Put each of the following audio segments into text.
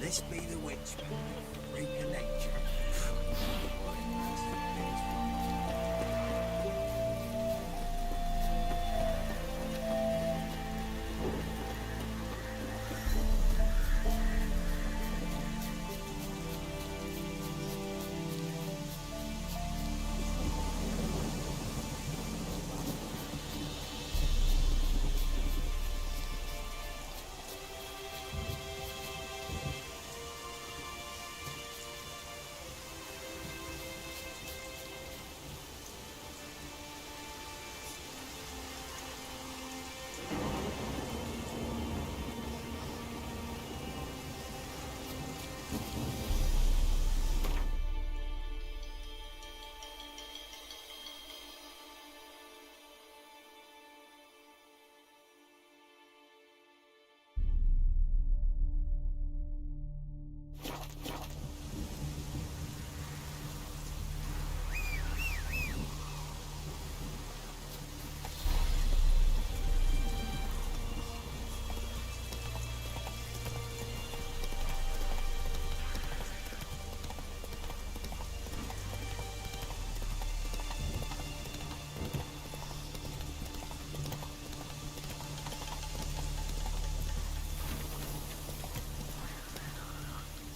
This be the witch, freak of nature.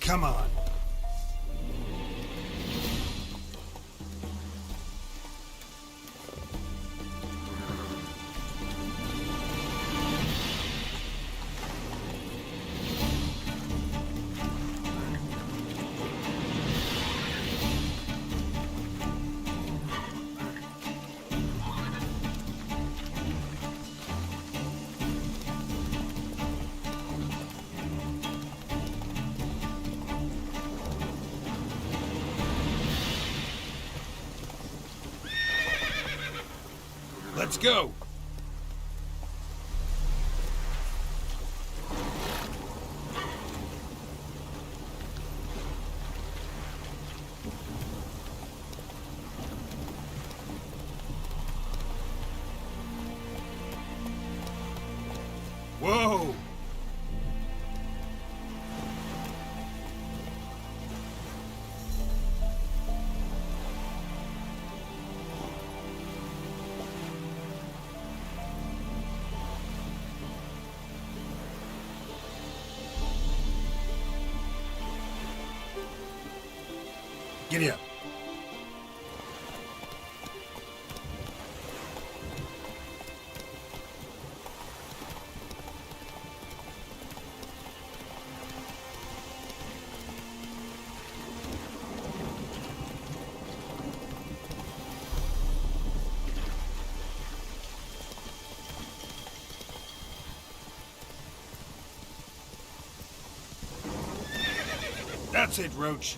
Come on. Let's go! Whoa! Giddy up. That's it, Roach.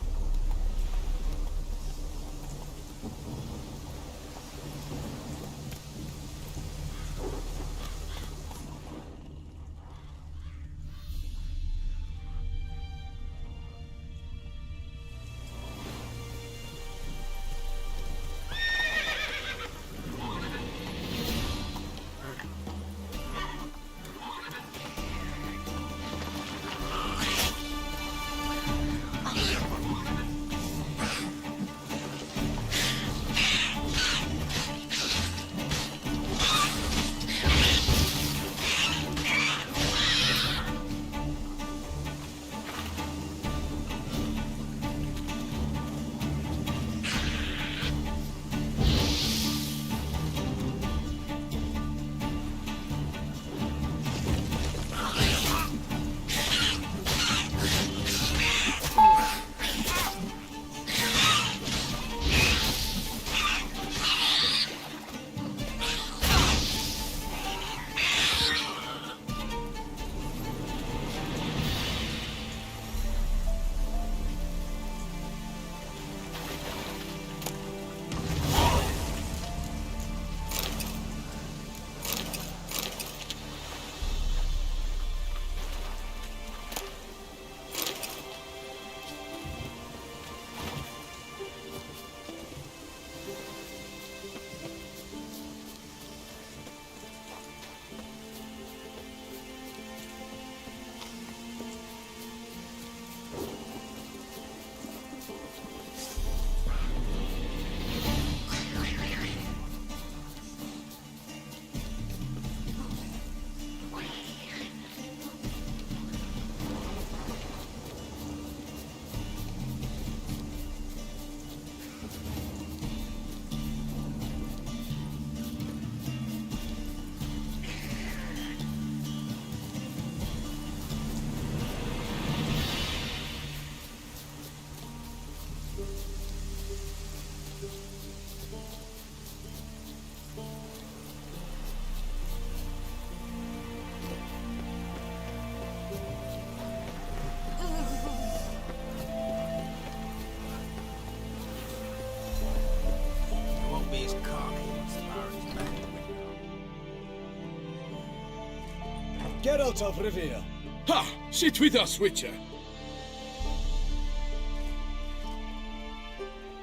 Geralt of Rivia. Ha! Sit with us, Witcher.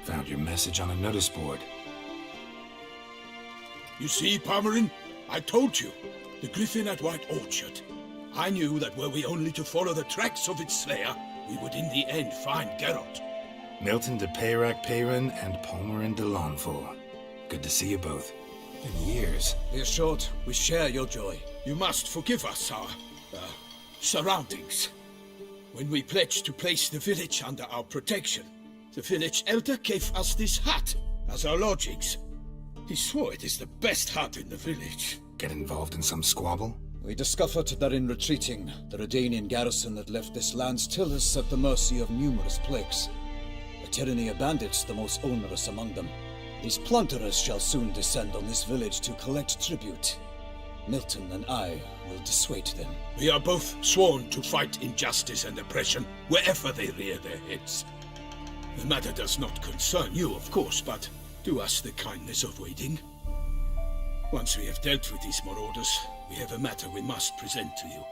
Found your message on a notice board. You see, Palmerin? I told you. The Griffin at White Orchard. I knew that were we only to follow the tracks of its slayer, we would in the end find Geralt. Milton de Peyrac Peyran and Palmerin de Launfal. Good to see you both. Been years. Be assured, we share your joy. You must forgive us our surroundings. When we pledged to place the village under our protection, the village elder gave us this hut as our lodgings. He swore it is the best hut in the village. Get involved in some squabble? We discovered that in retreating, the Redanian garrison had left this land's tillers at the mercy of numerous plagues. The tyranny of bandits the most onerous among them. These plunderers shall soon descend on this village to collect tribute. Milton and I will dissuade them. We are both sworn to fight injustice and oppression wherever they rear their heads. The matter does not concern you, of course, but do us the kindness of waiting. Once we have dealt with these marauders, we have a matter we must present to you.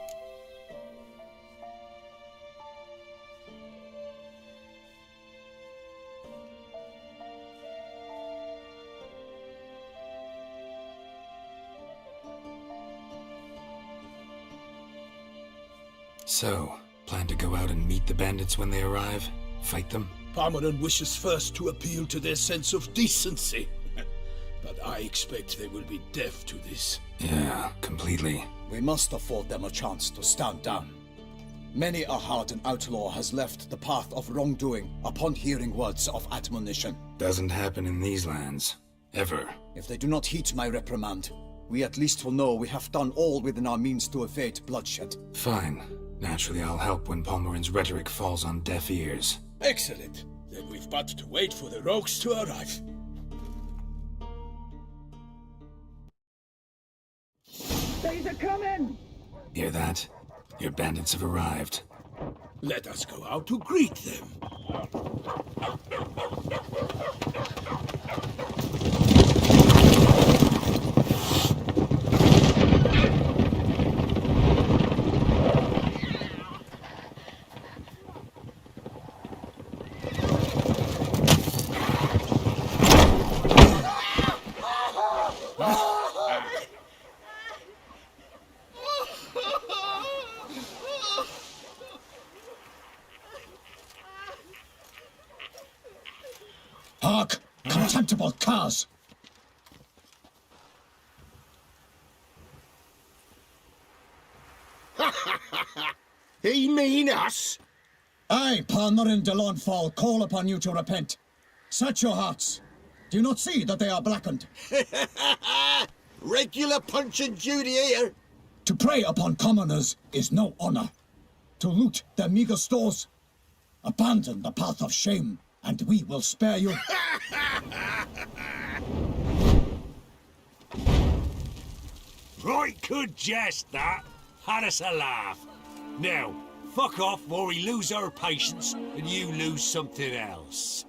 So, plan to go out and meet the bandits when they arrive? Fight them? Palmerin wishes first to appeal to their sense of decency. But I expect they will be deaf to this. Yeah, completely. We must afford them a chance to stand down. Many a hardened outlaw has left the path of wrongdoing upon hearing words of admonition. Doesn't happen in these lands. Ever. If they do not heed my reprimand, we at least will know we have done all within our means to evade bloodshed. Fine. Naturally, I'll help when Palmerin's rhetoric falls on deaf ears. Excellent. Then we've but to wait for the rogues to arrive. They's a coming! Hear that? Your bandits have arrived. Let us go out to greet them. Hark! Contemptible curs! He mean us? I, Palmerin de Launfal, call upon you to repent. Set your hearts. Do you not see that they are blackened? Regular Punch and Judy here. To prey upon commoners is no honor. To loot their meager stores, abandon the path of shame, and we will spare you. Right good jest, that. Had us a laugh. Now, fuck off or we lose our patience and you lose something else.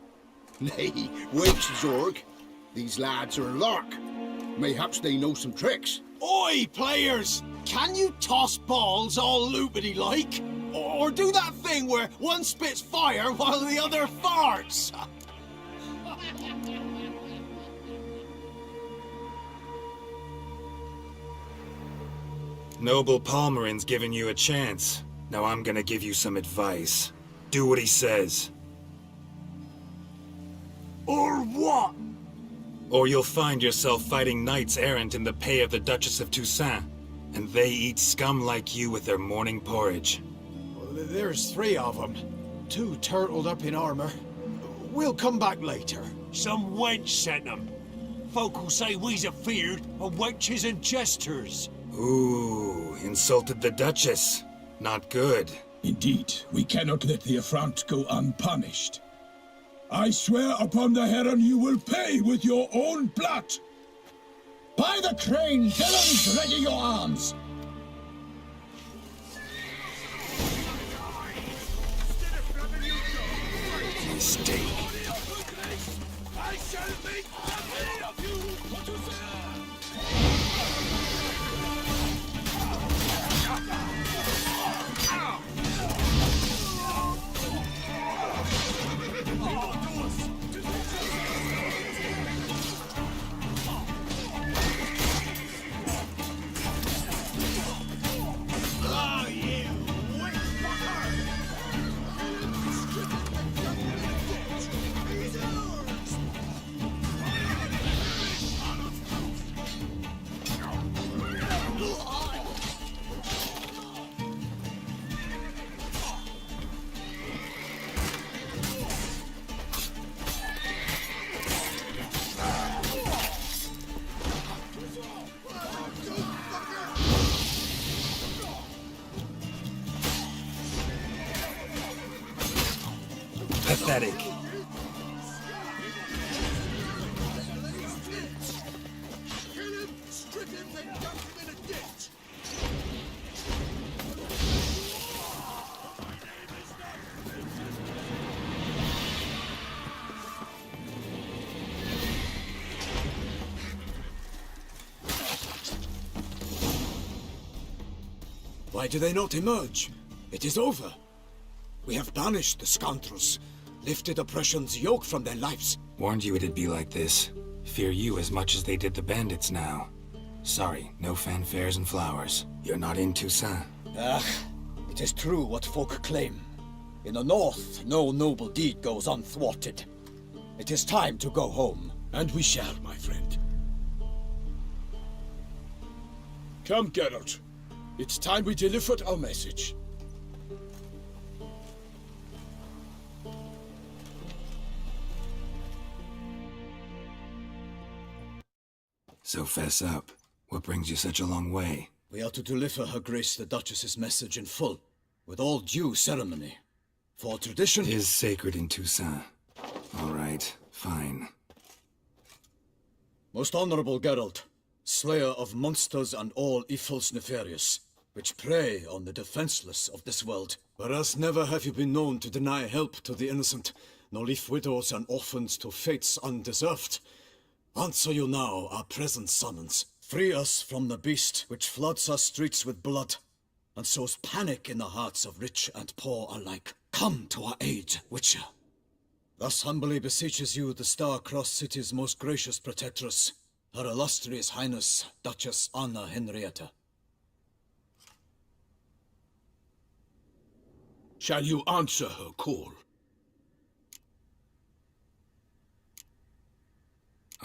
Nay, wait, Zorg. These lads are a lark. Mayhaps they know some tricks. Oi, players! Can you toss balls all loopity-like? Or do that thing where one spits fire while the other farts? Noble Palmerin's given you a chance. Now I'm gonna give you some advice. Do what he says. Or what? Or you'll find yourself fighting knights errant in the pay of the Duchess of Toussaint. And they eat scum like you with their morning porridge. There's 3 of them. 2 turtled up in armor. We'll come back later. Some wench sent them. Folk will say we's afeard of wenches and jesters. Ooh, insulted the Duchess. Not good. Indeed, we cannot let the affront go unpunished. I swear upon the Heron you will pay with your own blood. By the crane, villains, ready your arms! Mistake. I shall make a of you! pathetic. Kill him, strip him, then dump him in a ditch! Why do they not emerge? It is over. We have banished the scoundrels, lifted oppression's yoke from their lives. Warned you it'd be like this. Fear you as much as they did the bandits now. Sorry, no fanfares and flowers. You're not in Toussaint. Ah, it is true what folk claim. In the north, no noble deed goes unthwarted. It is time to go home. And we shall, my friend. Come, Geralt. It's time we delivered our message. So fess up. What brings you such a long way? We are to deliver Her Grace the Duchess's message in full, with all due ceremony. For tradition Is sacred in Toussaint. All right, fine. Most honorable Geralt, slayer of monsters and all evils nefarious, which prey on the defenseless of this world. Whereas never have you been known to deny help to the innocent, nor leave widows and orphans to fates undeserved. Answer you now our present summons. Free us from the beast which floods our streets with blood, and sows panic in the hearts of rich and poor alike. Come to our aid, Witcher. Thus humbly beseeches you the Star-Crossed City's most gracious protectress, Her Illustrious Highness, Duchess Anna Henrietta. Shall you answer her call?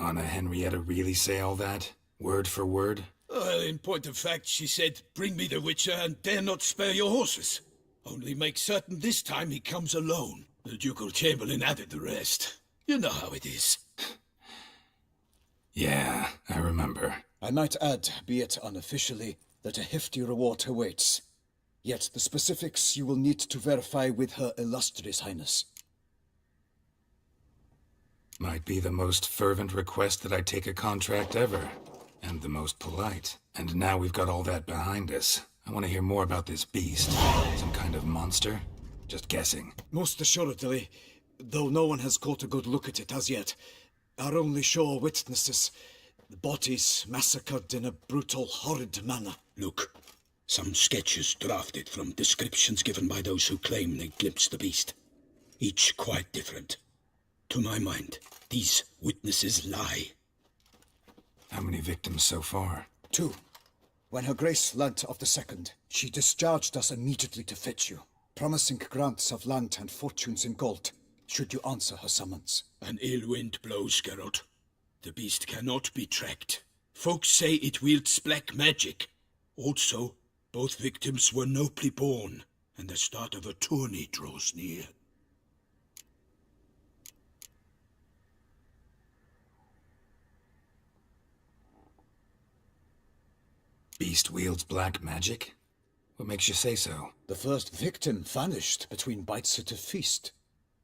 Anna Henrietta really say all that? Word for word? Well, in point of fact, she said, bring me the Witcher and dare not spare your horses. Only make certain this time he comes alone. The Ducal Chamberlain added the rest. You know how it is. Yeah, I remember. I might add, be it unofficially, that a hefty reward awaits. Yet the specifics you will need to verify with Her Illustrious Highness. Might be the most fervent request that I take a contract ever. And the most polite. And now we've got all that behind us. I want to hear more about this beast. Some kind of monster? Just guessing. Most assuredly, though no one has caught a good look at it as yet. Our only sure witnesses, the bodies massacred in a brutal, horrid manner. Look, some sketches drafted from descriptions given by those who claim they glimpsed the beast. Each quite different. To my mind, these witnesses lie. How many victims so far? 2. When Her Grace learnt of the second, she discharged us immediately to fetch you, promising grants of land and fortunes in gold, should you answer her summons. An ill wind blows, Geralt. The beast cannot be tracked. Folks say it wields black magic. Also, both victims were nobly born, and the start of a tourney draws near. Beast wields black magic? What makes you say so? The first victim vanished between bites at a feast.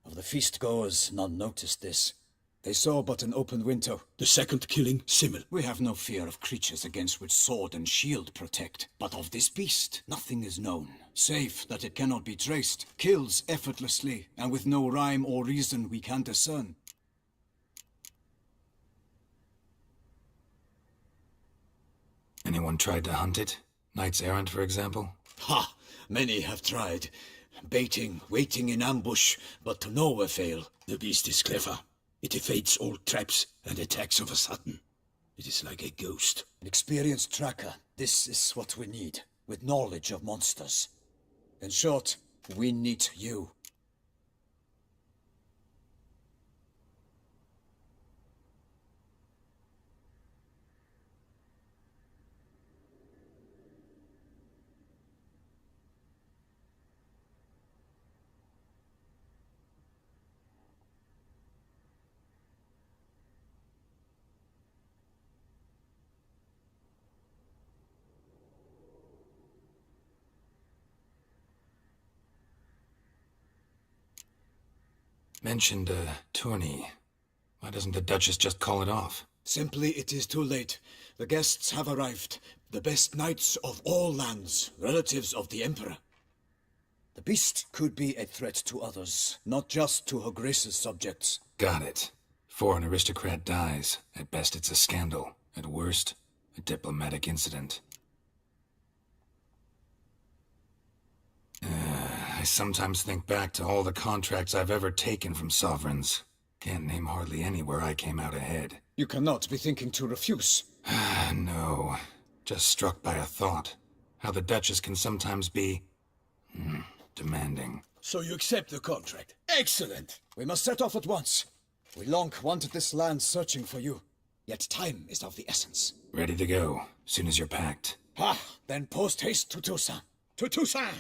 Of the feast-goers, none noticed this. They saw but an open window. The second killing, similar. We have no fear of creatures against which sword and shield protect. But of this beast, nothing is known, save that it cannot be traced, kills effortlessly, and with no rhyme or reason we can discern. Anyone tried to hunt it? Knights errant, for example? Ha! Many have tried. Baiting, waiting in ambush, but to no avail. The beast is clever. It evades all traps and attacks of a sudden. It is like a ghost. An experienced tracker. This is what we need, with knowledge of monsters. In short, we need you. Mentioned a tourney. Why doesn't the Duchess just call it off? Simply, it is too late. The guests have arrived. The best knights of all lands, relatives of the Emperor. The beast could be a threat to others, not just to Her Grace's subjects. Got it. Before an aristocrat dies, at best it's a scandal. At worst, a diplomatic incident. I sometimes think back to all the contracts I've ever taken from sovereigns. Can't name hardly any where I came out ahead. You cannot be thinking to refuse. No. Just struck by a thought. How the Duchess can sometimes be... demanding. So you accept the contract. Excellent! We must set off at once. We long wanted this land searching for you. Yet time is of the essence. Ready to go, soon as you're packed. Then post haste to Toussaint. To Toussaint!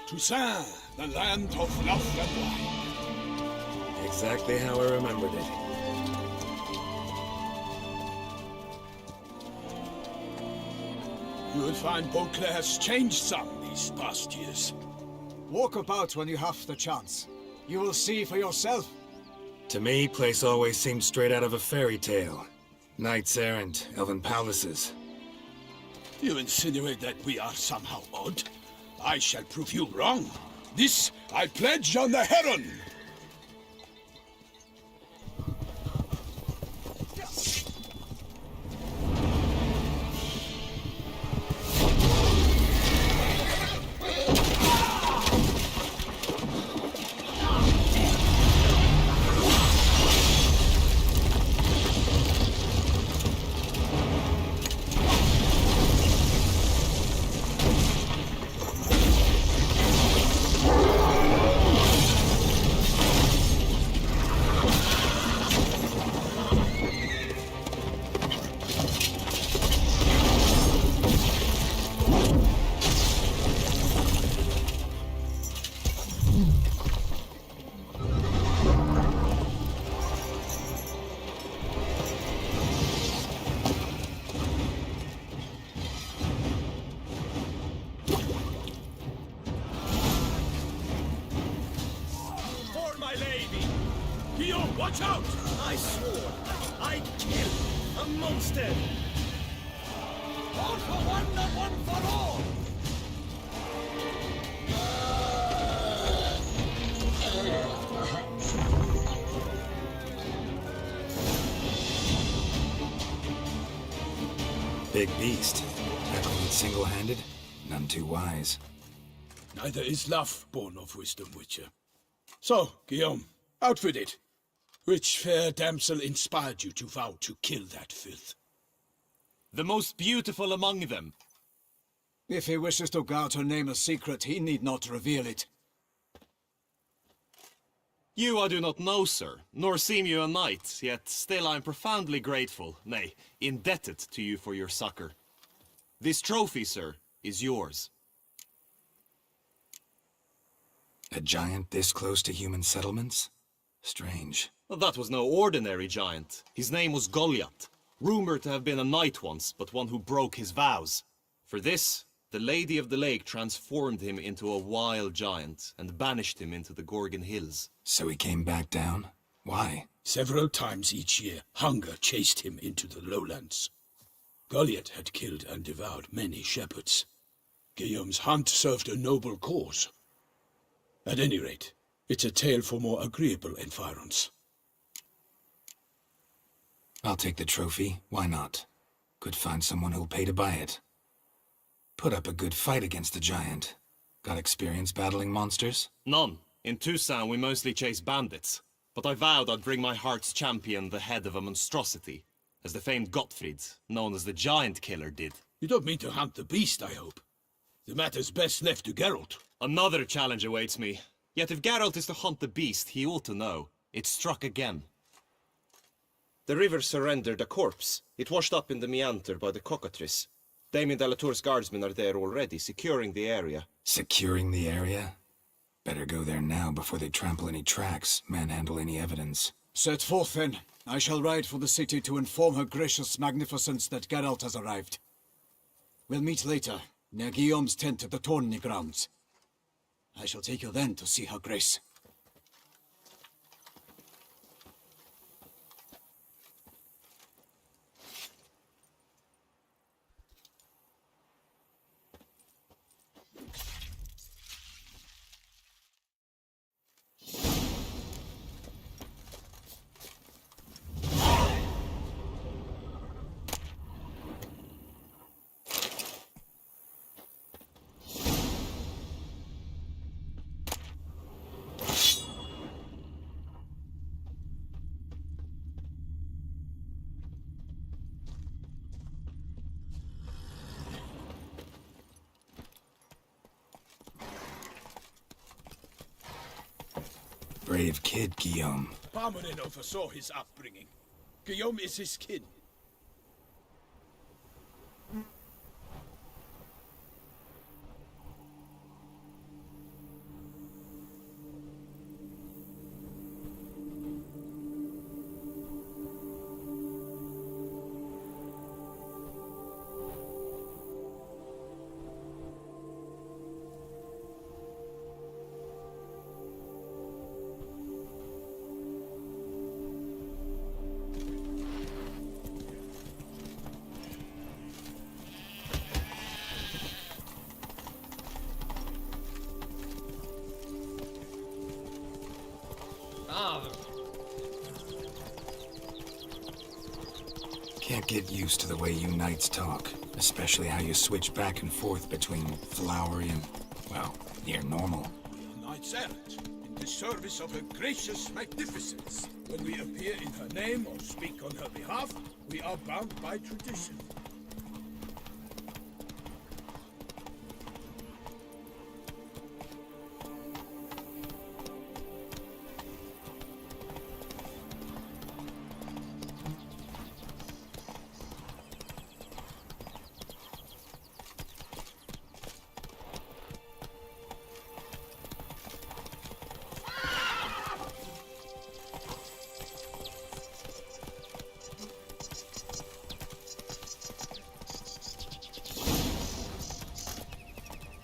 Toussaint, the land of love and wine. Exactly how I remembered it. You will find Beauclair's changed some these past years. Walk about when you have the chance. You will see for yourself. To me, place always seemed straight out of a fairy tale. Knights errant, elven palaces. You insinuate that we are somehow odd? I shall prove you wrong. This I pledge on the Heron! Guillaume, watch out! I swore I'd kill a monster! All for one, not one for all! Big beast. Tackling it single-handed? None too wise. Neither is love born of wisdom, Witcher. So, Guillaume, out with it. Which fair damsel inspired you to vow to kill that filth? The most beautiful among them. If he wishes to guard her name a secret, he need not reveal it. You I do not know, sir, nor seem you a knight, yet still I am profoundly grateful, nay, indebted to you for your succor. This trophy, sir, is yours. A giant this close to human settlements? Strange. Well, that was no ordinary giant. His name was Goliath, rumored to have been a knight once, but one who broke his vows. For this, the Lady of the Lake transformed him into a wild giant and banished him into the Gorgon Hills. So he came back down? Why? Several times each year, hunger chased him into the lowlands. Goliath had killed and devoured many shepherds. Guillaume's hunt served a noble cause. At any rate, it's a tale for more agreeable environs. I'll take the trophy. Why not? Could find someone who'll pay to buy it. Put up a good fight against the giant. Got experience battling monsters? None, In Toussaint, we mostly chase bandits, but I vowed I'd bring my heart's champion the head of a monstrosity, as the famed Gottfried, known as the Giant Killer, did. You don't mean to hunt the beast, I hope. The matter's best left to Geralt. Another challenge awaits me. Yet if Geralt is to hunt the beast, he ought to know. It struck again. The river surrendered a corpse. It washed up in the meander by the cockatrice. Damien Delatour's guardsmen are there already, securing the area. Securing the area? Better go there now before they trample any tracks, manhandle any evidence. Set forth, then. I shall ride for the city to inform her gracious magnificence that Geralt has arrived. We'll meet later, near Guillaume's tent at the tourney grounds. I shall take you then to see her grace. Brave kid, Guillaume. Parmanin oversaw his upbringing. Guillaume is his kin. Can't get used to the way you knights talk, especially how you switch back and forth between flowery and, well, near normal. We are knights errant, in the service of her gracious magnificence. When we appear in her name or speak on her behalf, we are bound by tradition.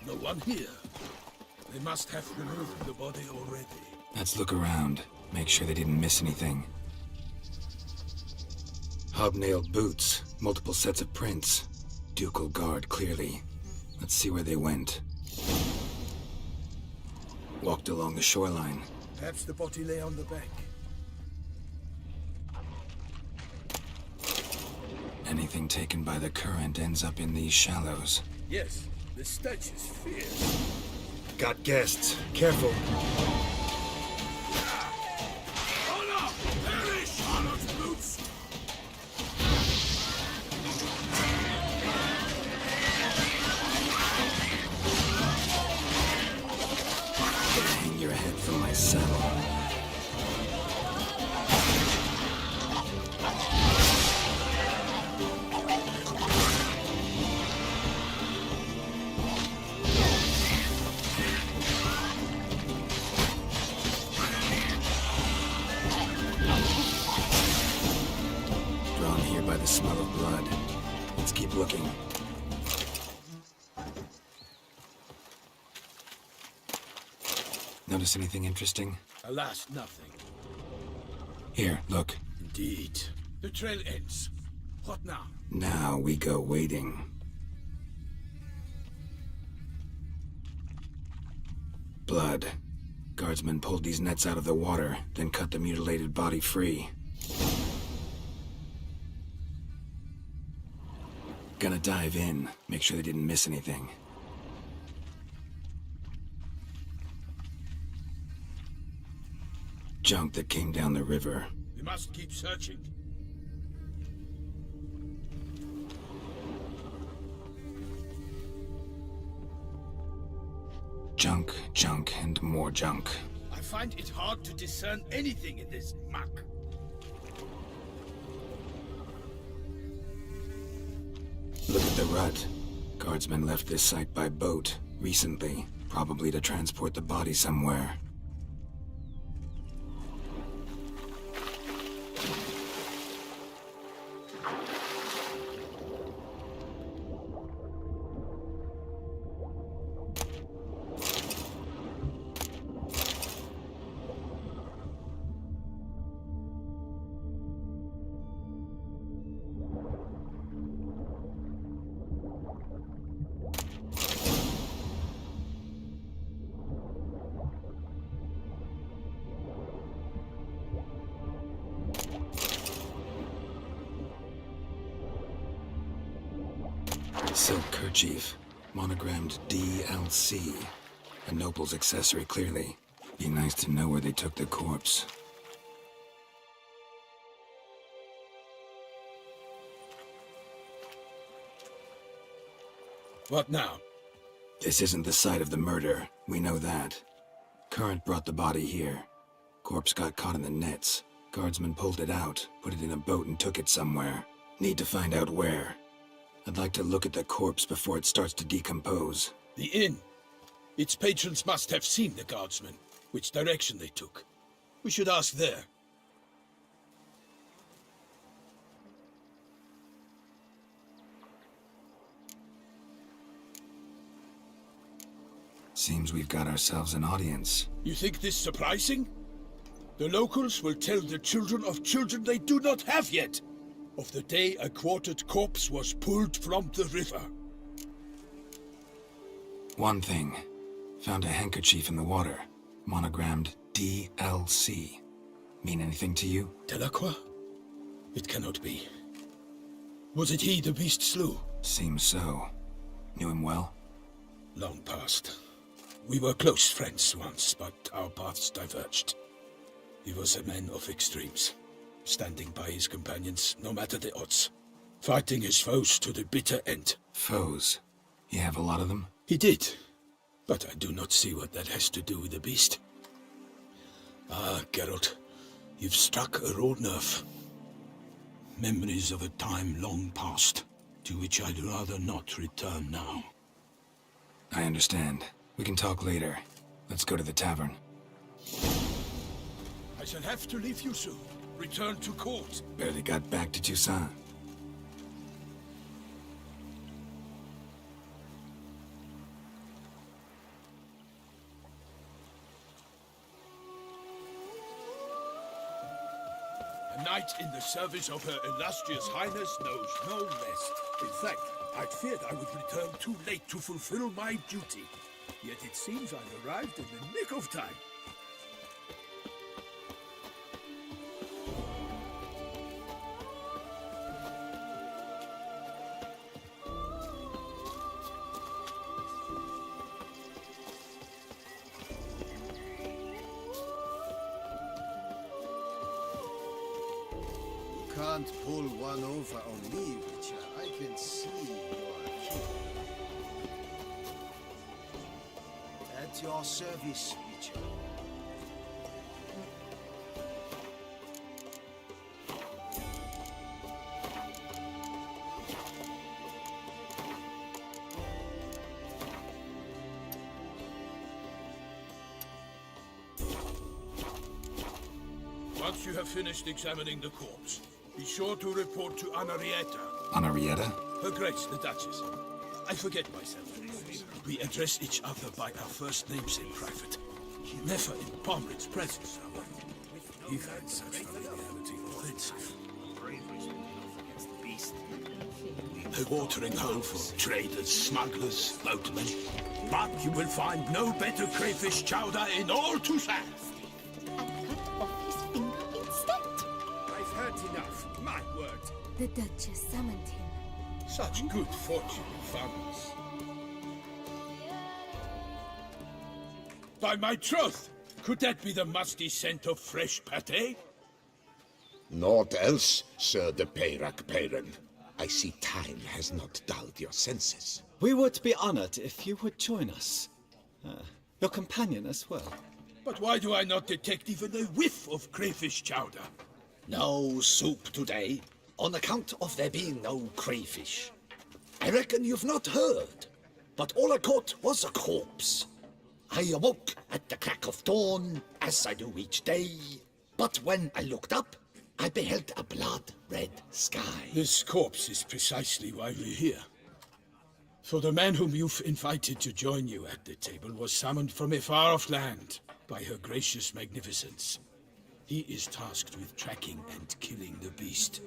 No one here. They must have removed the body already. Let's look around, make sure they didn't miss anything. Hobnailed boots, multiple sets of prints. Ducal guard, clearly. Let's see where they went. Walked along the shoreline. Perhaps the body lay on the bank. Anything taken by the current ends up in these shallows. Yes, the stench is fierce. Got guests. Careful. Oh no! Perish! Hollow's boots! Hang your head from my saddle. Drawn here by the smell of blood. Let's keep looking. Notice anything interesting? Alas, nothing. Here, look. Indeed. The trail ends. What now? Now we go waiting. Blood. Guardsmen pulled these nets out of the water, then cut the mutilated body free. Gonna dive in, make sure they didn't miss anything. junk that came down the river. We must keep searching. Junk, junk, and more junk. I find it hard to discern anything in this muck. Look at the rut. Guardsmen left this site by boat recently, probably to transport the body somewhere. Silk kerchief, monogrammed DLC. A noble's accessory, clearly. Be nice to know where they took the corpse. What now? This isn't the site of the murder. We know that. Current brought the body here. Corpse got caught in the nets. Guardsmen pulled it out, put it in a boat and took it somewhere. Need to find out where. I'd like to look at the corpse before it starts to decompose. The inn. Its patrons must have seen the guardsmen, which direction they took. We should ask there. Seems we've got ourselves an audience. You think this surprising? The locals will tell the children of children they do not have yet, of the day a quartered corpse was pulled from the river. One thing. Found a handkerchief in the water. Monogrammed DLC. Mean anything to you? Delacroix? It cannot be. Was it he the beast slew? Seems so. Knew him well? Long past. We were close friends once, but our paths diverged. He was a man of extremes, standing by his companions no matter the odds, fighting his foes to the bitter end. Foes? You have a lot of them? He did, but I do not see what that has to do with the beast. Ah, Geralt, you've struck a raw nerve. Memories of a time long past, to which I'd rather not return now. I understand. We can talk later. Let's go to the tavern. I shall have to leave you soon. Return to court. Barely got back to Toussaint. A knight in the service of Her Illustrious Highness knows no rest. In fact, I'd feared I would return too late to fulfill my duty. Yet it seems I've arrived in the nick of time. Can't pull one over on me, Witcher. I can see you're a king. At your service, Witcher. Once you have finished examining the corpse, be sure to report to Anarietta. Anarietta? Her Grace, the Duchess. I forget myself. We address each other by our first names in private. Never in Pomfret's presence, however. You've had such familiarity offensive. A watering hole for traders, smugglers, boatmen. But you will find no better crayfish chowder in all Toussaint. I've heard enough, my word. The Duchess summoned him. Such good fortune found us. By my troth, Could that be the musty scent of fresh pate? Naught else, Sir de Peyrac Peyran. I see time has not dulled your senses. We would be honored if you would join us. Your companion as well. But why do I not detect even a whiff of crayfish chowder? No soup today, on account of there being no crayfish. I reckon you've not heard, but all I caught was a corpse. I awoke at the crack of dawn, as I do each day, but when I looked up, I beheld a blood-red sky. This corpse is precisely why we're here. For the man whom you've invited to join you at the table was summoned from a far-off land by her gracious magnificence. He is tasked with tracking and killing the beast.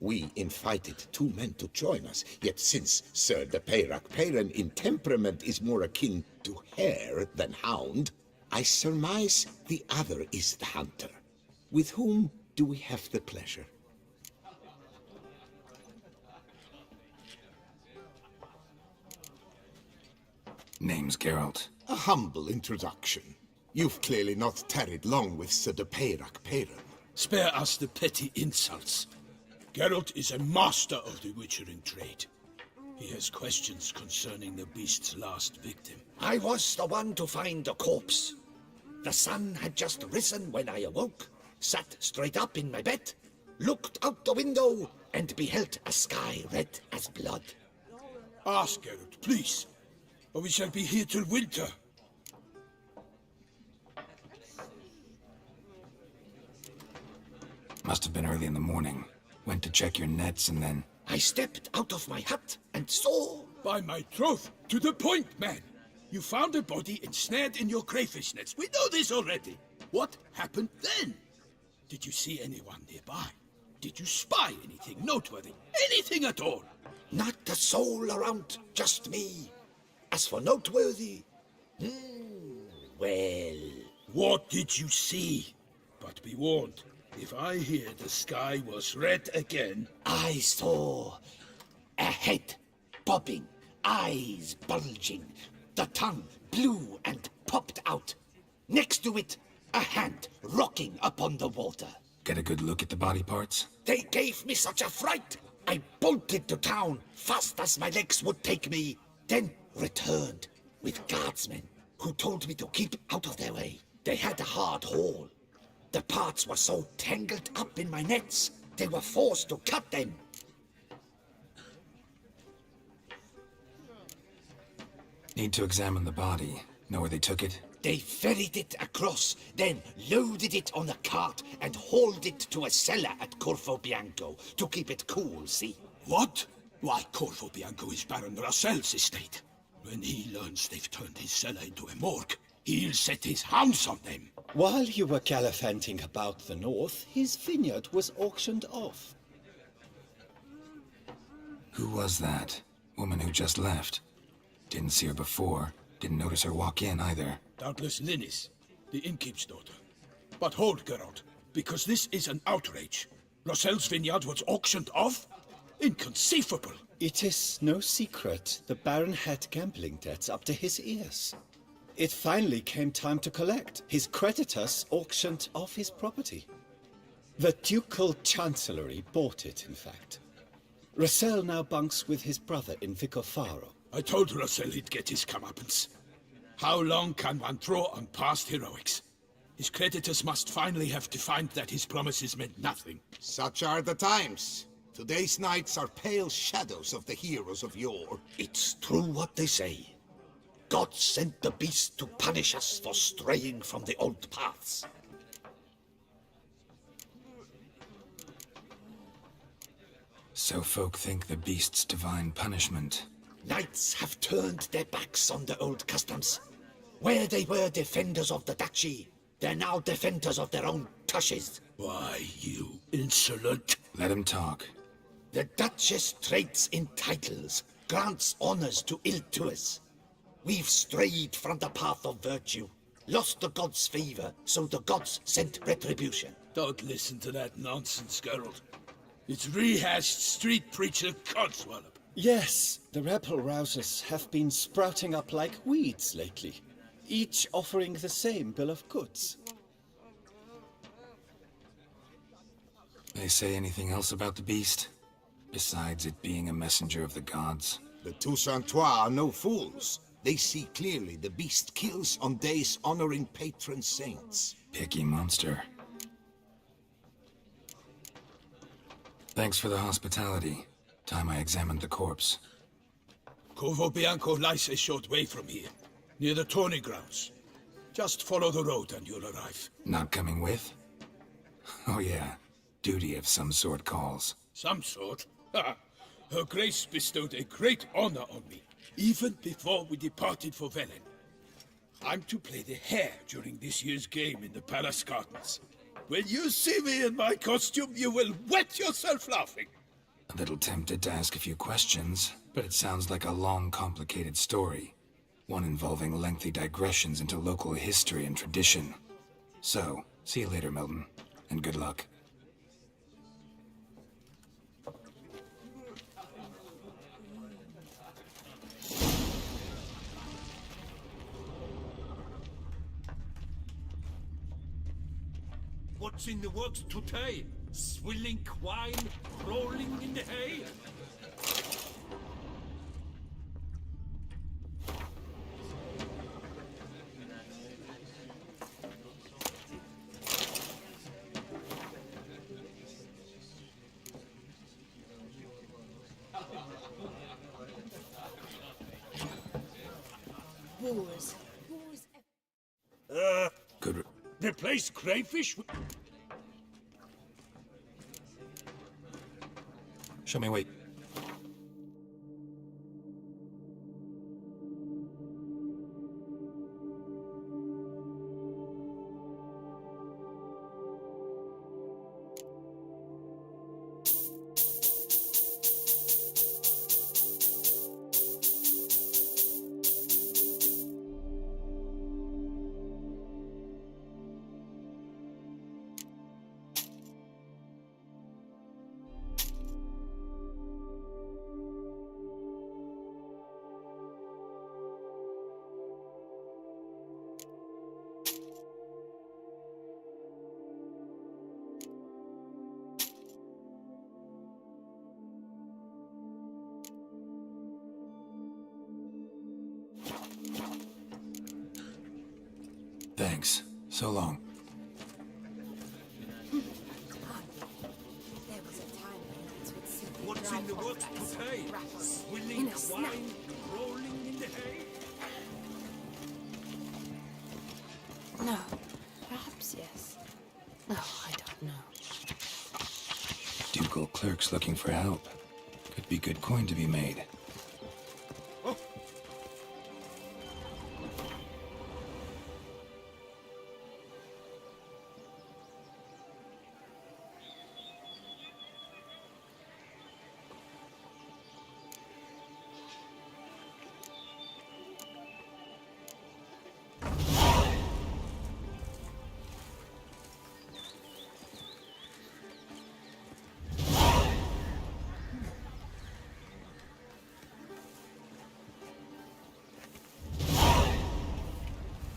We invited 2 men to join us, yet since Sir de Peyrac Peyran in temperament is more akin to hare than hound, I surmise the other is the hunter. With whom do we have the pleasure? Name's Geralt. A humble introduction. You've clearly not tarried long with Sir de Peyrac Peyran. Spare us the petty insults. Geralt is a master of the witchering trade. He has questions concerning the beast's last victim. I was the one to find the corpse. The sun had just risen when I awoke, sat straight up in my bed, looked out the window, and beheld a sky red as blood. Ask Geralt, please, or we shall be here till winter. Must have been early in the morning. Went to check your nets and then... I stepped out of my hut and saw... By my troth, to the point, man. You found a body ensnared in your crayfish nets. We know this already. What happened then? Did you see anyone nearby? Did you spy anything noteworthy? Anything at all? Not a soul around, just me. As for noteworthy... well... What did you see? But be warned, if I hear the sky was red again... I saw a head bobbing, eyes bulging, the tongue blue and popped out. Next to it, a hand rocking upon the water. Get a good look at the body parts? They gave me such a fright. I bolted to town fast as my legs would take me, then returned with guardsmen who told me to keep out of their way. They had a hard haul. The parts were so tangled up in my nets, they were forced to cut them. Need to examine the body. Know where they took it? They ferried it across, then loaded it on a cart and hauled it to a cellar at Corvo Bianco to keep it cool, see? What? Why, Corvo Bianco is Baron Rossel's estate. When he learns they've turned his cellar into a morgue, he'll set his hounds on them. While you were gallivanting about the north, his vineyard was auctioned off. Who was that? Woman who just left. Didn't see her before. Didn't notice her walk in either. Doubtless Linnis, the innkeep's daughter. But hold, Geralt, because this is an outrage. Rossel's vineyard was auctioned off? Inconceivable! It is no secret the Baron had gambling debts up to his ears. It finally came time to collect. His creditors auctioned off his property. The Ducal Chancellery bought it, in fact. Rossel now bunks with his brother in Vicofaro. I told Rossel he'd get his comeuppance. How long can one draw on past heroics? His creditors must finally have defined that his promises meant nothing. Such are the times. Today's knights are pale shadows of the heroes of yore. It's true what they say. God sent the beast to punish us for straying from the old paths. So folk think the beast's divine punishment. Knights have turned their backs on the old customs. Where they were defenders of the duchy, they're now defenders of their own tushes. Why, you insolent... Let him talk. The Duchess trades in titles, grants honors to ill-doers. We've strayed from the path of virtue, lost the gods' favor, so the gods sent retribution. Don't listen to that nonsense, Geralt. It's rehashed street preacher codswallop. Yes, the rebel rousers have been sprouting up like weeds lately. each offering the same bill of goods. They say anything else about the beast? Besides it being a messenger of the gods? The Toussaintois are no fools. They see clearly the beast kills on days honoring patron saints. Picky monster. Thanks for the hospitality. Time I examined the corpse. Corvo Bianco lies a short way from here, near the tourney grounds. Just follow the road and you'll arrive. Not coming with? Oh yeah, duty of some sort calls. Some sort? Ha! Her Grace bestowed a great honor on me, even before we departed for Velen. I'm to play the hare during this year's game in the Palace Gardens. When you see me in my costume, you will wet yourself laughing. A little tempted to ask a few questions, but it sounds like a long, complicated story. One involving lengthy digressions into local history and tradition. So, see you later, Milton, and good luck. What's in the works today? Swilling wine, rolling in the hay? Wars. Good. Replace crayfish with... Show me wait. Thanks. So long. There was a time when knights would simply What's drive in the works horseback today? rattles Swilling in a snap. wine, rolling in the hay? No. Perhaps yes. No, I don't know. Ducal clerks looking for help. Could be good coin to be made.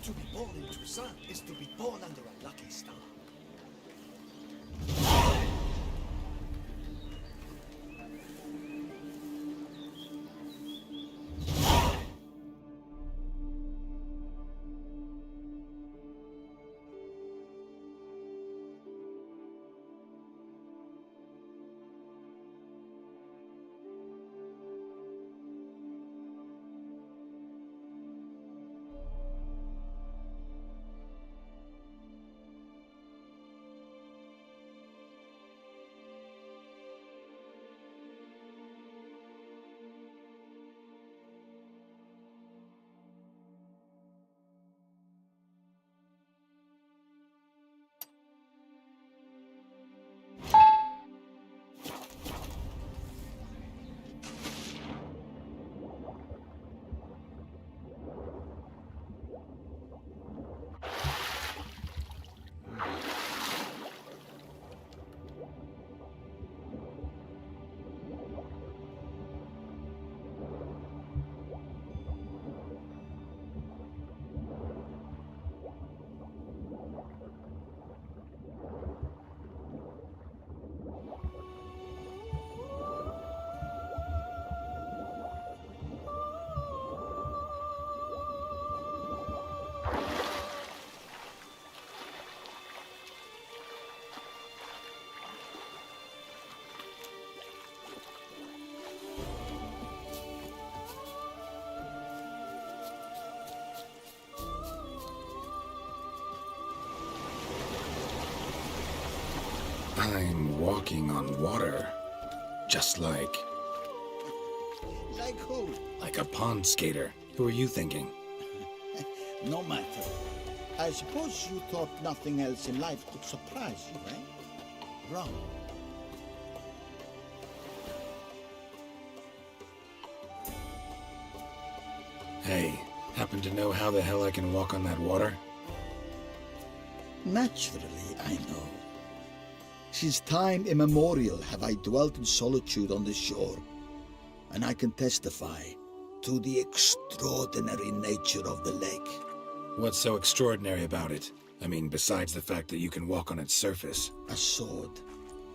To be born in Toussaint is to be born under a lucky star. I'm walking on water. Just like... Like who? like a pond skater. Who are you thinking? No matter. I suppose you thought nothing else in life could surprise you, eh? Wrong. Hey, happen to know how the hell I can walk on that water? Naturally, I know. Since time immemorial have I dwelt in solitude on this shore, and I can testify to the extraordinary nature of the lake. What's so extraordinary about it? I mean, besides the fact that you can walk on its surface. A sword,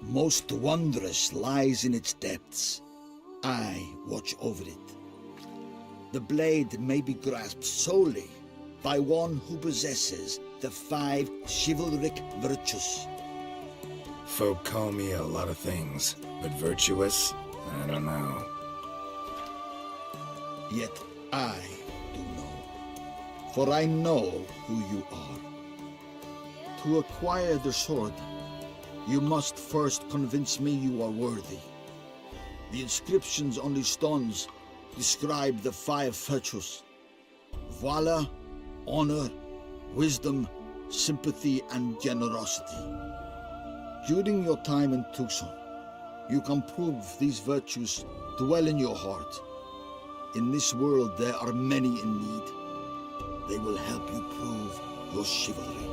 most wondrous, lies in its depths. I watch over it. The blade may be grasped solely by one who possesses the 5 chivalric virtues. Folk call me a lot of things, but virtuous? I don't know. Yet I do know, for I know who you are. To acquire the sword, you must first convince me you are worthy. The inscriptions on the stones describe the 5 virtues: valor, honor, wisdom, sympathy, and generosity. During your time in Tucson, you can prove these virtues dwell in your heart. In this world, there are many in need. They will help you prove your chivalry.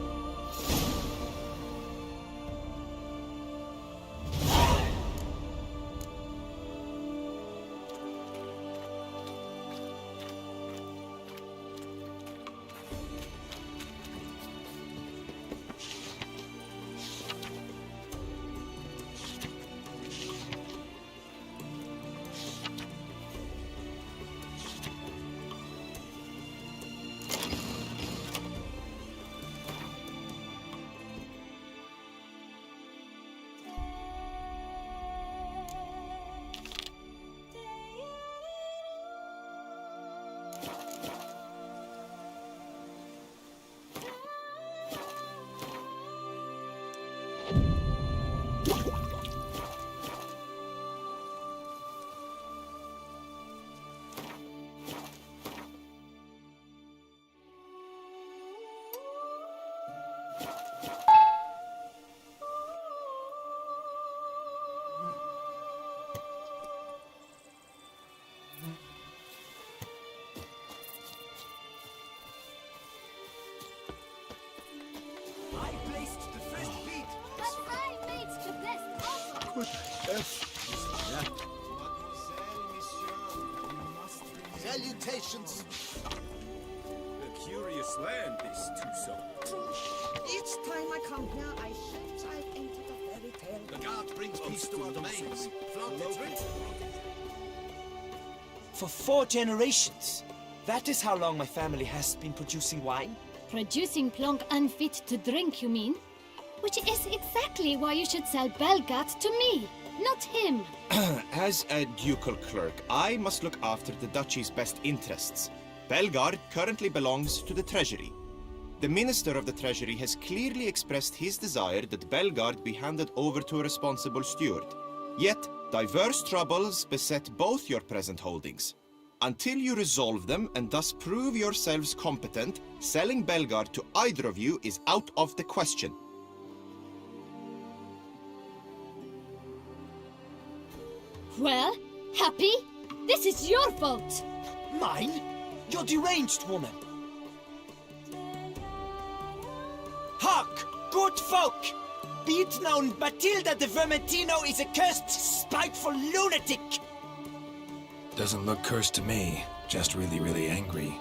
Salutations. A curious land, this Tucson. Each time I come here, I sense I've entered a fairy tale. The guard brings peace to our domains. Flaunt its rich. For 4 generations. That is how long my family has been producing wine. Producing plonk unfit to drink, you mean? Which is exactly why you should sell Belgat to me, not him. As a ducal clerk, I must look after the duchy's best interests. Belgard currently belongs to the treasury. The minister of the treasury has clearly expressed his desire that Belgard be handed over to a responsible steward. Yet, diverse troubles beset both your present holdings. Until you resolve them and thus prove yourselves competent, selling Belgard to either of you is out of the question. Well, Happy, this is your fault. Mine? You're deranged, woman. Hark, good folk! Be it known, Batilda de Vermentino is a cursed, spiteful lunatic! Doesn't look cursed to me. Just really, really angry.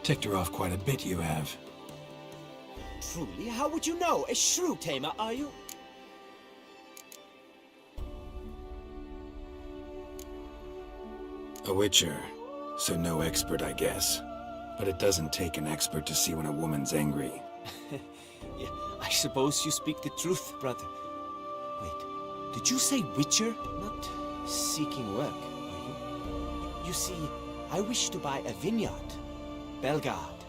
Ticked her off quite a bit, you have. Truly, how would you know? A shrew tamer, are you? A witcher, so no expert, I guess. But it doesn't take an expert to see when a woman's angry. Yeah, I suppose you speak the truth, brother. Wait, did you say witcher? Not seeking work, are you? You see, I wish to buy a vineyard. Belgard.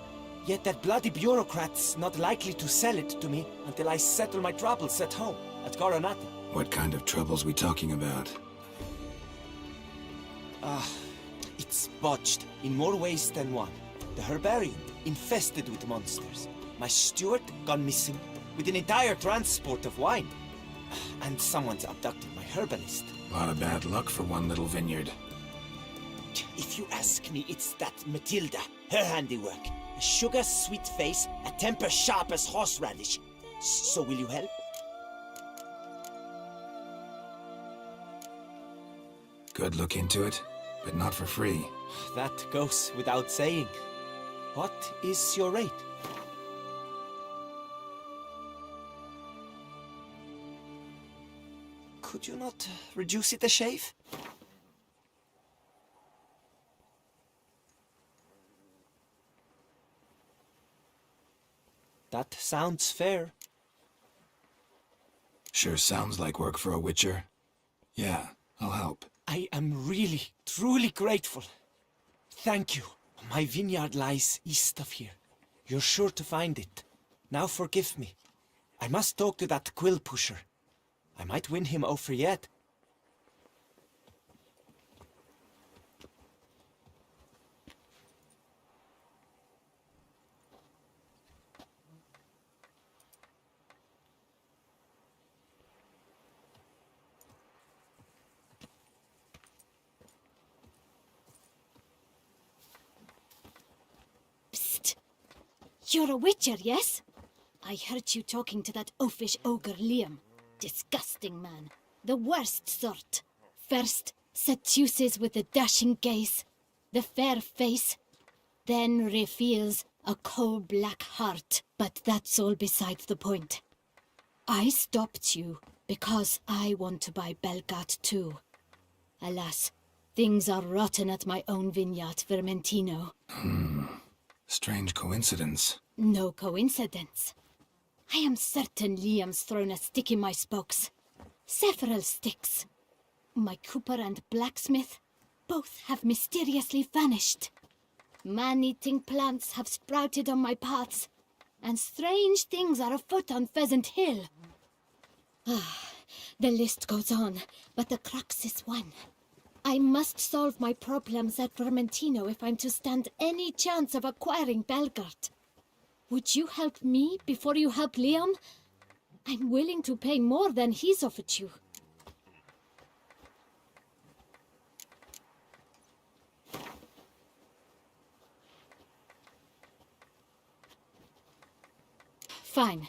Yet that bloody bureaucrat's not likely to sell it to me until I settle my troubles at home, at Coronata. What kind of troubles we talking about? It's botched in more ways than one. The herbarium infested with monsters. My steward gone missing with an entire transport of wine. And someone's abducted my herbalist. A lot of bad luck for one little vineyard. If you ask me, it's that Matilda, her handiwork. A sugar-sweet face, a temper sharp as horseradish. So will you help? Could look into it, but not for free. That goes without saying. What is your rate? Could you not reduce it a shave? That sounds fair. Sure sounds like work for a witcher. Yeah, I'll help. I am really, truly grateful. Thank you. My vineyard lies east of here. You're sure to find it. Now forgive me. I must talk to that quill pusher. I might win him over yet. You're a witcher, yes? I heard you talking to that oafish ogre Liam. Disgusting man. The worst sort. First, seduces with the dashing gaze, the fair face, then reveals a coal-black heart. But that's all beside the point. I stopped you because I want to buy Belgat too. Alas, things are rotten at my own vineyard, Vermentino. Strange coincidence. No coincidence. I am certain Liam's thrown a stick in my spokes. Several sticks. My cooper and blacksmith both have mysteriously vanished. Man-eating plants have sprouted on my paths, and strange things are afoot on Pheasant Hill. The list goes on, but the crux is one. I must solve my problems at Vermentino if I'm to stand any chance of acquiring Belgard. Would you help me before you help Liam? I'm willing to pay more than he's offered you. Fine.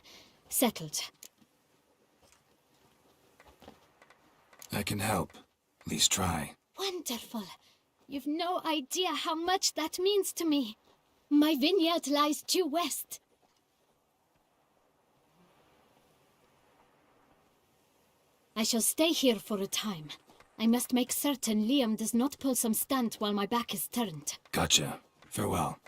Settled. I can help. At least try. Wonderful. You've no idea how much that means to me. My vineyard lies due west. I shall stay here for a time. I must make certain Liam does not pull some stunt while my back is turned. Gotcha. Farewell.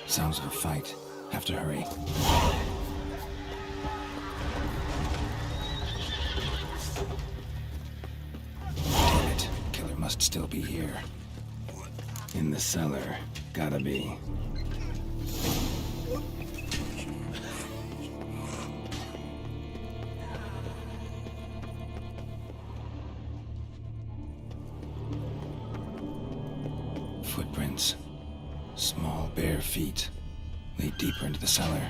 Sounds of a fight. Have to hurry. Damn it. Killer must still be here. In the cellar. Gotta be. Footprints. Small, bare feet lead deeper into the cellar.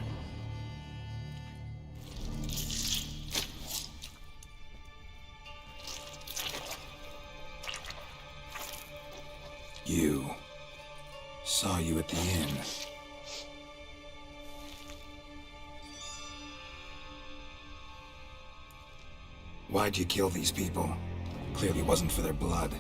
You. Saw you at the inn. Why'd you kill these people? Clearly wasn't for their blood.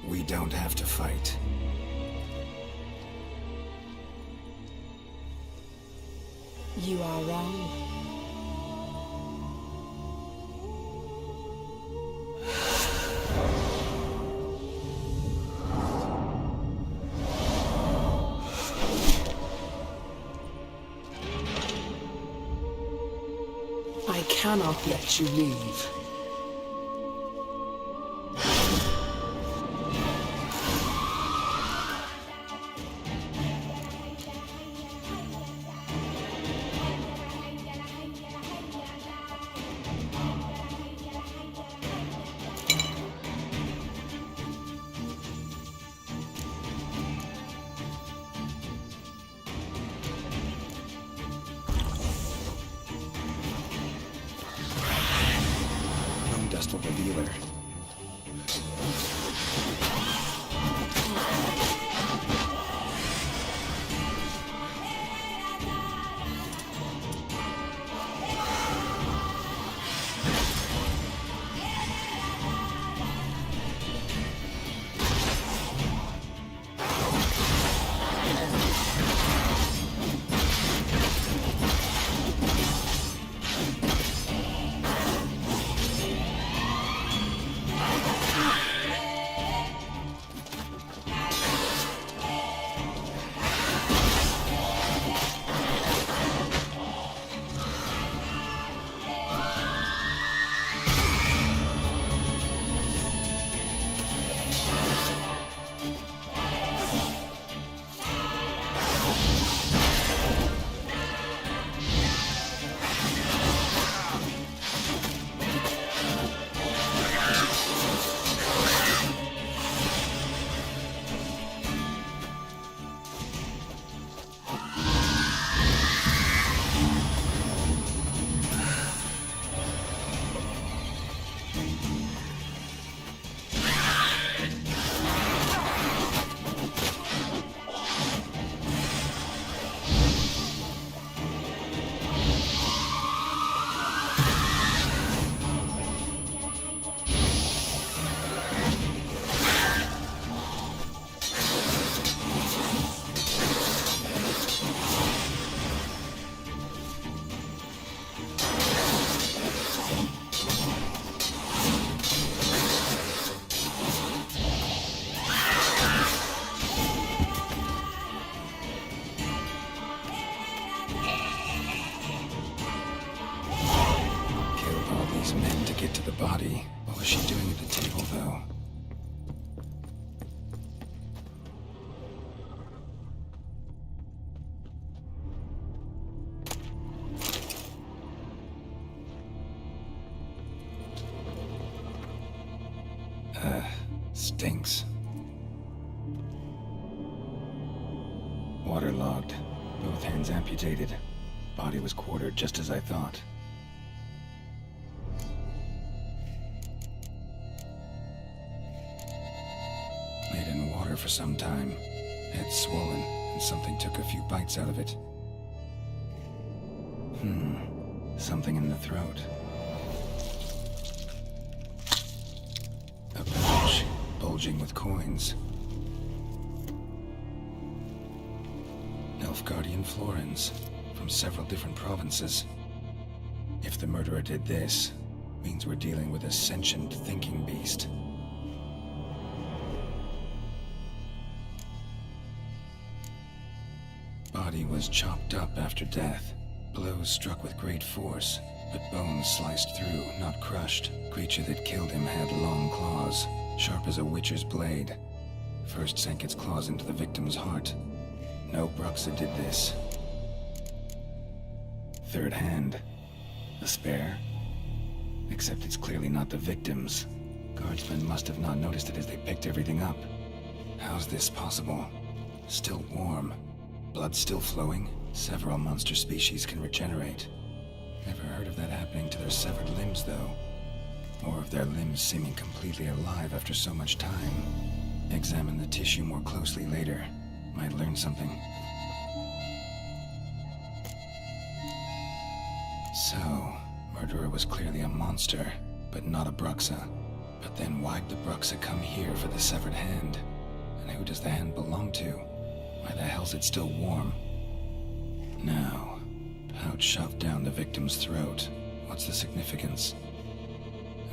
We don't have to fight. You are wrong. I cannot let you leave. Dust will reveal her. Men to get to the body. What was she doing at the table, though? Stinks. Waterlogged. Both hands amputated. Body was quartered just as I thought. Laid in water for some time. Head swollen, and something took a few bites out of it. Something in the throat. A pouch, bulging with coins. Nilfgaardian florins, from several different provinces. If the murderer did this, means we're dealing with a sentient thinking beast. Body was chopped up after death. Blows struck with great force, but bones sliced through, not crushed. Creature that killed him had long claws, sharp as a witcher's blade. First sank its claws into the victim's heart. No Bruxa did this. Third hand. A spare. Except it's clearly not the victim's. Guardsmen must have not noticed it as they picked everything up. How's this possible? Still warm. Blood still flowing. Several monster species can regenerate. Never heard of that happening to their severed limbs, though. Or of their limbs seeming completely alive after so much time. Examine the tissue more closely later. Might learn something. So, murderer was clearly a monster, but not a Bruxa. But then why'd the Bruxa come here for the severed hand? And who does the hand belong to? Why the hell's it still warm? Now, Snout shoved down the victim's throat. What's the significance?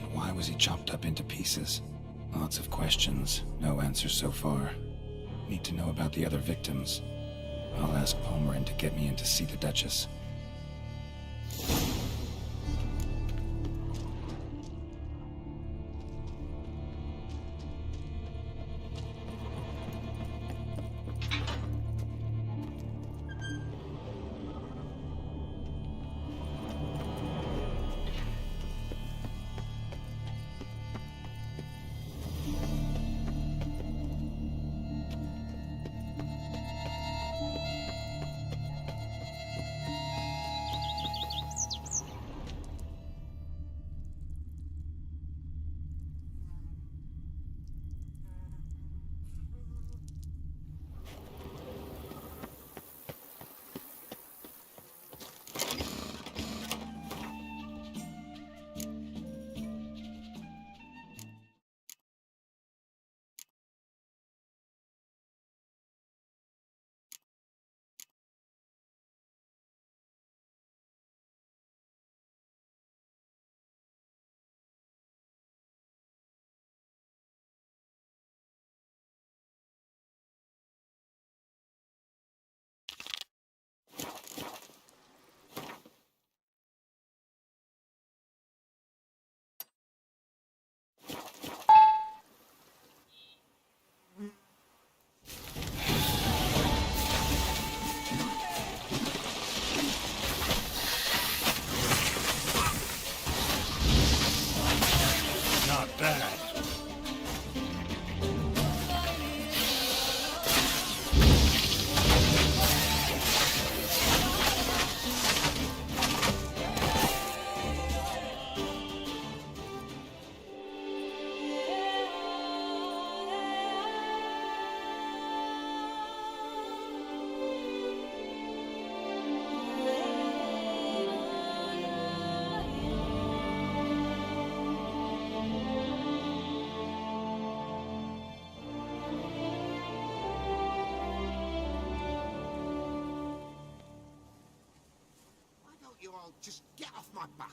And why was he chopped up into pieces? Lots of questions, no answers so far. Need to know about the other victims. I'll ask Palmerin to get me in to see the Duchess. Not bad. Why don't you all just get off my back?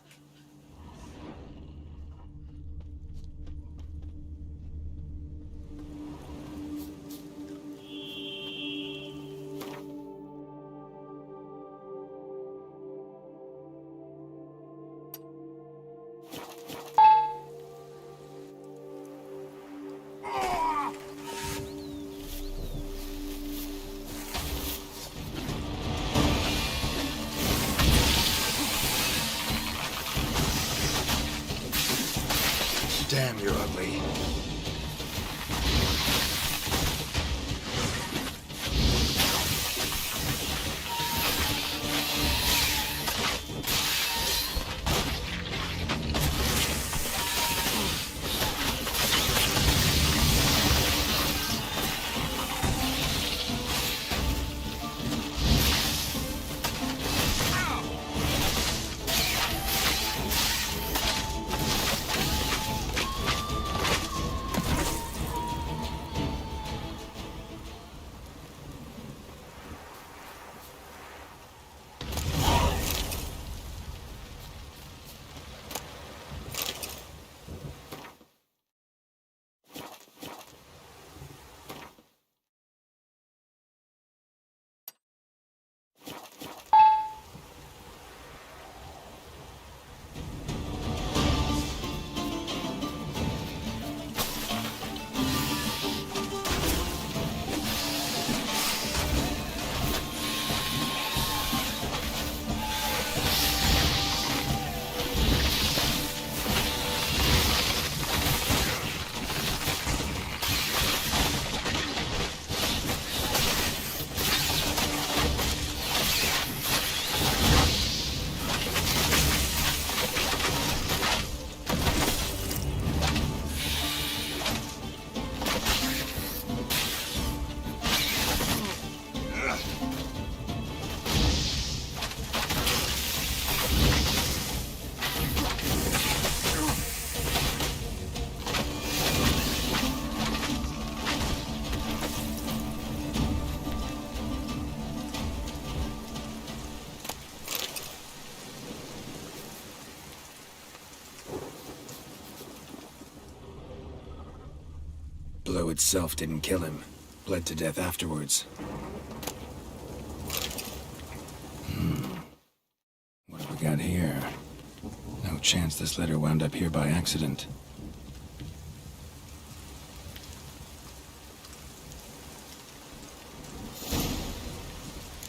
blow itself didn't kill him. Bled to death afterwards. What have we got here? No chance this letter wound up here by accident.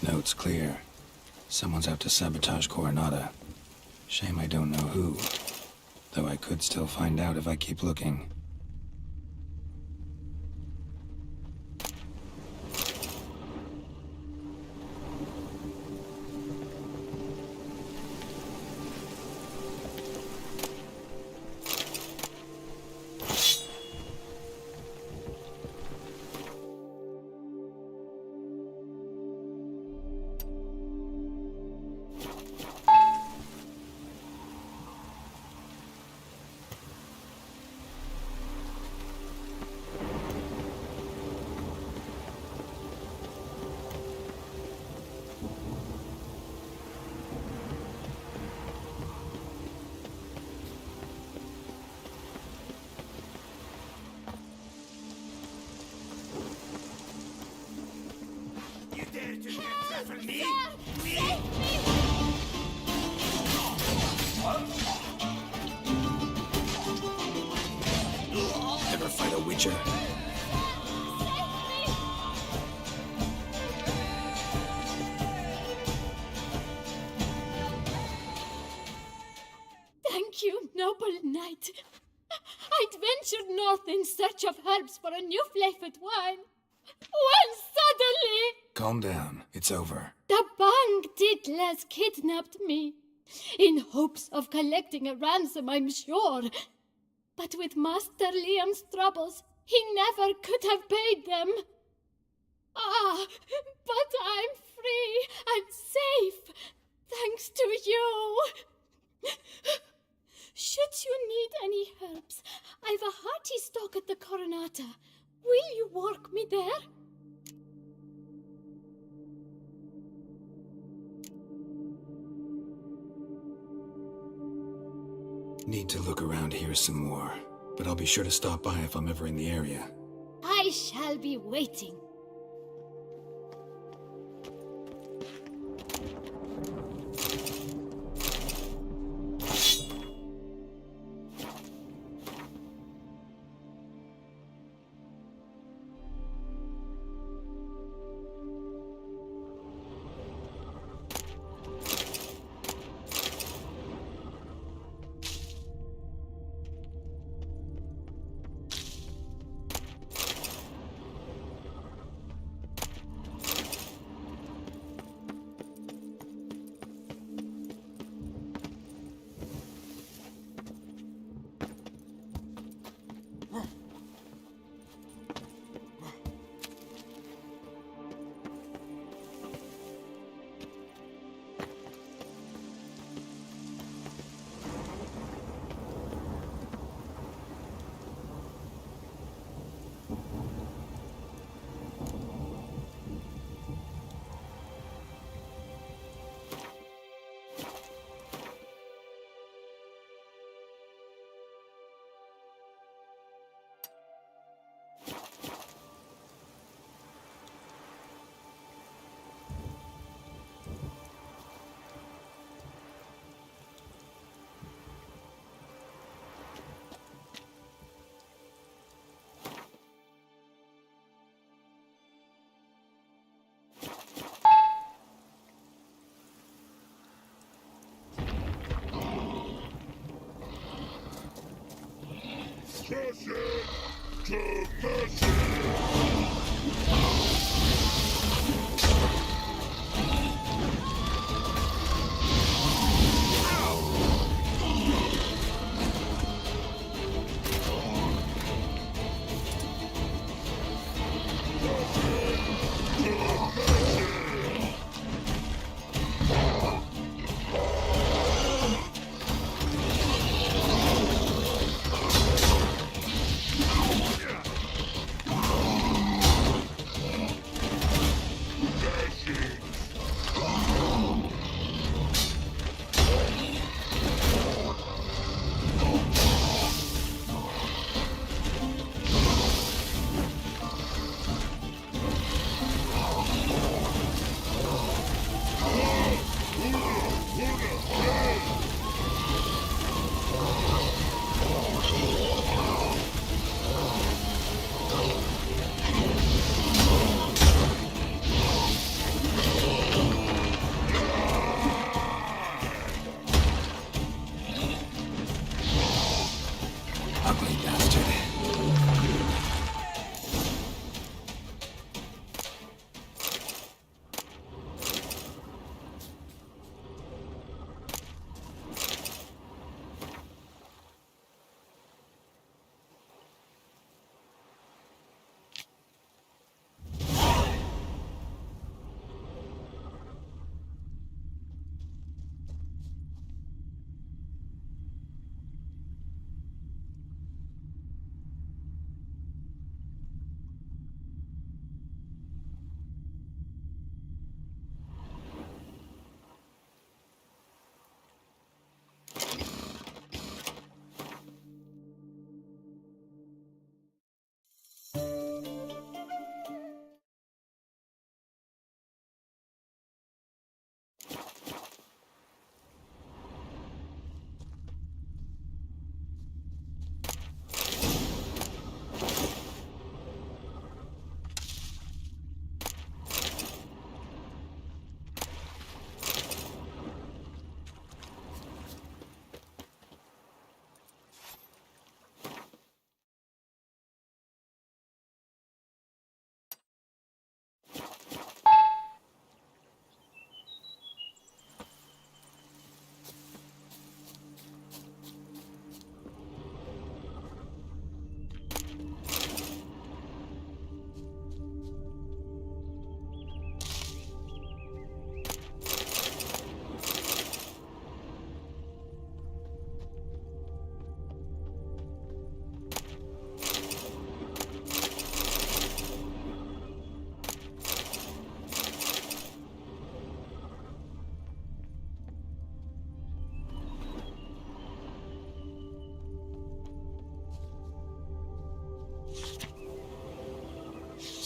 Note's clear. Someone's out to sabotage Coronata. Shame I don't know who. Though I could still find out if I keep looking. Never fight a Witcher. Thank you, noble knight. I'd ventured north in search of herbs for a new flavored wine. When suddenly... Calm down. It's over. the Bang Diddlers kidnapped me. In hopes of collecting a ransom, I'm sure. But with Master Liam's troubles, he never could have paid them. Ah, but I'm free and safe, thanks to you. Should you need any herbs, I've a hearty stock at the Coronata. Will you work me there? Need to look around here some more, but I'll be sure to stop by if I'm ever in the area. I shall be waiting.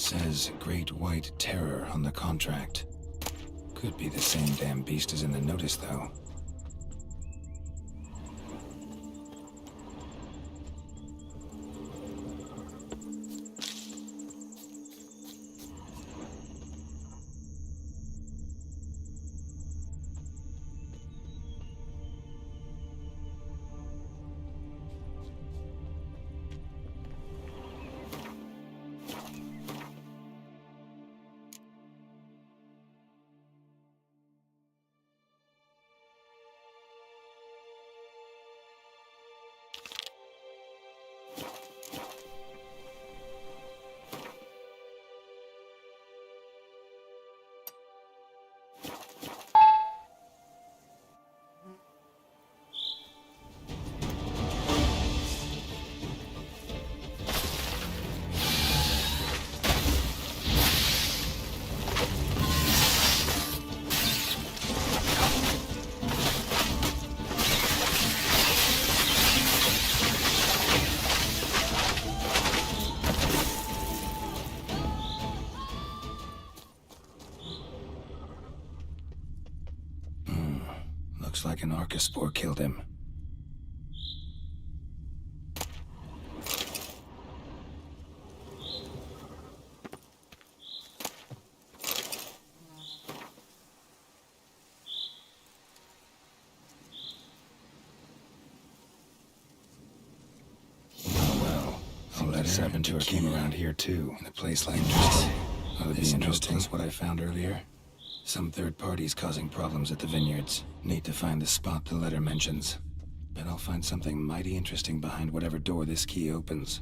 Says Great White Terror on the contract. Could be the same damn beast as in the notice, though. Looks like an Archospore killed him. Oh well. A letter Saboteur came around here too, in a place like this. Ought to be interesting. What I found earlier. Some third parties causing problems at the vineyards. Need to find the spot the letter mentions. Bet I'll find something mighty interesting behind whatever door this key opens.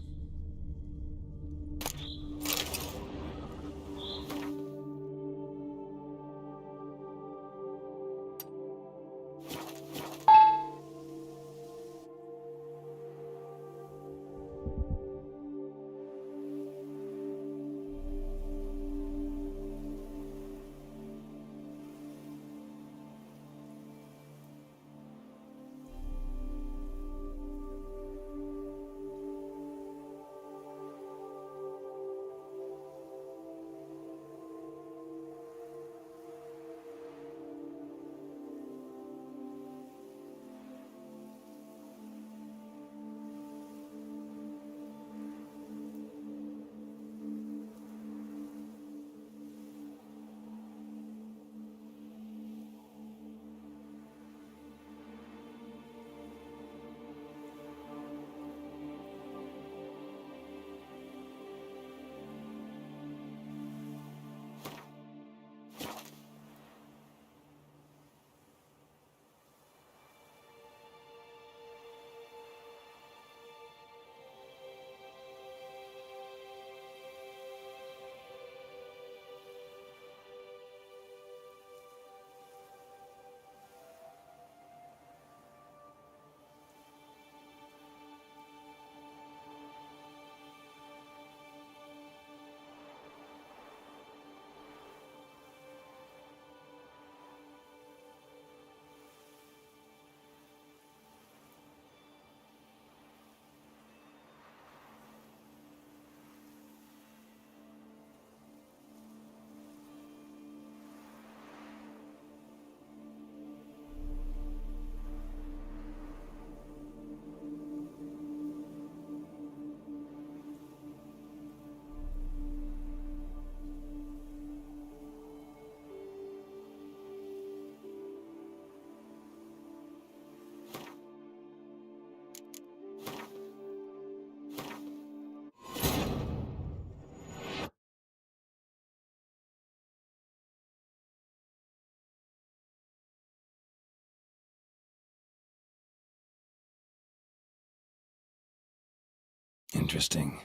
Interesting.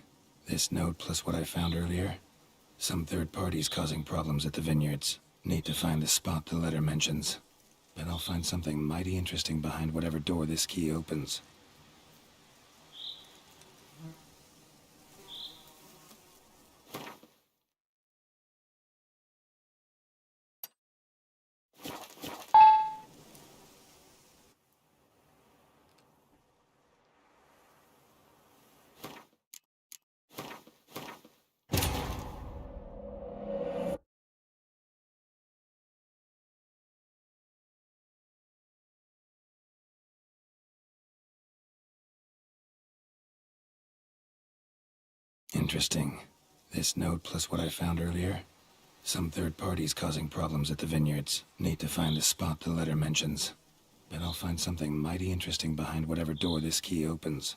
This note plus what I found earlier. Some third parties causing problems at the vineyards. Need to find the spot the letter mentions. Bet I'll find something mighty interesting behind whatever door this key opens. Interesting. This note plus what I found earlier. Some third parties causing problems at the vineyards. Need to find the spot the letter mentions. Bet I'll find something mighty interesting behind whatever door this key opens.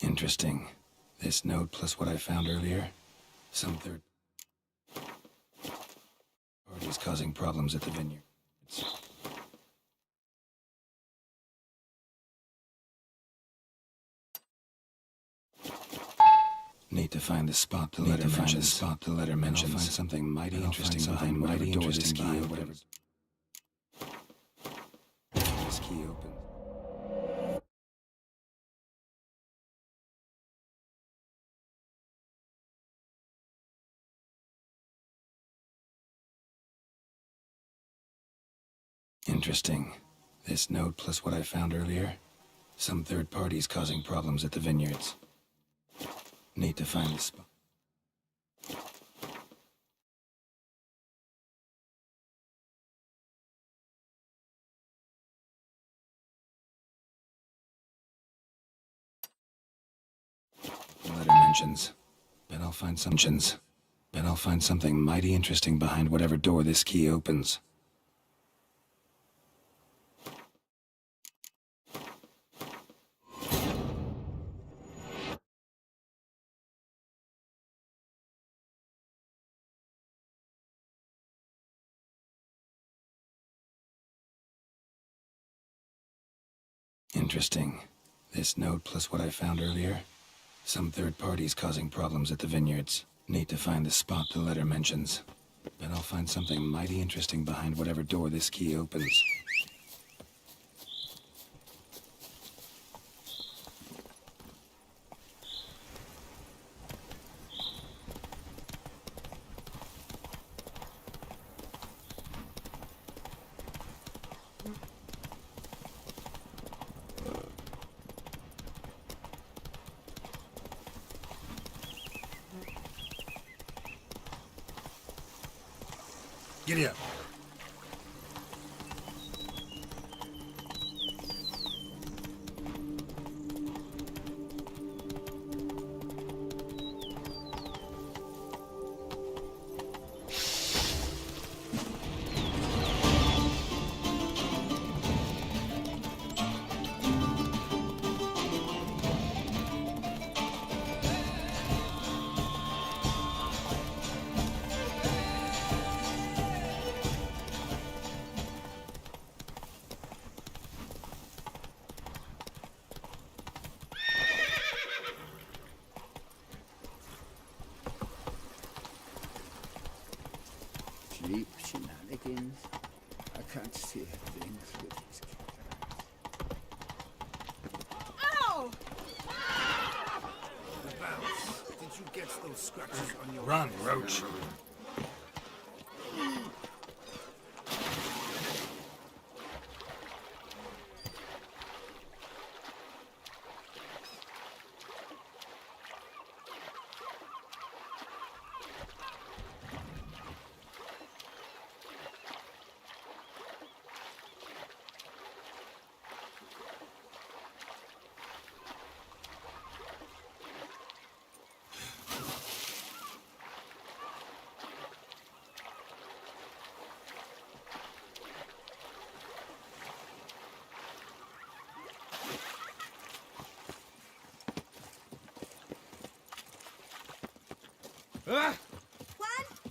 Interesting. This note plus what I found earlier. Some third parties causing problems at the vineyard. Need to find the spot the letter mentions. I'll find something mighty interesting behind whatever door this key opens. This key opens. Interesting. This note plus what I found earlier. Some third parties causing problems at the vineyards. Need to find the spot. The letter mentions. Bet I'll find something mighty interesting behind whatever door this key opens. Interesting. This note plus what I found earlier. Some third parties causing problems at the vineyards. Need to find the spot the letter mentions. Bet I'll find something mighty interesting behind whatever door this key opens. Giddy up. Cheap shenanigans. I can't see things with these Ow! Did you get those scratches on your... Run, Roach. 1,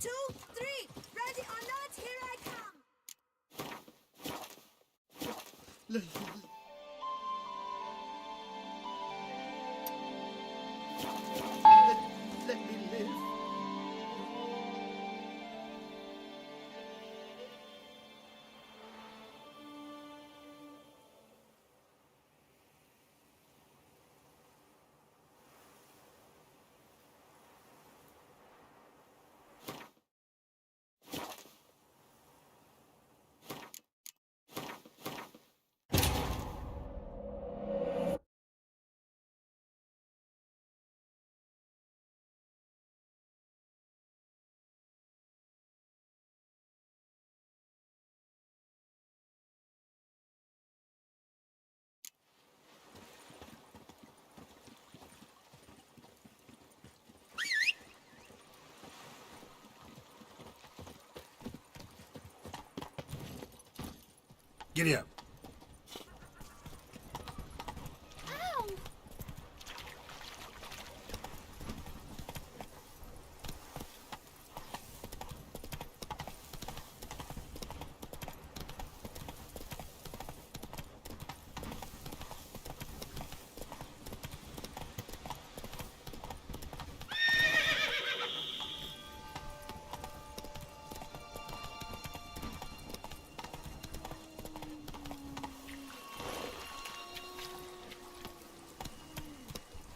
2, 3. Ready or not, here I come. Let me live. Giddy up.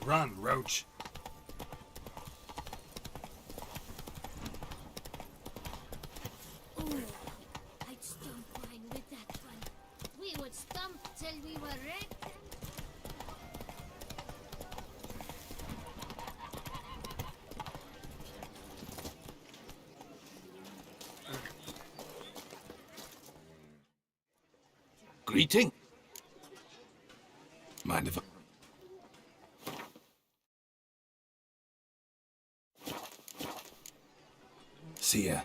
Run, Roach. Ooh, I'd stomp wine with that one. We would stomp till we were red. Greeting. Mind if I... See ya.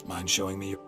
Mind showing me your...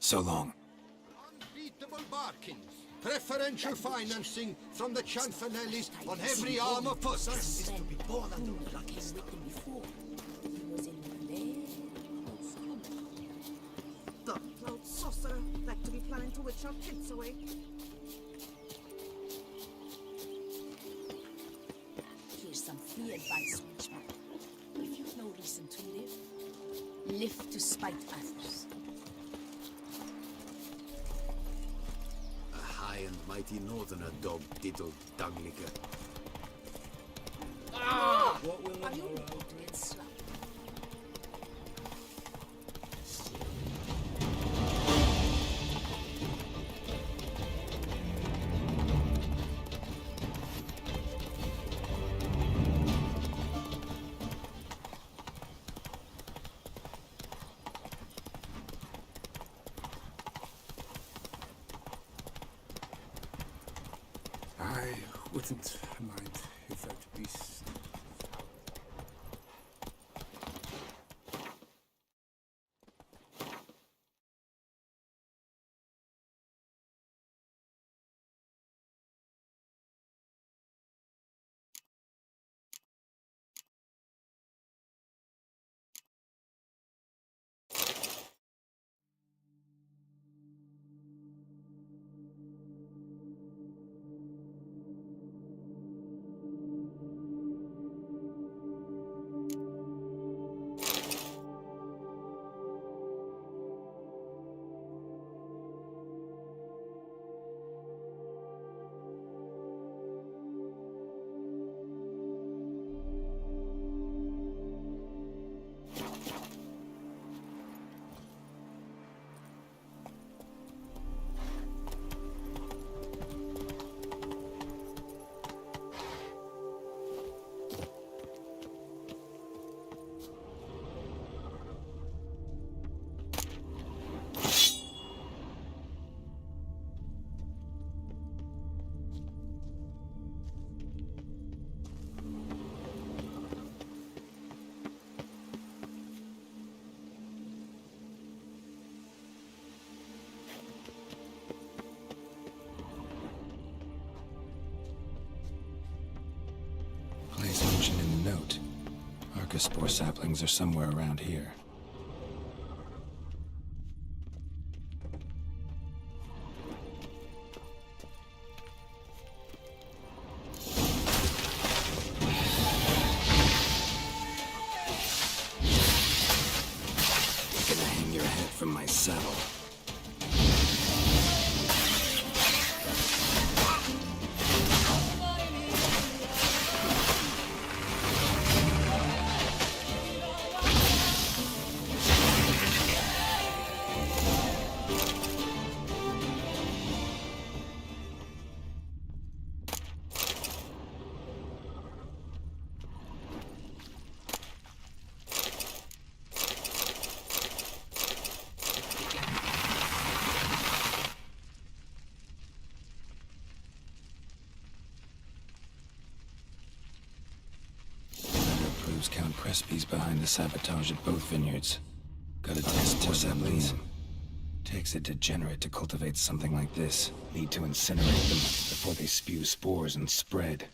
So long. Unbeatable barkings. Preferential financing from the Chanfanellis on every arm of pussy. Is to be born under the lucky star. He was in Dark-cloud sorcerer, like to be planning to witch our kids away. Here's some free advice, Witchman. If you've no reason to live to spite others. A high and mighty northerner dog diddled dunglicker. What will are you doing, slap? Didn't mind if that beast. Place mentioned in the note. Archospore saplings are somewhere around here. You're gonna hang your head from my saddle. Count Crespi's behind the sabotage at both vineyards. Gotta test more saplings. Takes a degenerate to cultivate something like this. Need to incinerate them before they spew spores and spread.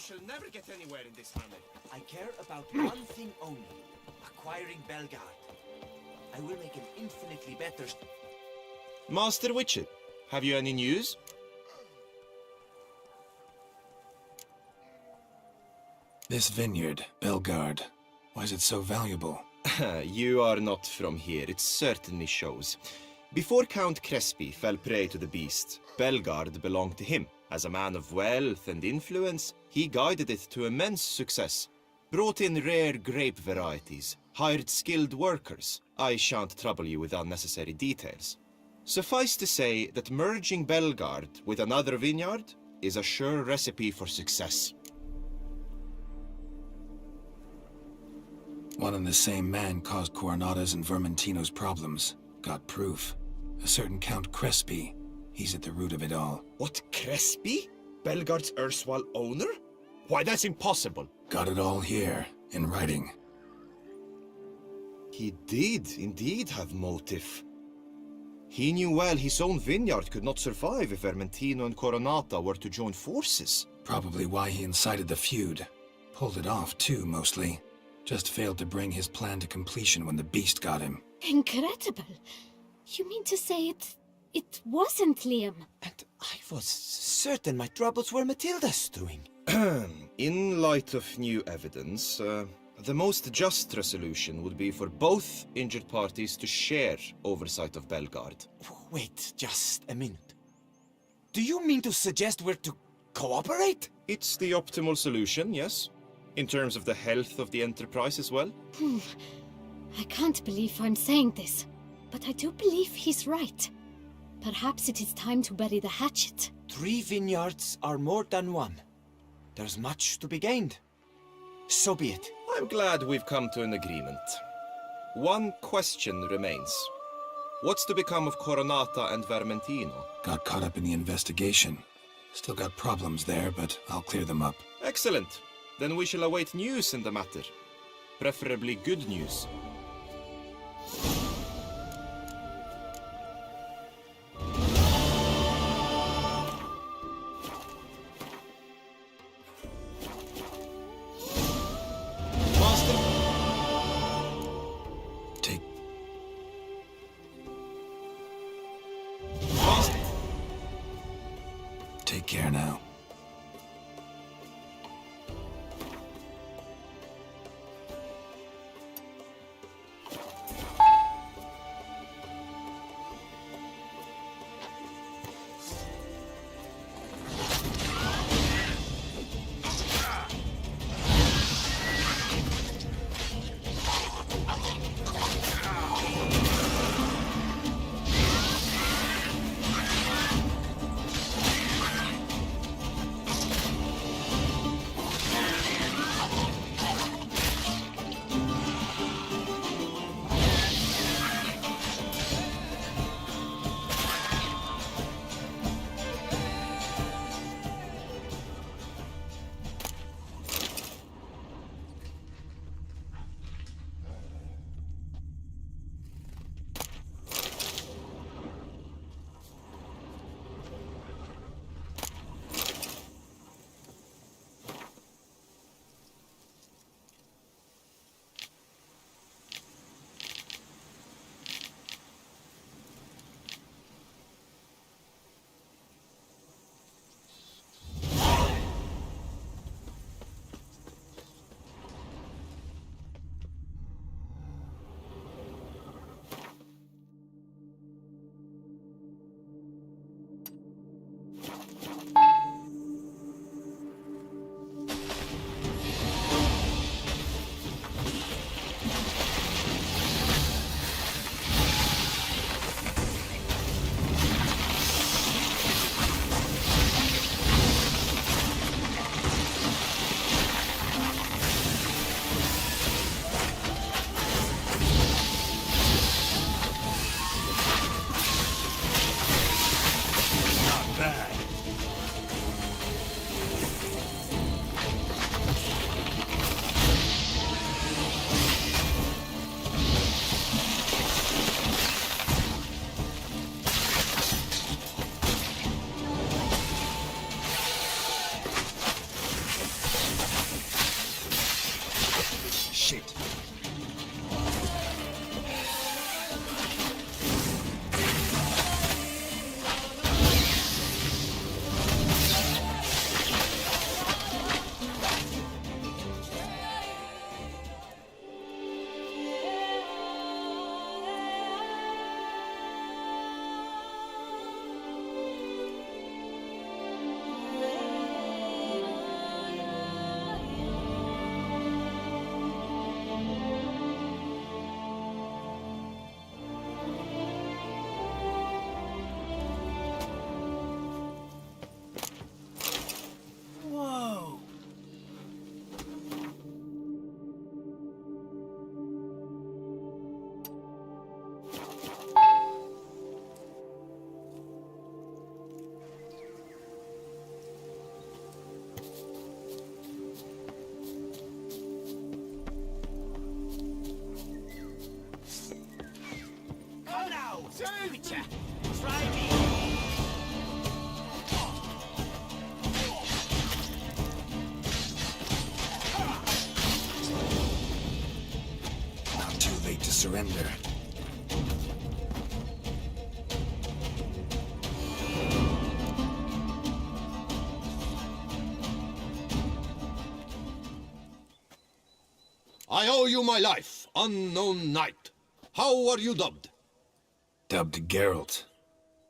Shall never get anywhere in this hamlet. I care about one thing only. Acquiring Belgard. I will make an infinitely better... Master Witcher, have you any news? This vineyard, Belgard, why is it so valuable? You are not from here, it certainly shows. Before Count Crespi fell prey to the beast, Belgard belonged to him. As a man of wealth and influence, he guided it to immense success. Brought in rare grape varieties, hired skilled workers. I shan't trouble you with unnecessary details. Suffice to say that merging Belgard with another vineyard is a sure recipe for success. One and the same man caused Coronada's and Vermentino's problems. Got proof. A certain Count Crespi. He's at the root of it all. What, Crespi? Belgard's erstwhile owner? Why, that's impossible. Got it all here, in writing. He did indeed have motive. He knew well his own vineyard could not survive if Vermentino and Coronata were to join forces. Probably why he incited the feud. Pulled it off, too, mostly. Just failed to bring his plan to completion when the beast got him. Incredible. You mean to say it wasn't Liam? And I was certain my troubles were Matilda's doing. In light of new evidence, the most just resolution would be for both injured parties to share oversight of Belgard. Wait just a minute. Do you mean to suggest we're to cooperate? It's the optimal solution, yes. In terms of the health of the enterprise as well. I can't believe I'm saying this, but I do believe he's right. Perhaps it is time to bury the hatchet. 3 vineyards are more than 1. There's much to be gained. So be it. I'm glad we've come to an agreement. One question remains. What's to become of Coronata and Vermentino? Got caught up in the investigation. Still got problems there, but I'll clear them up. Excellent. Then we shall await news in the matter. Preferably good news. Take care now. Witcher, try me. Not too late to surrender. I owe you my life, unknown knight. How are you dubbed? Dubbed Geralt.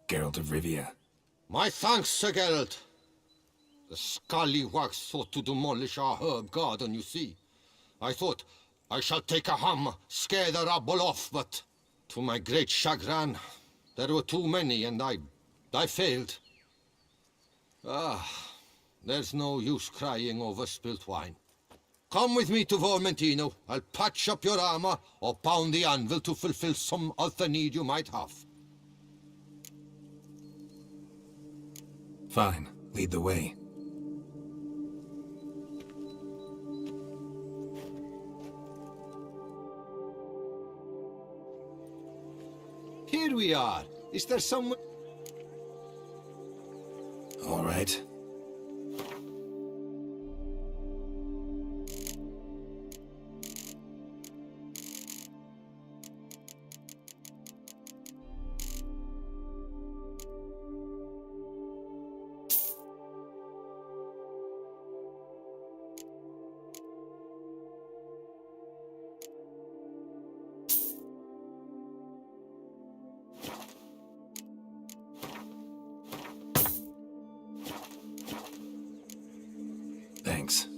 Geralt of Rivia. My thanks, Sir Geralt. The scallywags sought to demolish our herb garden, you see. I thought, I shall take a ham, scare the rabble off, but to my great chagrin, there were too many and I failed. Ah, there's no use crying over spilt wine. Come with me to Vermentino. I'll patch up your armor or pound the anvil to fulfill some other need you might have. Fine. Lead the way. Here we are. Is there some... All right. Thanks.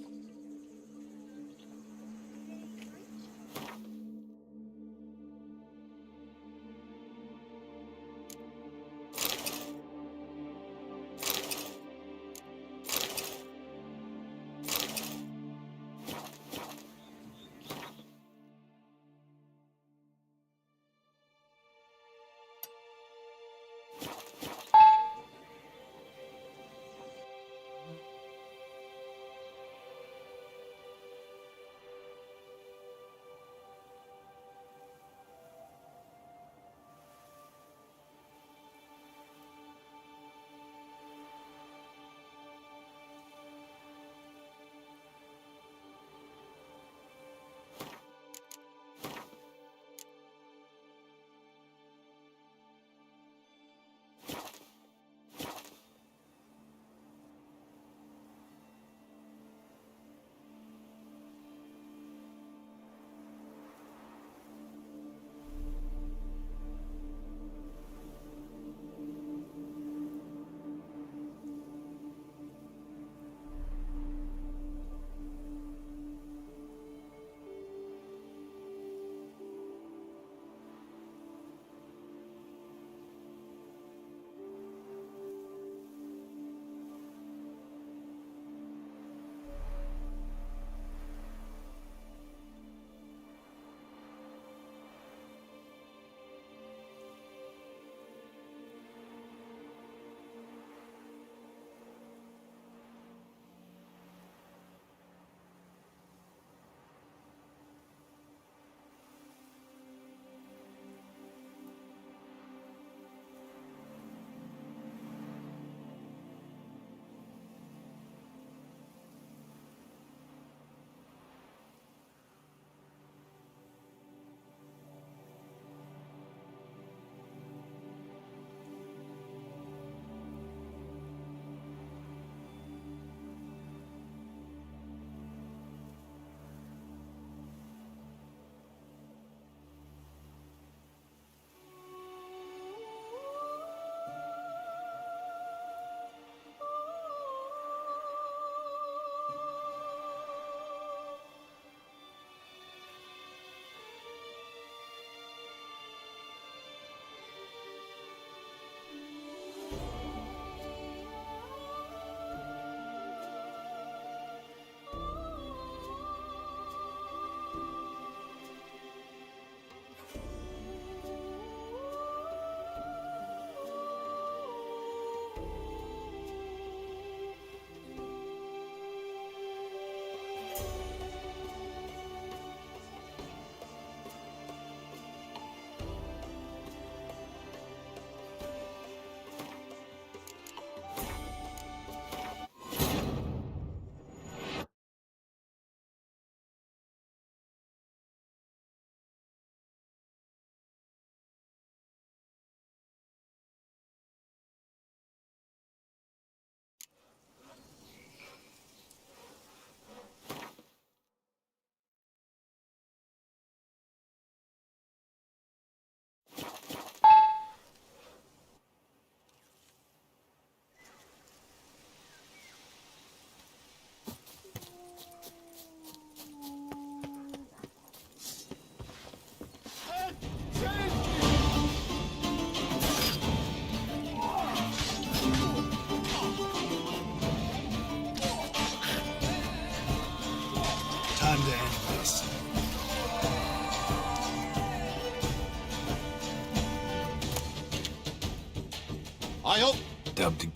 and endless. I hope. Dubbed.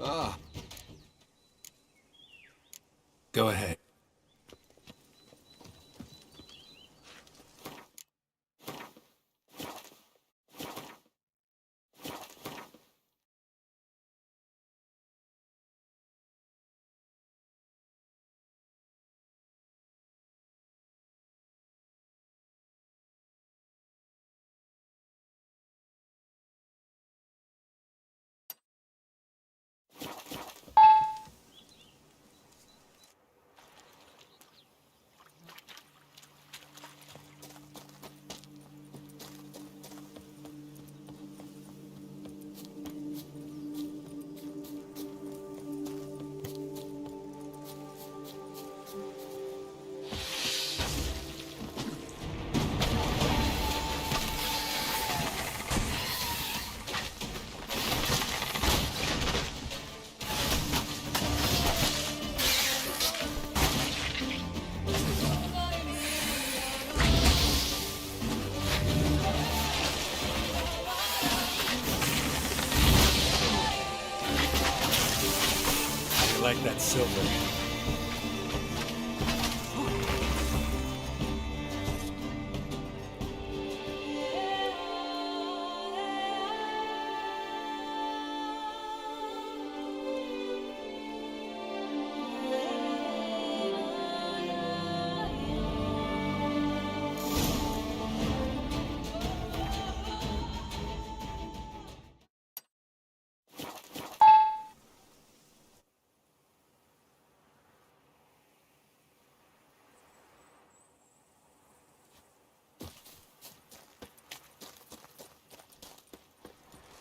Ah, Go ahead. I like that silver.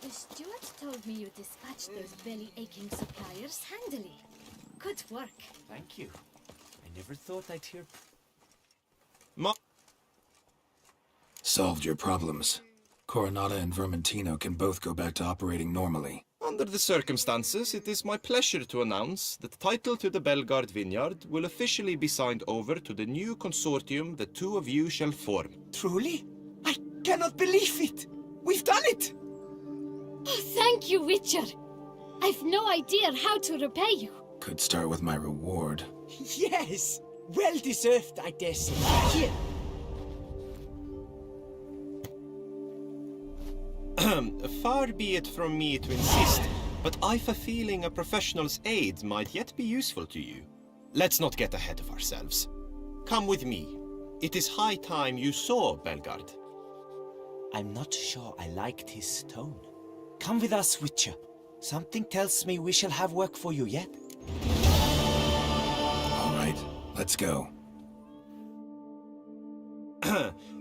The steward told me you dispatched those belly-aching suppliers handily. Good work. Thank you. I never thought I'd hear. Solved your problems. Coronata and Vermentino can both go back to operating normally. under the circumstances, it is my pleasure to announce that the title to the Belgard Vineyard will officially be signed over to the new consortium the two of you shall form. Truly? I cannot believe it! We've done it! Oh, thank you, Witcher. I've no idea how to repay you. Could start with my reward. Yes! Well deserved, I dare say. Here. Far be it from me to insist, but I've a feeling a professional's aid might yet be useful to you. Let's not get ahead of ourselves. Come with me. It is high time you saw Belgard. I'm not sure I liked his tone. Come with us, Witcher. Something tells me we shall have work for you yet. All right, let's go.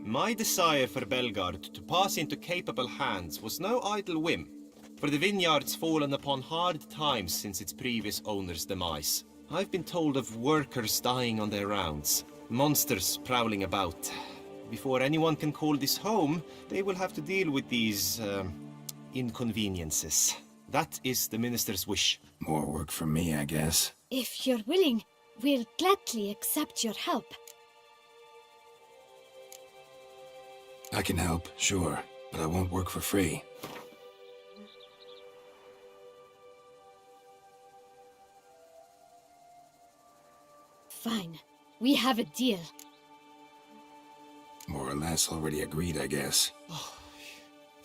My desire for Belgard to pass into capable hands was no idle whim, for the vineyard's fallen upon hard times since its previous owner's demise. I've been told of workers dying on their rounds, monsters prowling about. Before anyone can call this home, they will have to deal with these, inconveniences. That is the minister's wish. More work for me, I guess. If you're willing, we'll gladly accept your help. I can help, sure, but I won't work for free. Fine. We have a deal. More or less already agreed, I guess.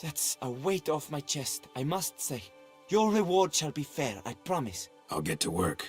That's a weight off my chest, I must say. Your reward shall be fair, I promise. I'll get to work.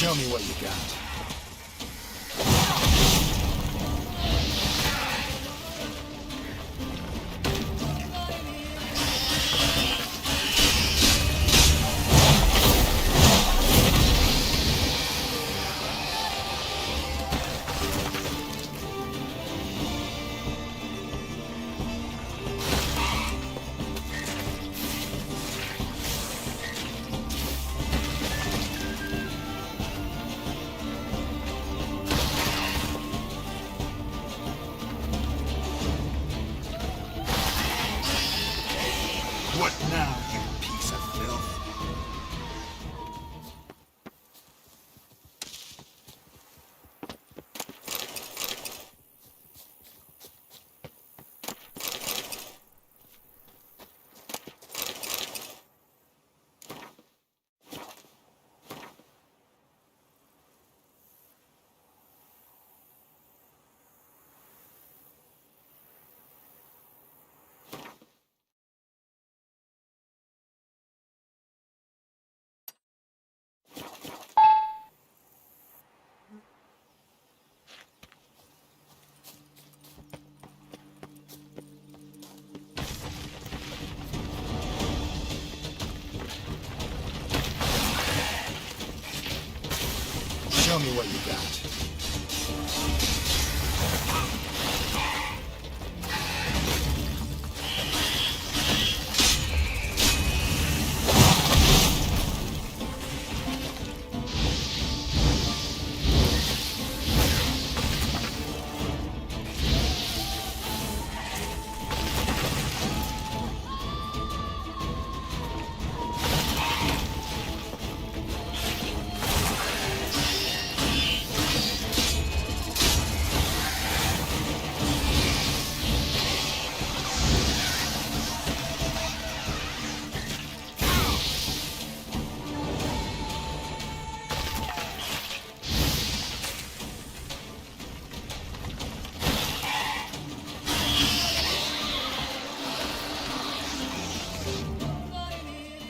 Show me what you got. What now, you piece of filth? Show me what you got.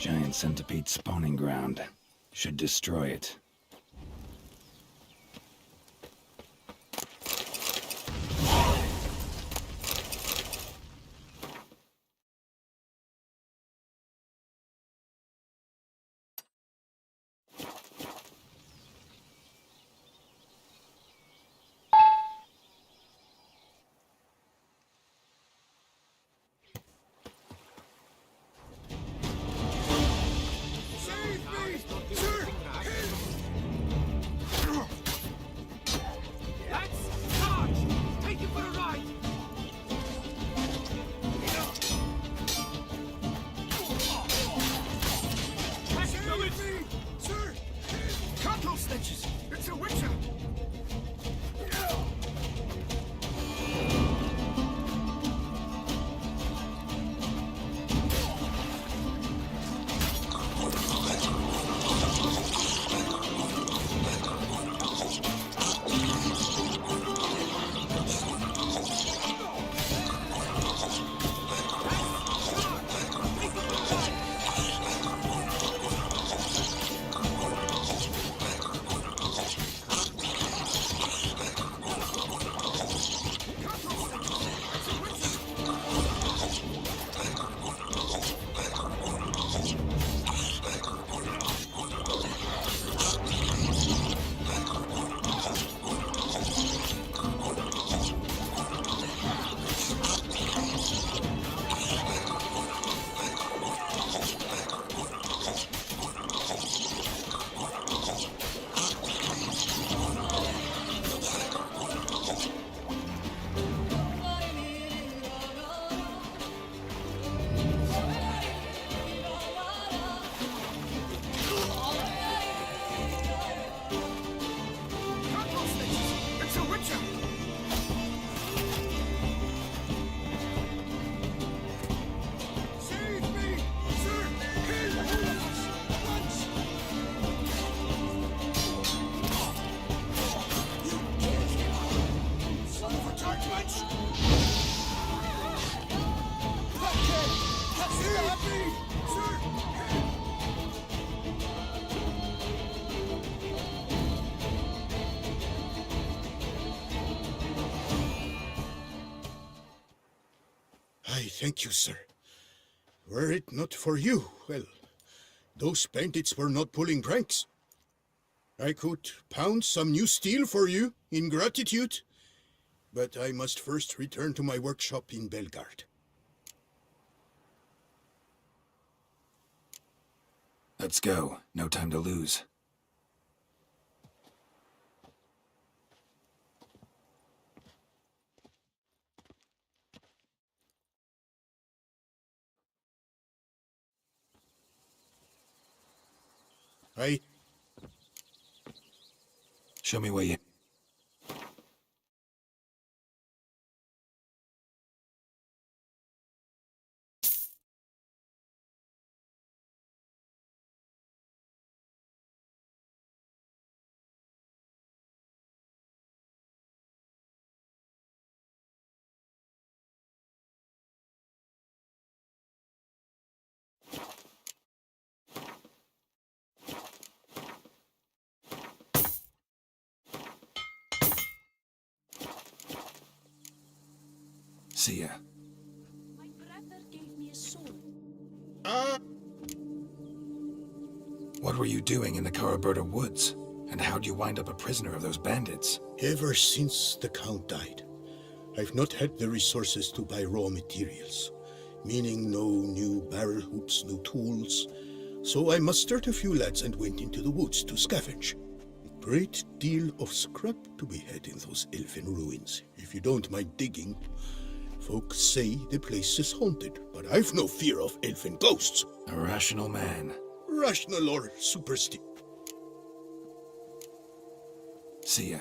Giant centipede spawning ground. Should destroy it. thank you, sir. Were it not for you, well, those bandits were not pulling pranks. I could pound some new steel for you in gratitude, but I must first return to my workshop in Belgard. Let's go. No time to lose. Show me where you... See ya. My brother gave me a sword. What were you doing in the Caraberta woods? And how'd you wind up a prisoner of those bandits? Ever since the Count died, I've not had the resources to buy raw materials, meaning no new barrel hoops, no tools. So I mustered a few lads and went into the woods to scavenge. A great deal of scrap to be had in those elfin ruins. If you don't mind digging, folks say the place is haunted, but I've no fear of elfin ghosts. A rational man. Rational or superstitious. See ya.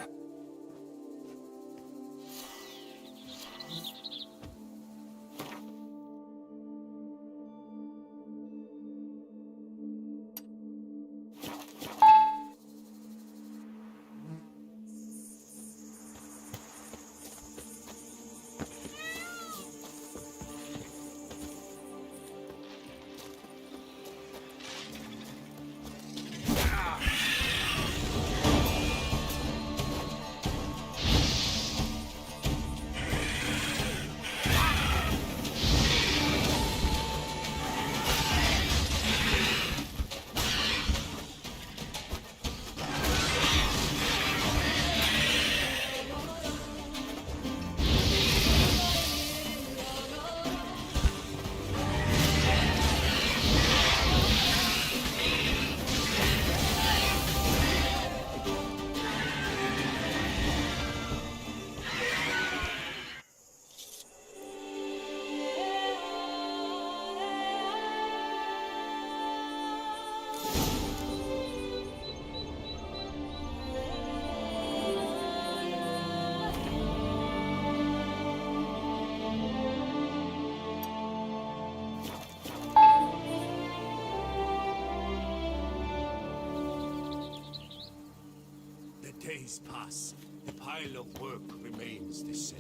Days pass, the pile of work remains the same.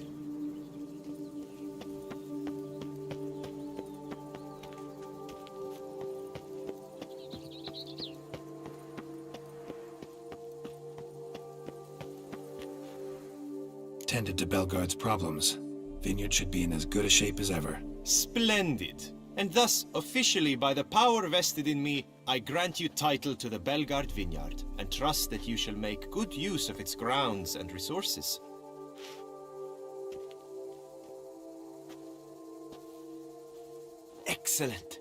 Tended to Belgard's problems. Vineyard should be in as good a shape as ever. Splendid. And thus, officially by the power vested in me, I grant you title to the Belgard Vineyard, and trust that you shall make good use of its grounds and resources. Excellent.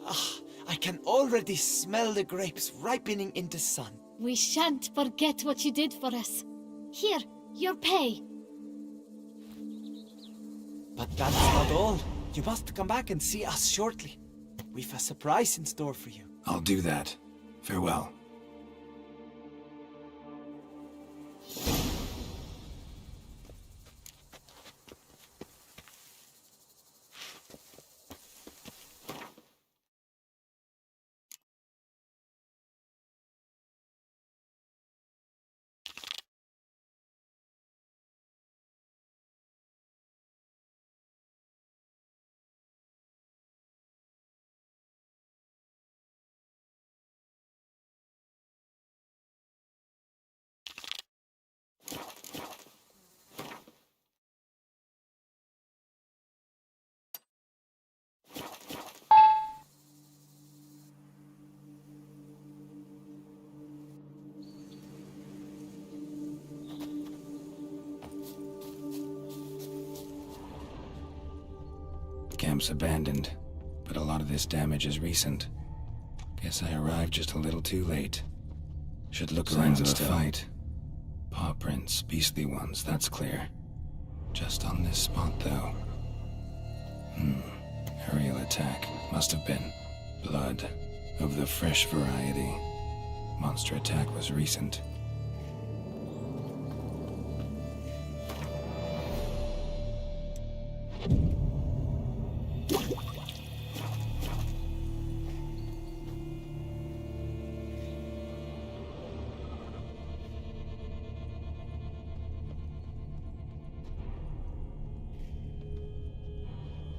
Ah, I can already smell the grapes ripening in the sun. We shan't forget what you did for us. Here, your pay. But that's not all. You must come back and see us shortly. We've a surprise in store for you. I'll do that. Farewell. camp's abandoned, but a lot of this damage is recent. Guess I arrived just a little too late. Should look around Signs of a still. fight. Paw prints, beastly ones, that's clear. Just on this spot, though. Aerial attack. Must have been. Blood. Of the fresh variety. Monster attack was recent.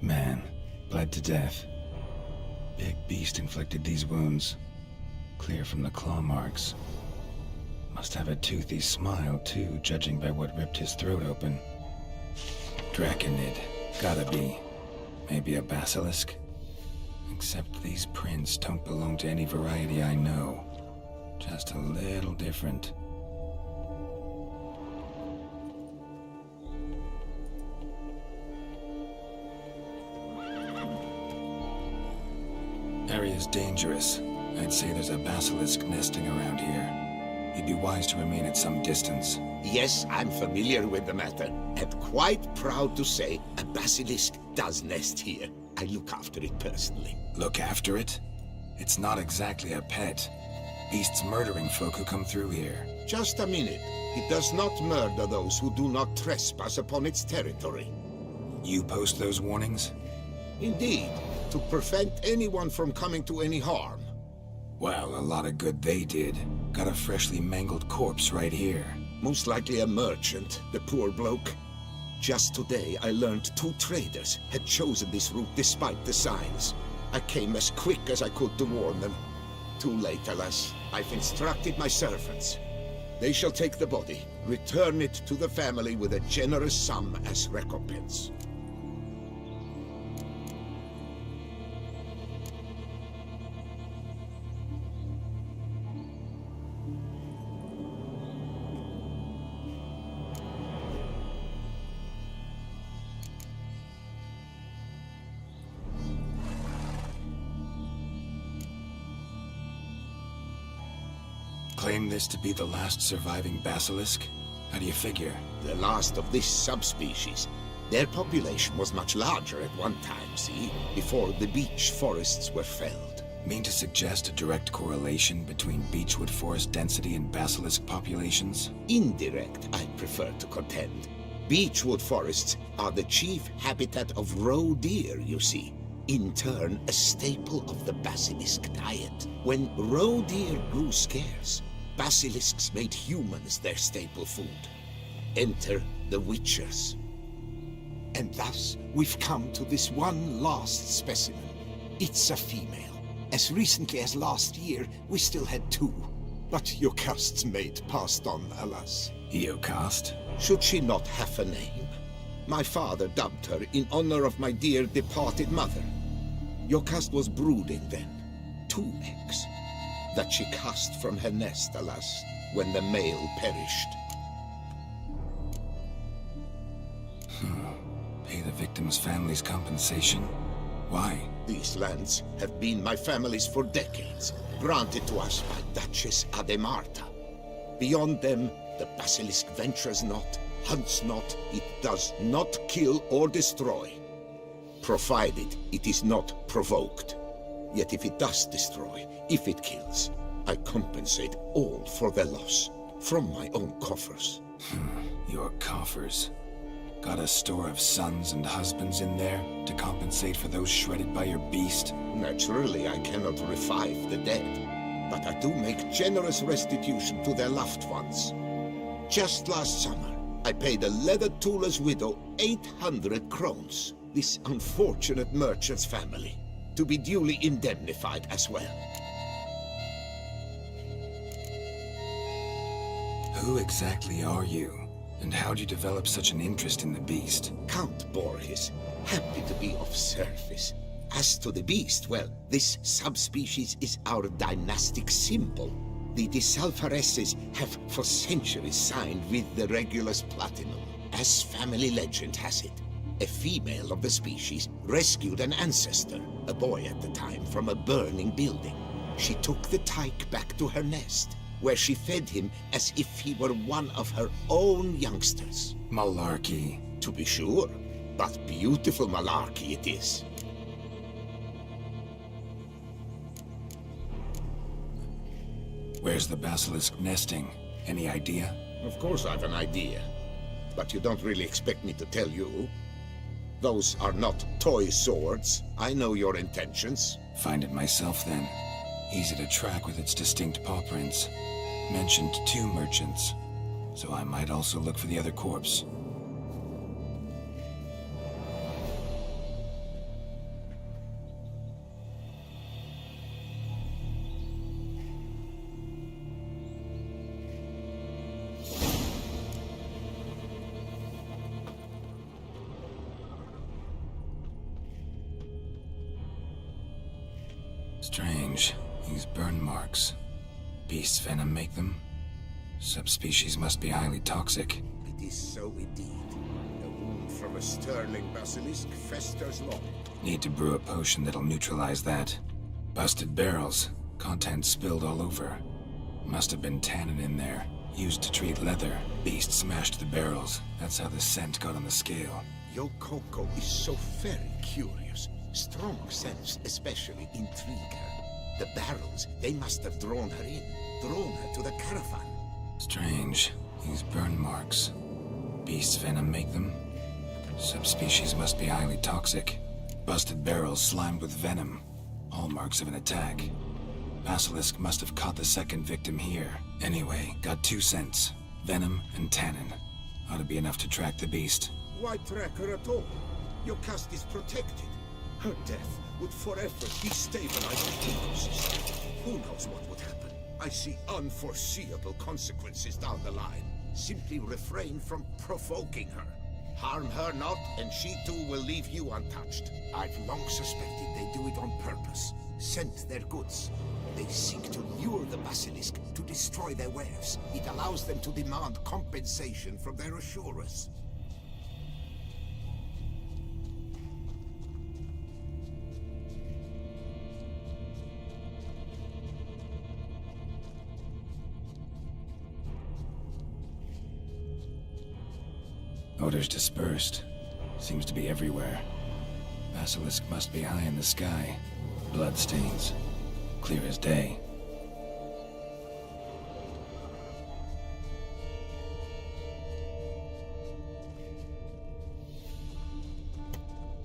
Man, bled to death. Big beast inflicted these wounds. Clear from the claw marks. Must have a toothy smile, too, judging by what ripped his throat open. Draconid. Gotta be. Maybe a basilisk? Except these prints don't belong to any variety I know. Just a little different. Area's dangerous. I'd say there's a basilisk nesting around here. You'd be wise to remain at some distance. Yes, I'm familiar with the matter, and quite proud to say a basilisk does nest here. I look after it personally. Look after it? It's not exactly a pet. Beast's murdering folk who come through here. Just a minute. It does not murder those who do not trespass upon its territory. You post those warnings? Indeed, to prevent anyone from coming to any harm. Well, a lot of good they did. Got a freshly mangled corpse right here. Most likely a merchant, the poor bloke. Just today, I learned 2 traders had chosen this route despite the signs. I came as quick as I could to warn them. Too late, alas. I've instructed my servants. They shall take the body, return it to the family with a generous sum as recompense. Claim this to be the last surviving basilisk? How do you figure? The last of this subspecies. Their population was much larger at one time, see? Before the beech forests were felled. Mean to suggest a direct correlation between beechwood forest density and basilisk populations? Indirect, I prefer to contend. Beechwood forests are the chief habitat of roe deer, you see. In turn, a staple of the basilisk diet. When roe deer grew scarce, basilisks made humans their staple food. Enter the Witchers. And thus, we've come to this one last specimen. It's a female. As recently as last year, we still had 2. But Jocast's mate passed on, alas. Jocast? Should she not have a name? My father dubbed her in honor of my dear departed mother. Jocast was brooding then. 2 eggs. That she cast from her nest, alas, when the male perished. Pay the victim's family's compensation. Why? These lands have been my family's for decades, granted to us by Duchess Ademarta. Beyond them, the basilisk ventures not, hunts not, it does not kill or destroy. Provided it is not provoked. Yet if it does destroy, if it kills, I compensate all for their loss, from my own coffers. Your coffers. Got a store of sons and husbands in there to compensate for those shredded by your beast? Naturally, I cannot revive the dead, but I do make generous restitution to their loved ones. Just last summer, I paid a leather tooler's widow 800 crowns, this unfortunate merchant's family, to be duly indemnified as well. Who exactly are you? And how'd you develop such an interest in the beast? Count Borges, happy to be of service. As to the beast, well, this subspecies is our dynastic symbol. The de Salfareses have for centuries signed with the Regulus Platinum, as family legend has it. A female of the species rescued an ancestor, a boy at the time, from a burning building. She took the tyke back to her nest, where she fed him as if he were one of her own youngsters. Malarkey. To be sure, but beautiful malarkey it is. Where's the basilisk nesting? Any idea? Of course I've an idea, but you don't really expect me to tell you. Those are not toy swords. I know your intentions. Find it myself then. Easy to track with its distinct paw prints. Mentioned 2 merchants, so I might also look for the other corpse. Strange. These burn marks. Beast's venom make them? Subspecies must be highly toxic. It is so indeed. A wound from a sterling basilisk festers long. Need to brew a potion that'll neutralize that. Busted barrels. Contents spilled all over. Must have been tannin in there. Used to treat leather. Beast smashed the barrels. That's how the scent got on the scale. Yokoko is so very curious. Strong sense especially intrigue her. The barrels, they must have drawn her in. Drawn her to the caravan. Strange. These burn marks. Beast's venom make them? Subspecies must be highly toxic. Busted barrels slimed with venom. Hallmarks of an attack. Basilisk must have caught the second victim here. Anyway, got 2 scents. Venom and tannin. Ought to be enough to track the beast. Why track her at all? Your caste is protected. Her death would forever destabilize the ecosystem. Who knows what would happen? I see unforeseeable consequences down the line. Simply refrain from provoking her. Harm her not, and she too will leave you untouched. I've long suspected they do it on purpose. Scent their goods. They seek to lure the basilisk to destroy their wares. It allows them to demand compensation from their assurers. Odors dispersed. Seems to be everywhere. Basilisk must be high in the sky. Bloodstains. Clear as day.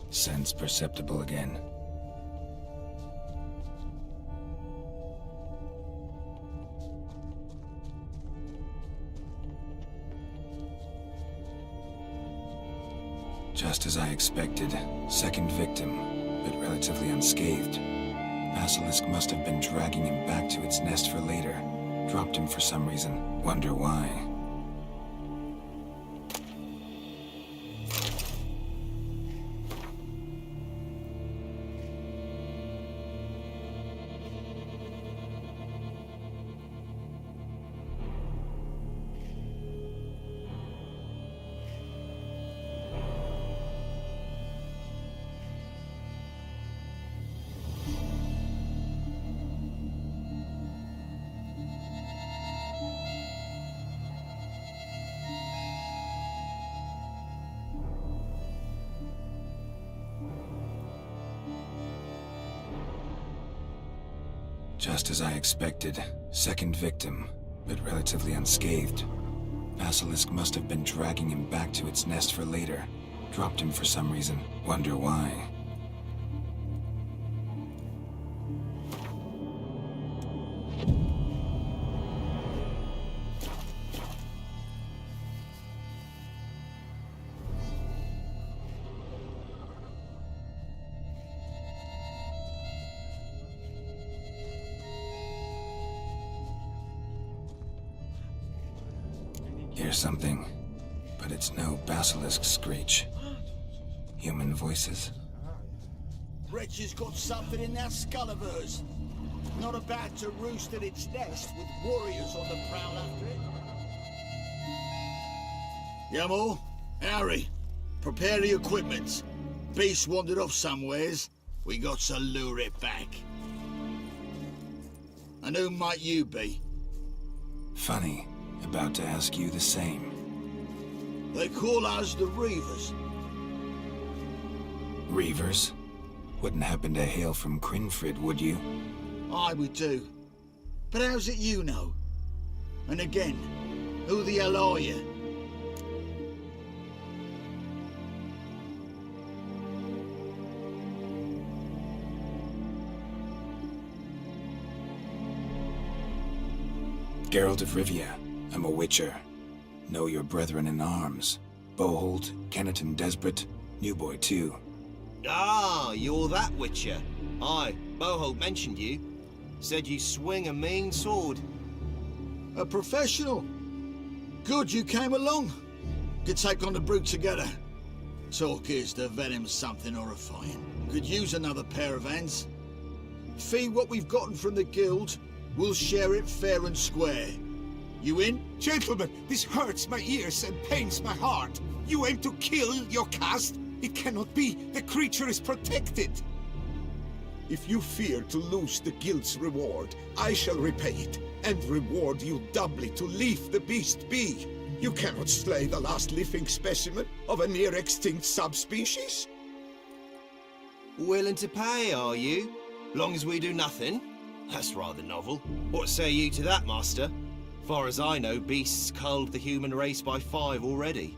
Sense perceptible again. Just as I expected. Second victim, but relatively unscathed. Basilisk must have been dragging him back to its nest for later. Dropped him for some reason. Wonder why. Just as I expected. Second victim, but relatively unscathed. Basilisk must have been dragging him back to its nest for later. Dropped him for some reason. Wonder why. Hear something, but it's no basilisk screech. Human voices? Wretches got something in their skull of hers. Not about to roost at its nest with warriors on the prowl after it. Yamo, Harry, prepare the equipment. Beast wandered off somewheres. We got to lure it back. And who might you be? Funny, about to ask you the same. They call us the Reavers. Reavers? Wouldn't happen to hail from Crinfrid, would you? Aye, we do. But how's it you know? And again, who the hell are you? Geralt of Rivia. I'm a Witcher. Know your brethren in arms. Boholt, Kenneton Desperate, Newboy too. Ah, you're that Witcher. Aye, Boholt mentioned you. Said you swing a mean sword. A professional. Good you came along. Could take on the brute together. Talk is the venom's something horrifying. Could use another pair of hands. Fee what we've gotten from the guild, we'll share it fair and square. You in? Gentlemen, this hurts my ears and pains my heart. You aim to kill your caste? It cannot be. The creature is protected. If you fear to lose the guild's reward, I shall repay it, and reward you doubly to leave the beast be. You cannot slay the last living specimen of a near-extinct subspecies. Willing to pay, are you? Long as we do nothing? That's rather novel. What say you to that, master? Far as I know, beasts culled the human race by 5 already.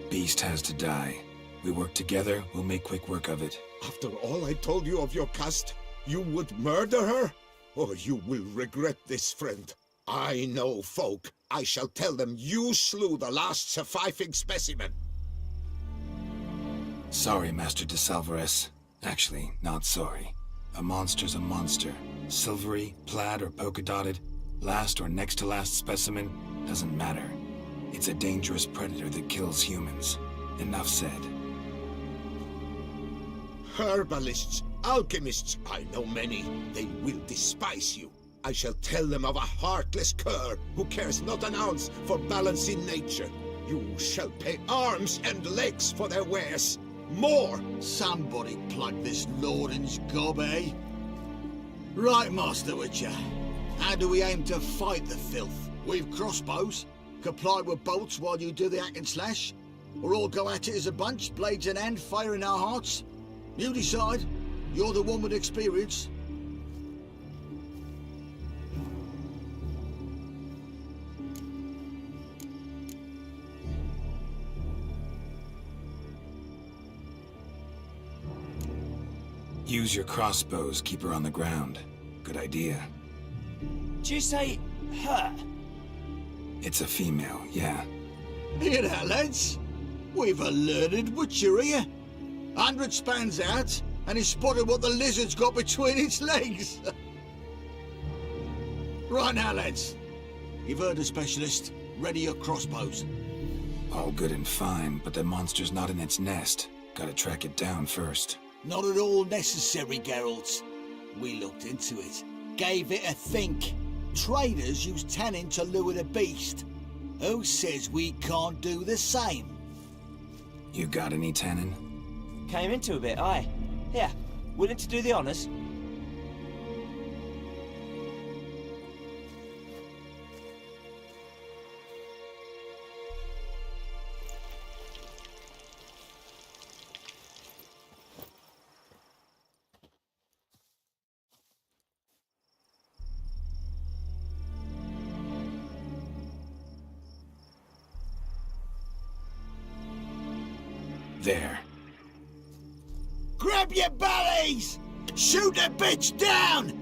Beast has to die. We work together, we'll make quick work of it. After all I told you of your caste, you would murder her? Or you will regret this, friend. I know folk. I shall tell them you slew the last surviving specimen. Sorry, Master de Salvarez. Actually, not sorry. A monster's a monster. Silvery, plaid, or polka-dotted, last or next to last specimen, doesn't matter. It's a dangerous predator that kills humans. Enough said. Herbalists, alchemists, I know many. They will despise you. I shall tell them of a heartless cur who cares not an ounce for balance in nature. You shall pay arms and legs for their wares. More! Somebody plug this Lorden's gob, eh? Right, Master Witcher. How do we aim to fight the filth? We've crossbows. Comply with bolts while you do the hack and slash? Or all go at it as a bunch, blades in hand, fire in our hearts? You decide. You're the one with experience. Use your crossbows, keep her on the ground. Good idea. Do you say her? It's a female, yeah. Hear that, lads? We've a learned Witcher here. 100 spans out, and he's spotted what the lizard's got between its legs. Right now, lads. You've heard the specialist. Ready your crossbows. All good and fine, but the monster's not in its nest. Gotta track it down first. Not at all necessary, Geralt. We looked into it. Gave it a think. Traders use tannin to lure the beast. Who says we can't do the same? You got any tannin? Came into a bit, aye. Here, willing to do the honours? There. Grab your bellies! Shoot the bitch down!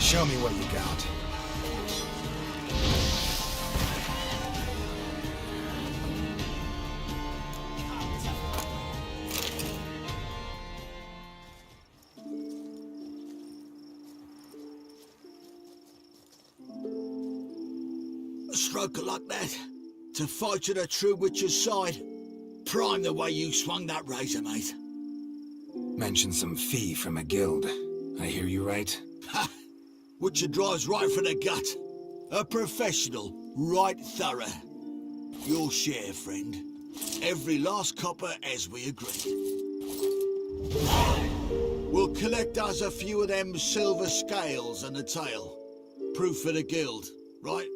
Show me what you got. A stroke of luck, that. To fight at a true witcher's side. Prime the way you swung that razor, mate. Mentioned some fee from a guild. I hear you right? Ha! Witcher drives right for the gut. A professional, right thorough. Your share, friend. Every last copper as we agreed. We'll collect us a few of them silver scales and a tail. Proof for the guild, right?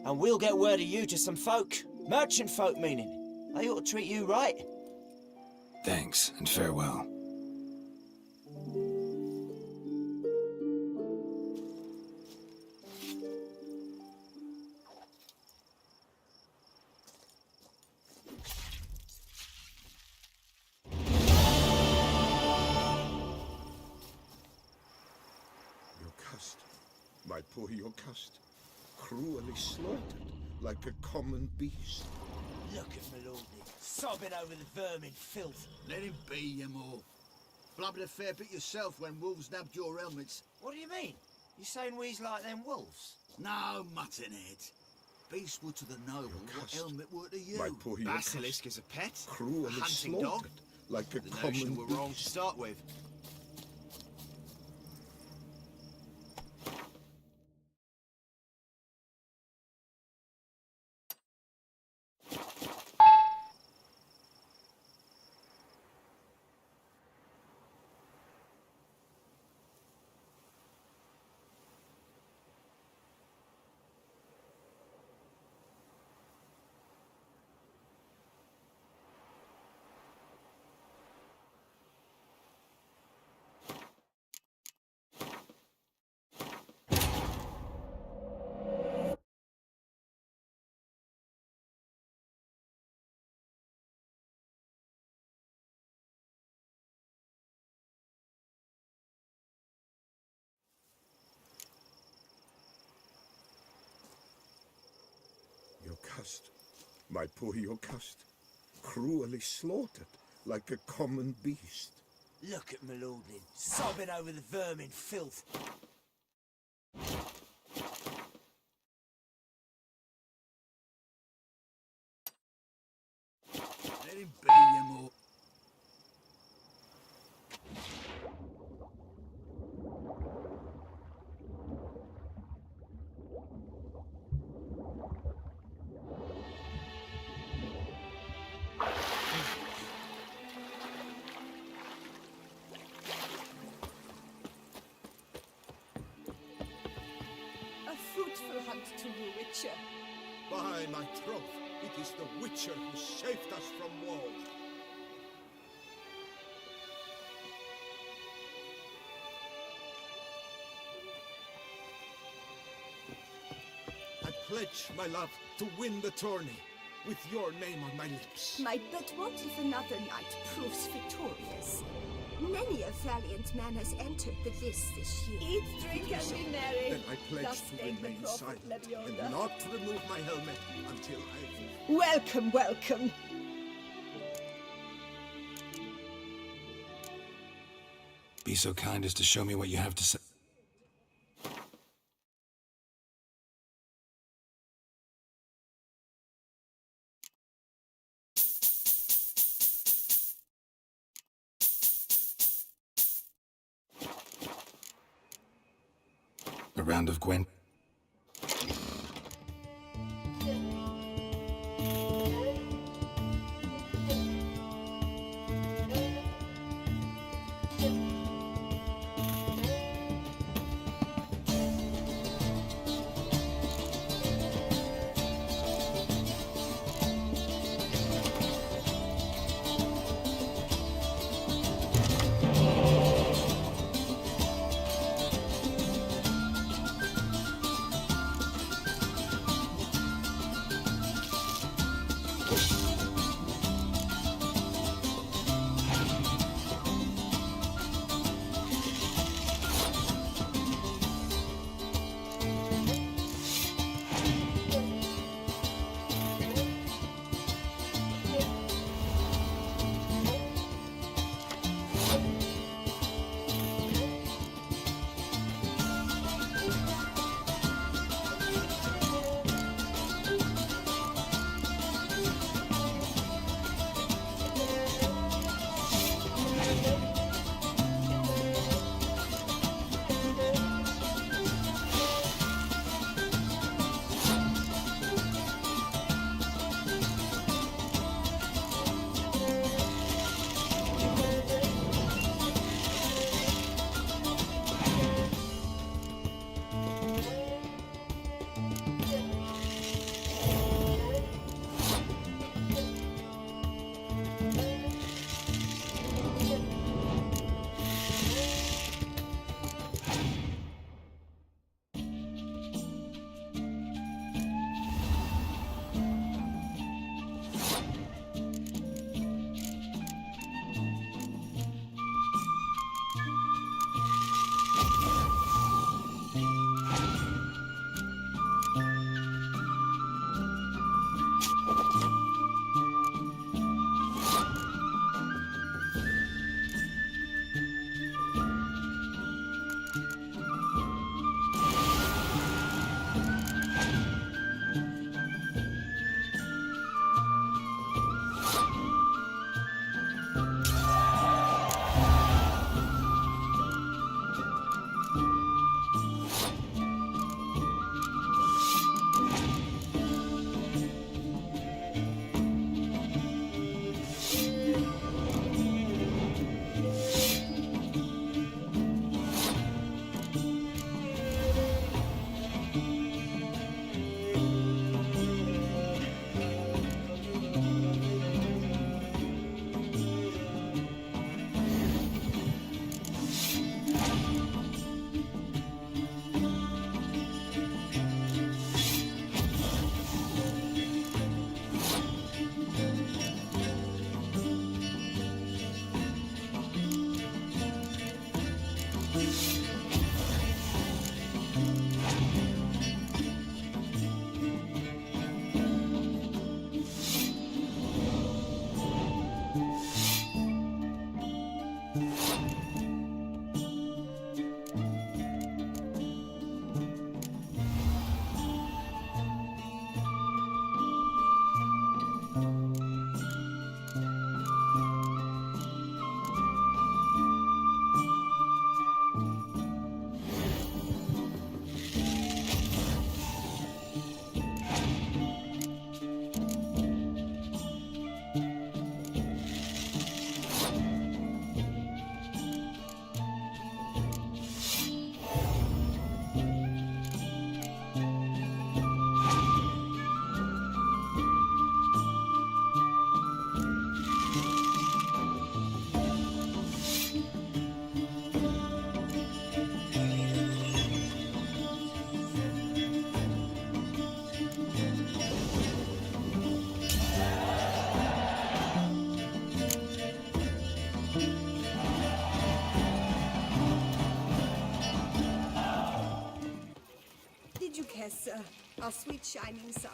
And we'll get word of you to some folk. Merchant folk, meaning. They ought to treat you right. Thanks, and farewell. Yocast, my poor Yocast, cruelly slaughtered like a common beast. Look at my lord, sobbing over the vermin filth. Let him be, you more. Blubbered a fair bit yourself when wolves nabbed your helmets. What do you mean? You saying we's like them wolves? No, muttonhead. Beast were to the noble what helmet were to you. My poor Basilisk is a pet? cruelly a hunting slaughtered dog? like a The common notion we're wrong to beast. start with. Yocast, my poor Yocast, cruelly slaughtered like a common beast. Look at my lordling, sobbing over the vermin filth. Let him be, you more. A fruitful hunt to you, Witcher. By my troth, it is the Witcher who saved us from woe. I pledge my love to win the tourney, with your name on my lips. But what if another knight proves victorious? Many a valiant man has entered the list this year. Eat, drink, and be merry. Then I pledge to remain silent and not remove my helmet until I've... Welcome, welcome. Be so kind as to show me what you have to say. A round of Gwent. Yes, sir. Our sweet shining sun.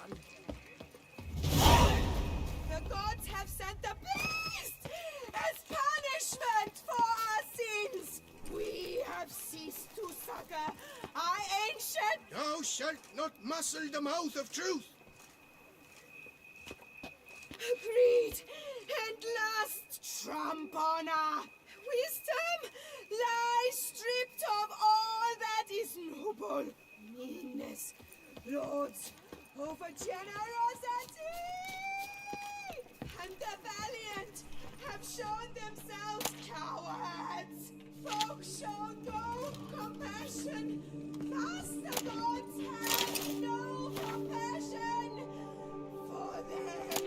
The gods have sent the beast as punishment for our sins. We have ceased to succor our ancient... Thou shalt not muzzle the mouth of truth. Greed and lust trump on our wisdom lies stripped of all that is noble. Meanness lords over generosity, and the valiant have shown themselves cowards. Folk show no compassion. Master gods have no compassion for them.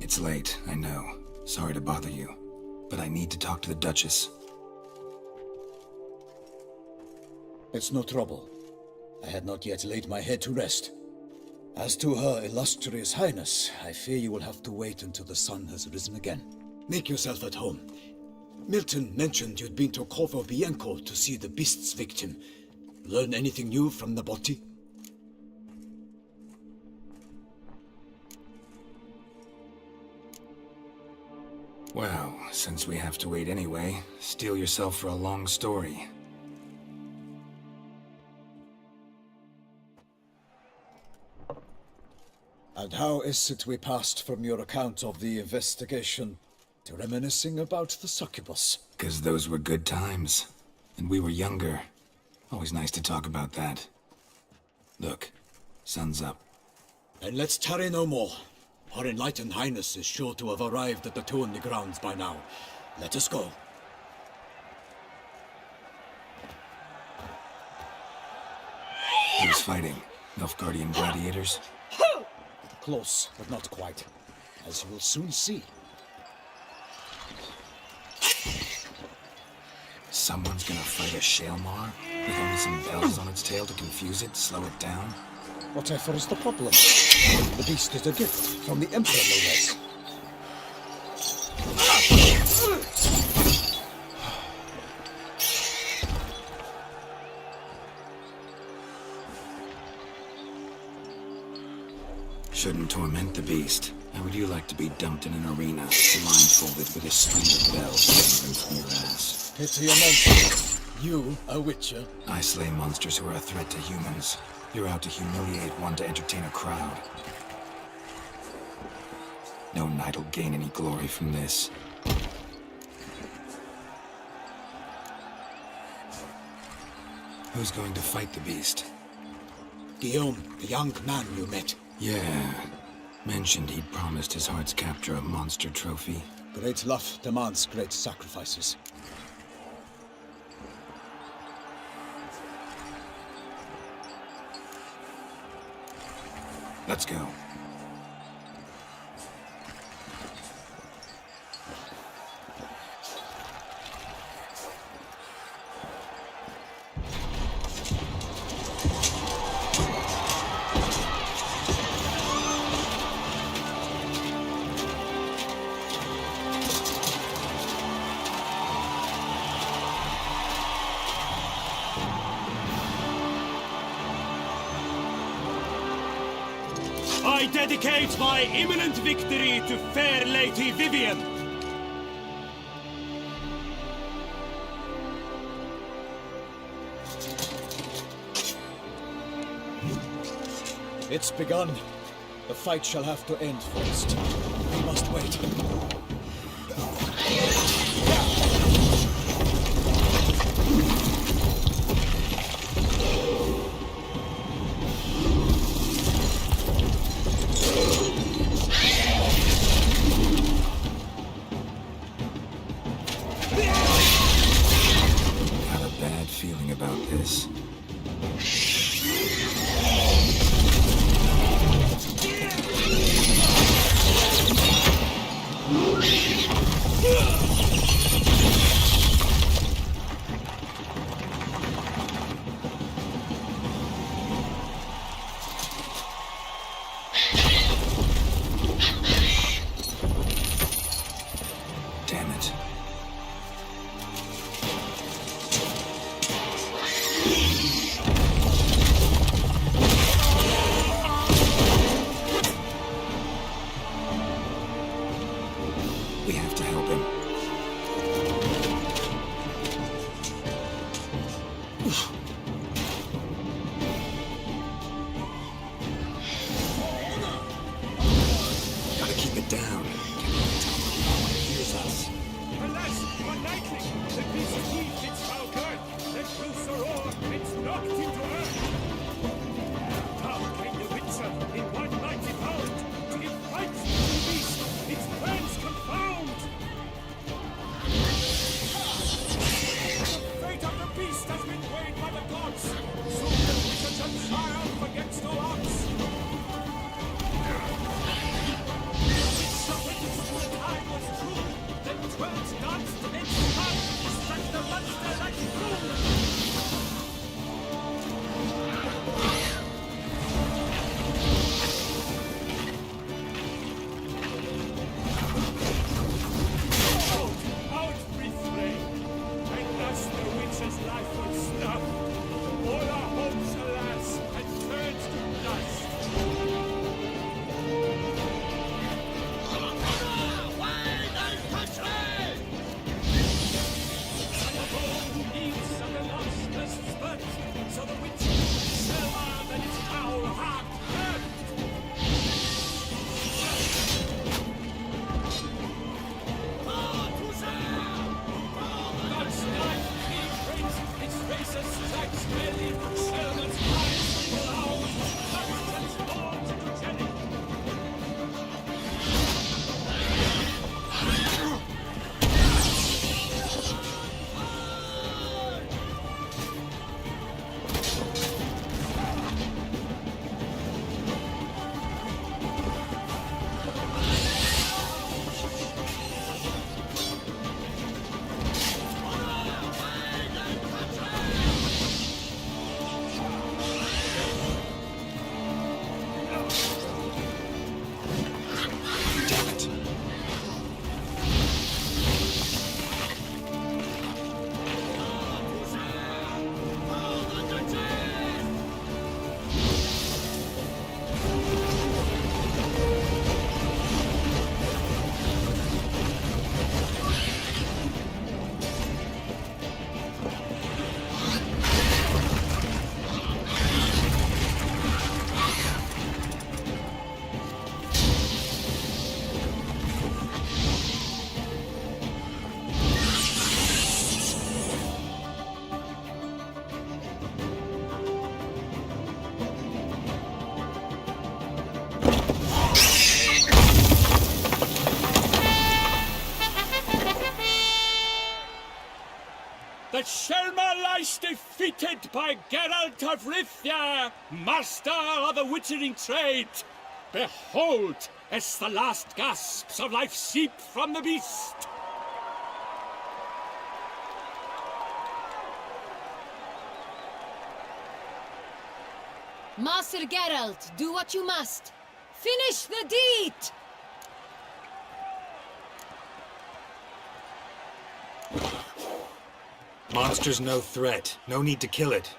It's late, I know. Sorry to bother you. But I need to talk to the Duchess. It's no trouble. I had not yet laid my head to rest. As to her illustrious highness, I fear you will have to wait until the sun has risen again. Make yourself at home. Milton mentioned you'd been to Corvo Bianco to see the beast's victim. Learn anything new from the Botti? Well, since we have to wait anyway, steel yourself for a long story. And how is it we passed from your account of the investigation to reminiscing about the succubus? 'Cause those were good times. And we were younger. Always nice to talk about that. Look, sun's up. Then let's tarry no more. Her Enlightened Highness is sure to have arrived at the Tourney grounds by now. Let us go. Who's fighting? Nilfgaardian gladiators? Close, but not quite. As you will soon see. Someone's gonna fight a Shaelmar? With only some bells on its tail to confuse it, slow it down? Whatever is the problem? The beast is a gift from the Emperor, no less. Shouldn't torment the beast. How would you like to be dumped in an arena, blindfolded with a string of bells dangling from your ass? Pity a monster. You, a witcher? I slay monsters who are a threat to humans. You're out to humiliate one to entertain a crowd. No knight will gain any glory from this. Who's going to fight the beast? Guillaume, the young man you met. Yeah. Mentioned he'd promised his heart's capture a monster trophy. Great love demands great sacrifices. Let's go. I dedicate my imminent victory to fair Lady Vivian. It's begun. The fight shall have to end first. We must wait. Got a bad feeling about this. We have to help him. Gotta keep it down. Here's us. Alas, one nightling, the beast heaved its foul girth, then threw sorrow, and knocked into earth. Down came the Witcher in one mighty bound, to give fight to the beast, its plans confound. The fate of the beast has been weighed by the gods. Soon the Witcher shall triumph against all odds. The time was true. Then twirled danced and spun, struck the monster like a fool. Out breathed flame, and thus the witch's life was snuffed. All our hopes, alas, had turned to dust. So the witch silver than its foul heart burned. God's knife he breaks its razor strikes belly, Sherman's eyes loud, cuts and thorns into jelly. That Shelma lies defeated by Geralt of Rithia, master of the witchering trade. Behold, as the last gasps of life seep from the beast. Master Geralt, do what you must. Finish the deed! Monster's no threat. No need to kill it.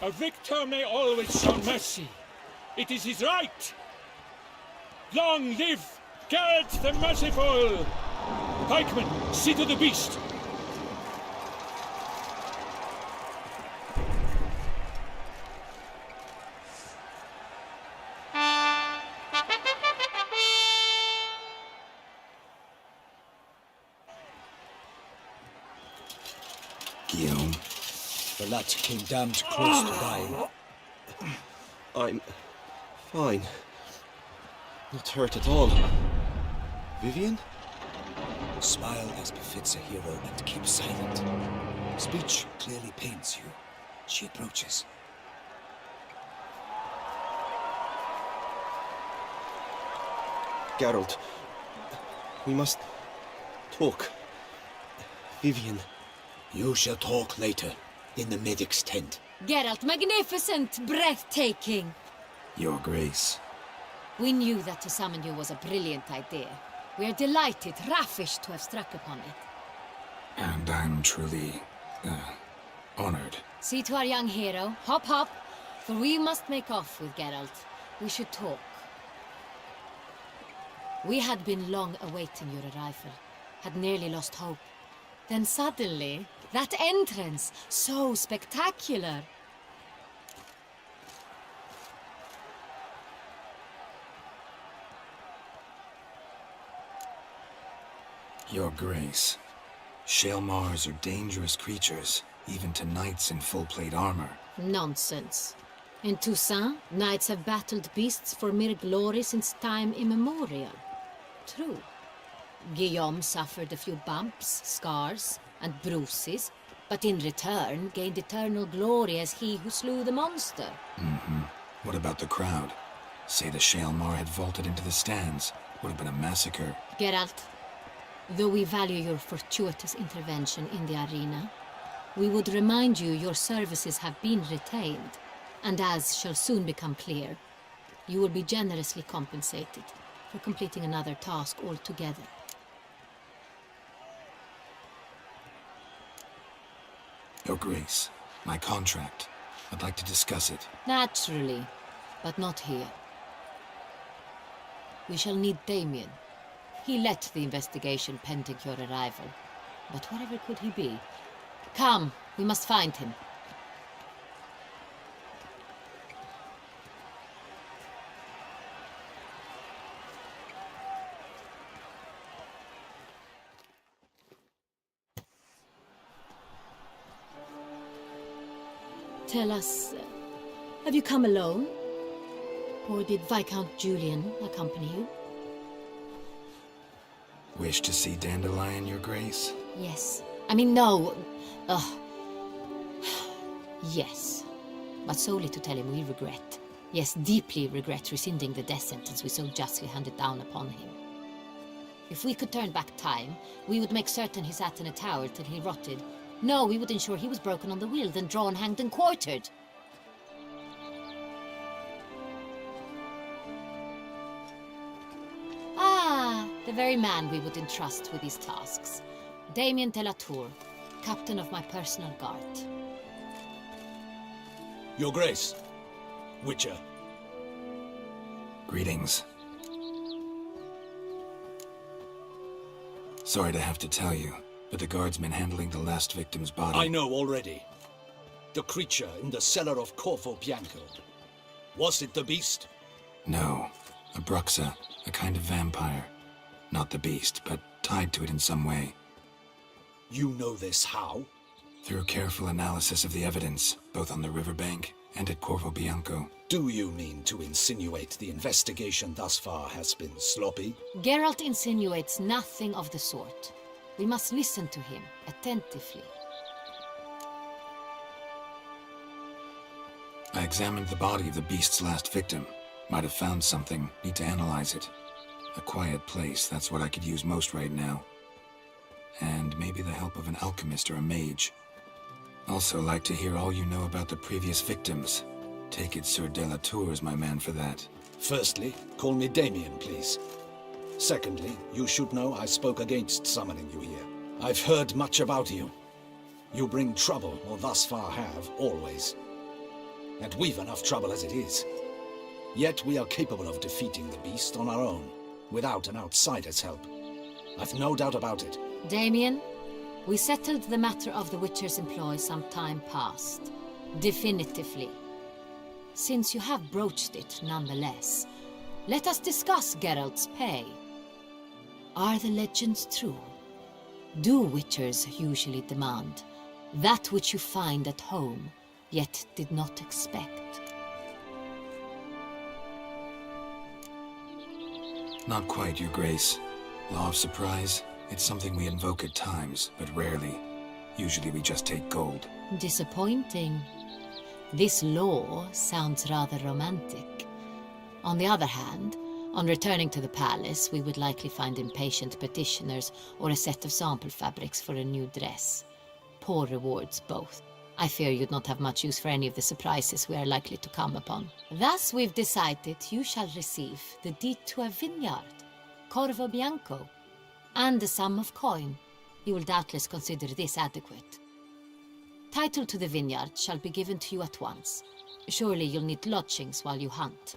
A victor may always show mercy. It is his right. Long live Geralt the Merciful! Pikeman, see to the beast. Guillaume. The lad came damned close to dying. I'm fine. Not hurt at all. Vivian? Smile as befits a hero and keep silent. Speech clearly pains you. She approaches. Geralt, we must talk. Vivian. You shall talk later, in the medic's tent. Geralt, magnificent, breathtaking. Your Grace. We knew that to summon you was a brilliant idea. We are delighted, ravished to have struck upon it. And I'm truly, honored. See to our young hero. Hop, hop. For we must make off with Geralt. We should talk. We had been long awaiting your arrival, had nearly lost hope. Then suddenly, that entrance, so spectacular. Your Grace, Shaelmars are dangerous creatures, even to knights in full plate armor. Nonsense. In Toussaint, knights have battled beasts for mere glory since time immemorial. True. Guillaume suffered a few bumps, scars, and bruises, but in return gained eternal glory as he who slew the monster. What about the crowd? Say the Shaelmar had vaulted into the stands. Would have been a massacre. Geralt, though we value your fortuitous intervention in the arena, we would remind you your services have been retained, and as shall soon become clear, you will be generously compensated for completing another task altogether. Your Grace, my contract. I'd like to discuss it. Naturally, but not here. We shall need Damien. He led the investigation pending your arrival. But wherever could he be? Come, we must find him. Tell us, have you come alone? Or did Viscount Julian accompany you? Wish to see Dandelion, Your Grace? Yes. I mean, no. Yes. But solely to tell him we regret. Yes, deeply regret rescinding the death sentence we so justly handed down upon him. If we could turn back time, we would make certain he sat in a tower till he rotted. No, we would ensure he was broken on the wheel, then drawn, hanged, and quartered. Ah, the very man we would entrust with these tasks. Damien de la Tour, captain of my personal guard. Your Grace, Witcher. Greetings. Sorry to have to tell you, but the guardsmen handling the last victim's body... I know already. The creature in the cellar of Corvo Bianco. Was it the beast? No. A Bruxa, a kind of vampire. Not the beast, but tied to it in some way. You know this how? Through careful analysis of the evidence, both on the riverbank and at Corvo Bianco. Do you mean to insinuate the investigation thus far has been sloppy? Geralt insinuates nothing of the sort. We must listen to him attentively. I examined the body of the beast's last victim. Might have found something. Need to analyze it. A quiet place, that's what I could use most right now. And maybe the help of an alchemist or a mage. Also like to hear all you know about the previous victims. Take it Sir de la Tour is my man for that. Firstly, call me Damien, please. Secondly, you should know I spoke against summoning you here. I've heard much about you. You bring trouble, or thus far have, always. And we've enough trouble as it is. Yet we are capable of defeating the beast on our own, without an outsider's help. I've no doubt about it. Damien, we settled the matter of the Witcher's employ some time past. Definitively. Since you have broached it nonetheless, let us discuss Geralt's pay. Are the legends true? Do Witchers usually demand that which you find at home, yet did not expect? Not quite, Your Grace. Law of surprise, it's something we invoke at times, but rarely. Usually we just take gold. Disappointing. This law sounds rather romantic. On the other hand, on returning to the palace, we would likely find impatient petitioners or a set of sample fabrics for a new dress. Poor rewards both. I fear you'd not have much use for any of the surprises we are likely to come upon. Thus we've decided you shall receive the deed to a vineyard, Corvo Bianco, and a sum of coin. You will doubtless consider this adequate. Title to the vineyard shall be given to you at once. Surely you'll need lodgings while you hunt.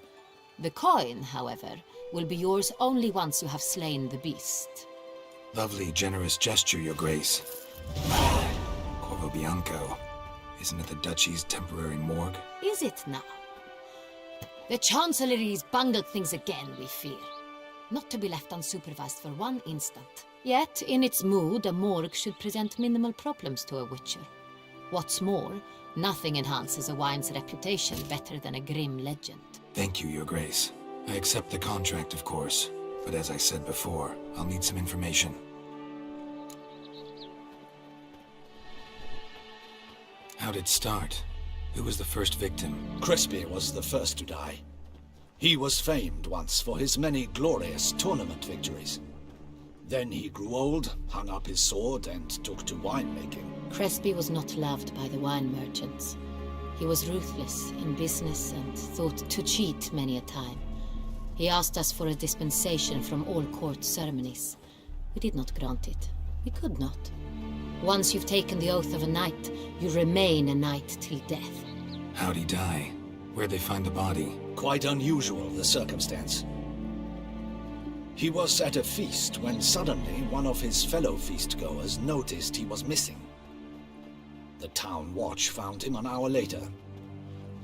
The coin, however, will be yours only once you have slain the beast. Lovely, generous gesture, Your Grace. Corvo Bianco. Isn't it the Duchy's temporary morgue? Is it now? The Chancellery's bungled things again, we fear. Not to be left unsupervised for one instant. Yet, in its mood, a morgue should present minimal problems to a witcher. What's more, nothing enhances a wine's reputation better than a grim legend. Thank you, Your Grace. I accept the contract, of course. But as I said before, I'll need some information. How'd it start? Who was the first victim? Crespi was the first to die. He was famed once for his many glorious tournament victories. Then he grew old, hung up his sword, and took to winemaking. Crespi was not loved by the wine merchants. He was ruthless in business and thought to cheat many a time. He asked us for a dispensation from all court ceremonies. We did not grant it. We could not. Once you've taken the oath of a knight, you remain a knight till death. How'd he die? Where'd they find the body? Quite unusual, the circumstance. He was at a feast when suddenly one of his fellow feastgoers noticed he was missing. The town watch found him an hour later.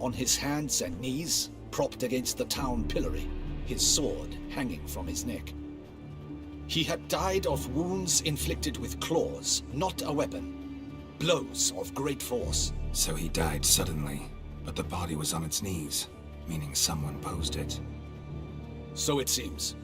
On his hands and knees, propped against the town pillory, his sword hanging from his neck. He had died of wounds inflicted with claws, not a weapon. Blows of great force. So he died suddenly, but the body was on its knees, meaning someone posed it. So it seems.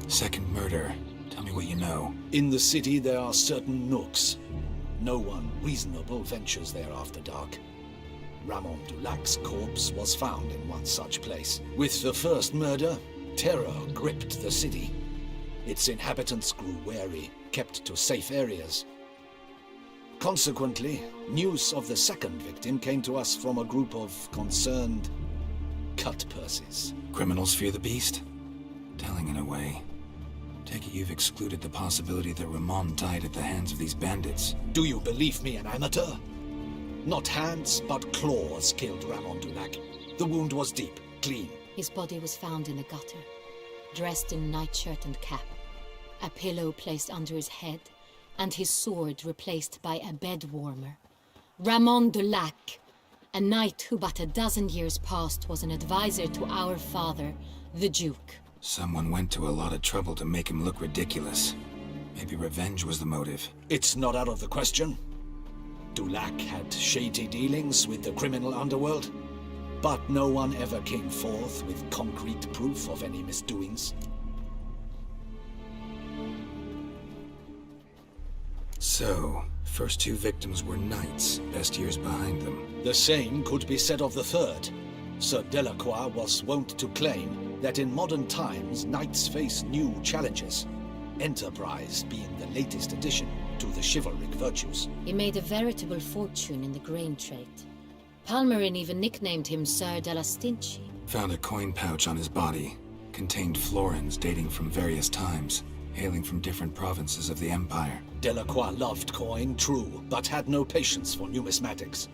Second murder. Tell me what you know. In the city there are certain nooks. No one reasonable ventures there after dark. Ramon Dulac's corpse was found in one such place. With the first murder, terror gripped the city. Its inhabitants grew wary, kept to safe areas. Consequently, news of the second victim came to us from a group of concerned cut-purses. Criminals fear the beast? Telling in a way. Take it you've excluded the possibility that Ramon died at the hands of these bandits. Do you believe me an amateur? Not hands, but claws killed Ramon Dulac. The wound was deep, clean. His body was found in the gutter, dressed in nightshirt and cap, a pillow placed under his head, and his sword replaced by a bed warmer. Ramon Dulac, a knight who but a dozen years past was an advisor to our father, the Duke. Someone went to a lot of trouble to make him look ridiculous. Maybe revenge was the motive. It's not out of the question. Dulac had shady dealings with the criminal underworld, but no one ever came forth with concrete proof of any misdoings. So, first two victims were knights, best years behind them. The same could be said of the third. Sir Delacroix was wont to claim that in modern times knights face new challenges, enterprise being the latest addition to the chivalric virtues. He made a veritable fortune in the grain trade. Palmerin even nicknamed him Sir della Stinci. Found a coin pouch on his body. Contained florins dating from various times, hailing from different provinces of the Empire. Delacroix loved coin, true, but had no patience for numismatics.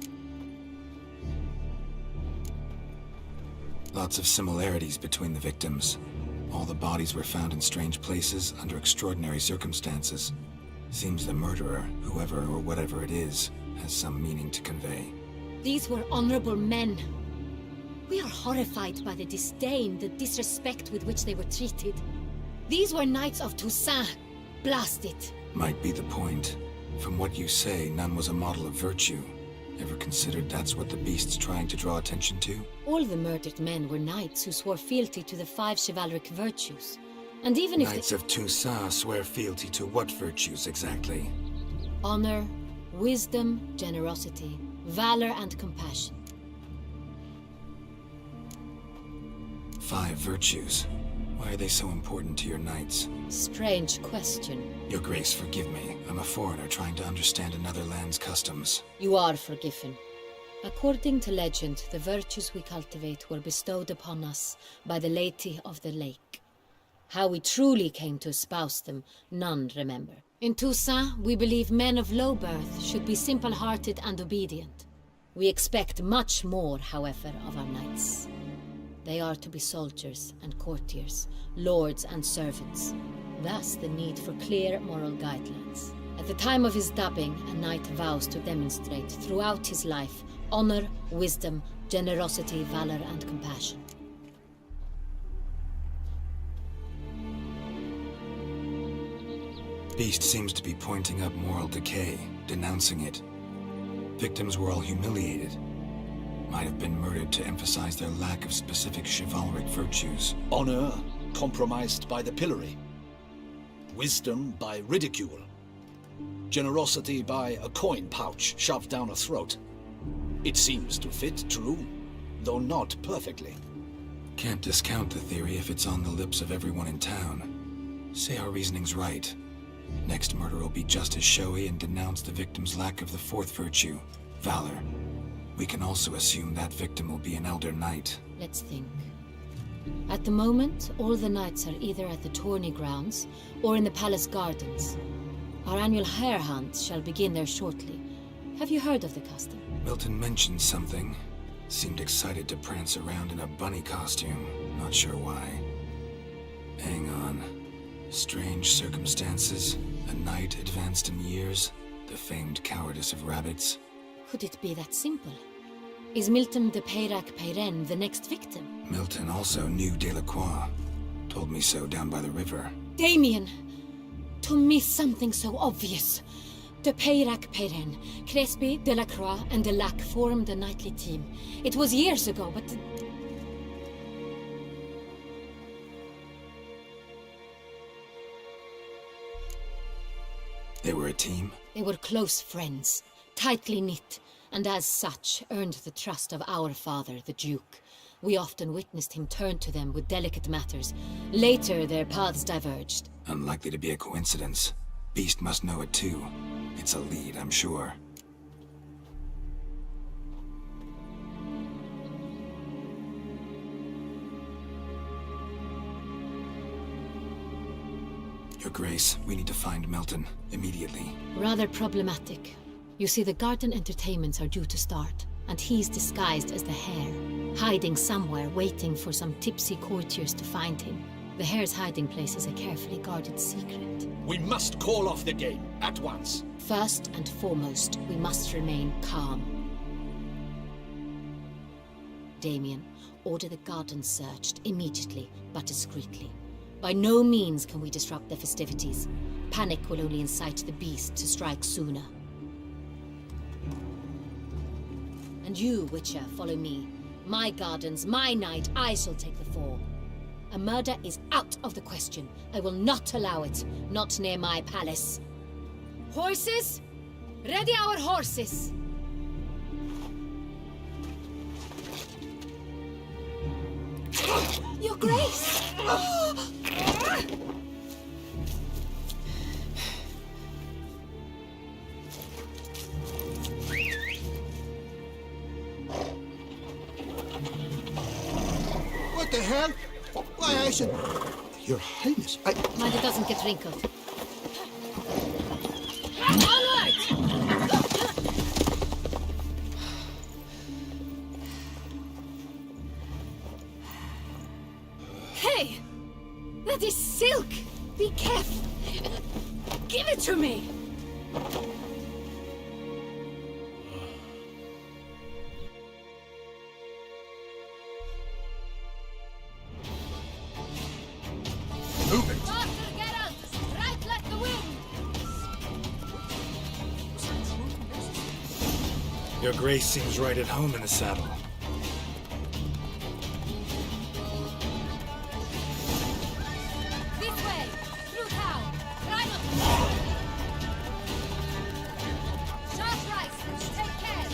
Lots of similarities between the victims. All the bodies were found in strange places under extraordinary circumstances. Seems the murderer, whoever or whatever it is, has some meaning to convey. These were honorable men. We are horrified by the disdain, the disrespect with which they were treated. These were knights of Toussaint. Blast it. Might be the point. From what you say, none was a model of virtue. Ever considered that's what the beast's trying to draw attention to? All the murdered men were knights who swore fealty to the 5 chivalric virtues. And even if Knights of Toussaint swear fealty to what virtues exactly? honor, wisdom, generosity, valor, and compassion. 5 virtues. Why are they so important to your knights? Strange question. Your Grace, forgive me. I'm a foreigner trying to understand another land's customs. You are forgiven. According to legend, the virtues we cultivate were bestowed upon us by the Lady of the Lake. How we truly came to espouse them, none remember. In Toussaint, we believe men of low birth should be simple-hearted and obedient. We expect much more, however, of our knights. They are to be soldiers and courtiers, lords and servants. Thus the need for clear moral guidelines. At the time of his dubbing, a knight vows to demonstrate throughout his life honor, wisdom, generosity, valor, and compassion. Beast seems to be pointing up moral decay, denouncing it. Victims were all humiliated. Might have been murdered to emphasize their lack of specific chivalric virtues. Honor compromised by the pillory. Wisdom by ridicule. Generosity by a coin pouch shoved down a throat. It seems to fit true, though not perfectly. Can't discount the theory if it's on the lips of everyone in town. Say our reasoning's right. Next murder will be just as showy and denounce the victim's lack of the fourth virtue, valor. We can also assume that victim will be an elder knight. Let's think. At the moment, all the knights are either at the tourney grounds or in the palace gardens. Our annual hare hunt shall begin there shortly. Have you heard of the custom? Milton mentioned something. Seemed excited to prance around in a bunny costume. Not sure why. Hang on. Strange circumstances. A knight advanced in years. The famed cowardice of rabbits. Could it be that simple? Is Milton de Peyrac Peyren the next victim? Milton also knew Delacroix. Told me so down by the river. Damien! To miss something so obvious. De Peyrac Peyren, Crespi, Delacroix, and Delac formed a knightly team. It was years ago, but... They were a team? They were close friends, tightly knit, and as such earned the trust of our father, the Duke. We often witnessed him turn to them with delicate matters. Later, their paths diverged. Unlikely to be a coincidence. Beast must know it too. It's a lead, I'm sure. Your Grace, we need to find Milton, immediately. Rather problematic. You see, the garden entertainments are due to start, and he's disguised as the hare, hiding somewhere, waiting for some tipsy courtiers to find him. The hare's hiding place is a carefully guarded secret. We must call off the game, at once. First and foremost, we must remain calm. Damien, order the garden searched immediately, but discreetly. By no means can we disrupt the festivities. Panic will only incite the beast to strike sooner. And you, Witcher, follow me. My gardens, my night, I shall take the fall. A murder is out of the question. I will not allow it. Not near my palace. Horses? Ready our horses! Your Grace! What the hell? Why, I should... Your Highness, I... Mind it doesn't get wrinkled. Onward! Hey! That is silk! Be careful! Give it to me! Move it! Faster, Geralt! Right like the wind! Your Grace seems right at home in the saddle. This way! Through town! Try not to... Sharp right! Take care!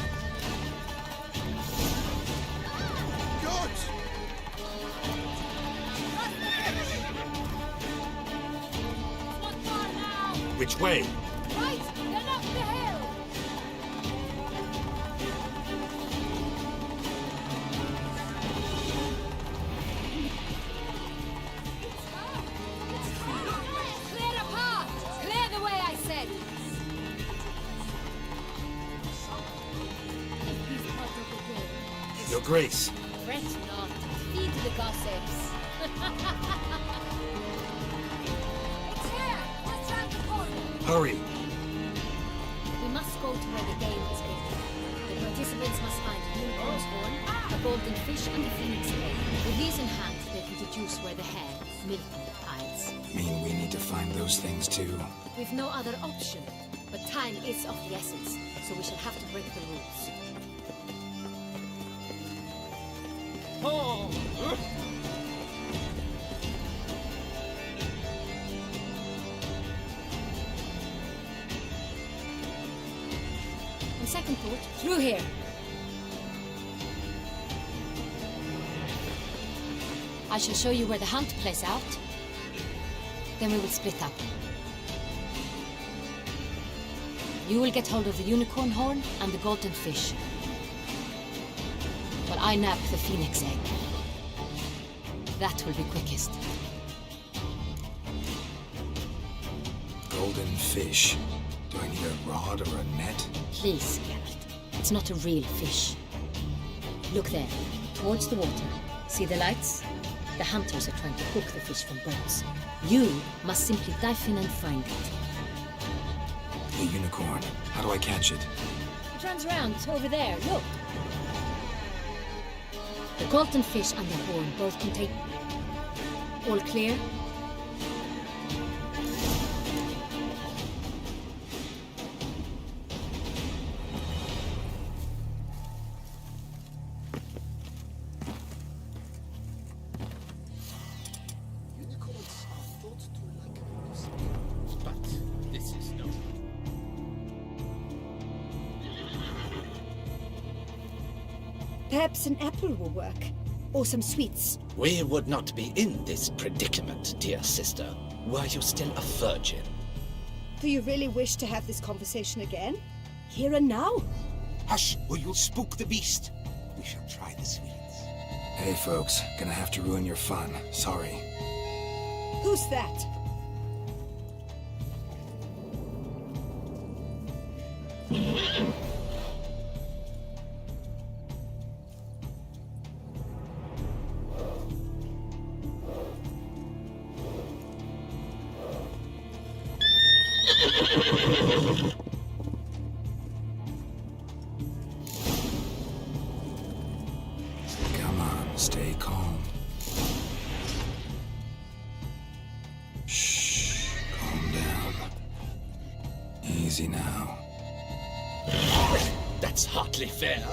George! Not far now! Which way? Right! Then up the hill! Clear a path! Clear the way, I Your Grace. Fret not. Feed the gossips. It's here! Just round the corner! Hurry. We must go to where the game is being. The participants must find a unicorn's horn, a golden fish, and a phoenix egg. With these in hand, they can deduce where the hare, Milton, hides. Mean we need to find those things too. We've no other option. But time is of the essence, so we shall have to break the rules. On second thought, through here. I shall show you where the hunt plays out. Then we will split up. You will get hold of the unicorn horn and the golden fish. While I nab the phoenix egg. That will be quickest. Golden fish. Do I need a rod or a net? Please, Geralt. It's not a real fish. Look there, towards the water. See the lights? The hunters are trying to hook the fish from boats. You must simply dive in and find it. The unicorn. How do I catch it? It runs around over there, look. The golden fish and the horn both contain... All clear? Unicorns are thought to like music, but this is no. Perhaps an apple will work. Or some sweets. We would not be in this predicament, dear sister, were you still a virgin. Do you really wish to have this conversation again? Here and now? Hush, or you'll spook the beast. We shall try the sweets. Hey folks, gonna have to ruin your fun. Sorry. Who's that? Come on, stay calm. Shh, calm down. Easy now. That's hardly fair.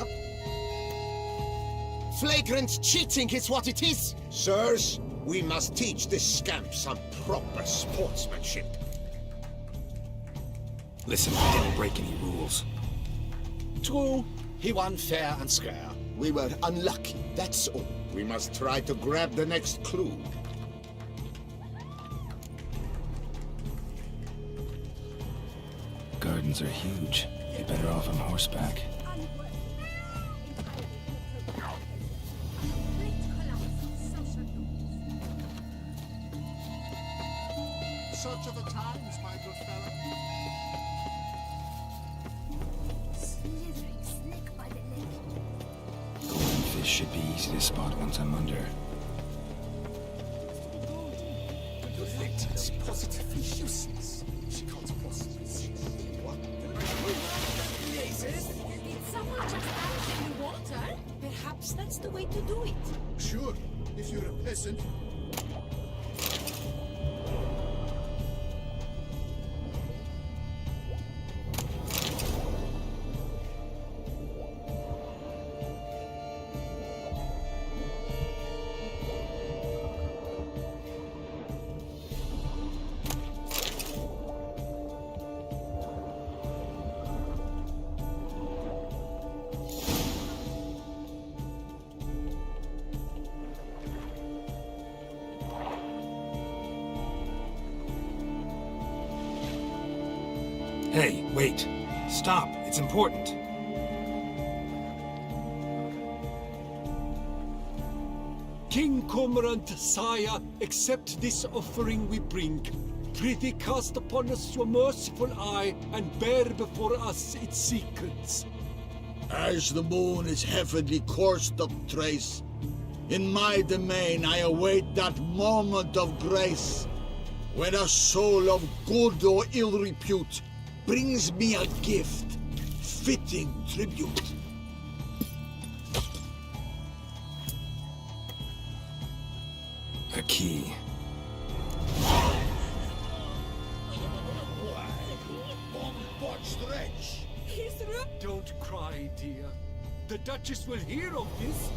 Flagrant cheating is what it is. Sirs, we must teach this scamp some proper sportsmanship. Listen, I didn't break any rules. True, he won fair and square. We were unlucky, that's all. We must try to grab the next clue. Gardens are huge. Be better off on horseback. Such are the times, my good fellow. Slithering snake by the leg. Golden fish should be easy to spot once I'm under. It's positively useless. She can't possibly see what. Did someone just dance in the water? Perhaps that's the way to do it. Sure, if you're a peasant. Hey, wait. Stop. It's important. King Cormorant, sire, accept this offering we bring. Prithee cast upon us your merciful eye and bear before us its secrets. As the moon is heavily coursed up trace, in my domain I await that moment of grace, when a soul of good or ill repute brings me a gift, fitting tribute. A key. He's rude. Don't cry, dear. The Duchess will hear of this.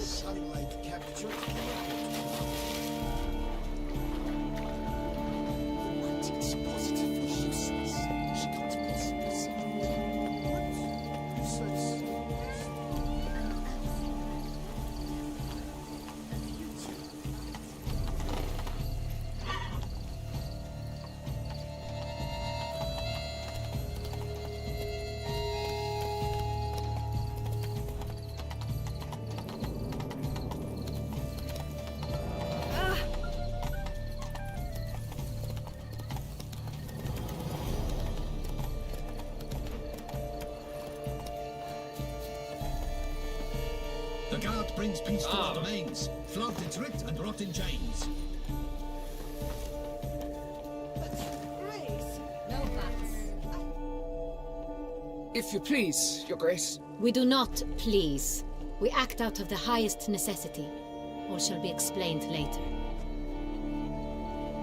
Sunlight captured. It's positively useless. She can't possibly see. What? You said... The guard brings peace to our domains. Flout its writ and rot in chains. Grace. No buts. If you please, Your Grace. We do not please. We act out of the highest necessity. All shall be explained later.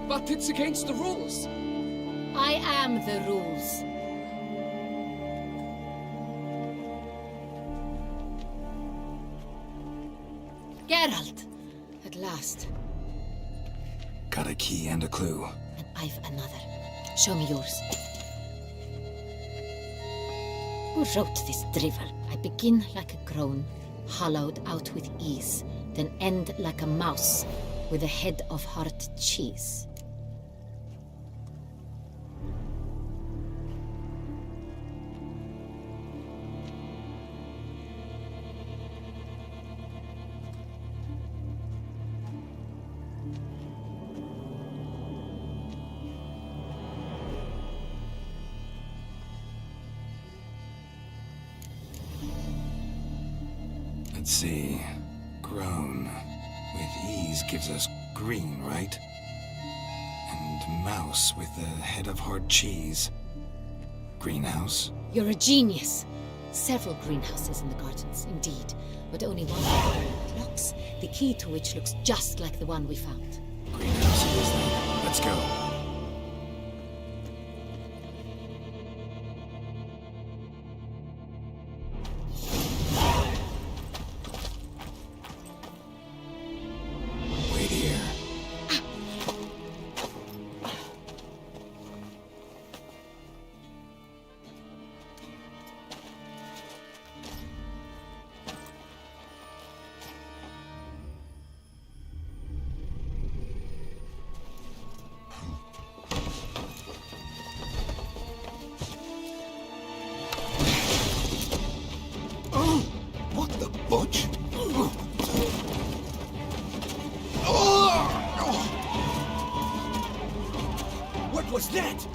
But it's against the rules. I am the rules. Geralt! At last. Got a key and a clue. And I've another. Show me yours. Who wrote this drivel? I begin like a groan, hollowed out with ease, then end like a mouse, with a head of hard cheese. Let's see. Grown. With ease gives us green, right? And mouse with the head of hard cheese. Greenhouse? You're a genius. Several greenhouses in the gardens, indeed, but only one with locks, the key to which looks just like the one we found. Greenhouse it is then. Let's go. Wait here. What the butch? What was that?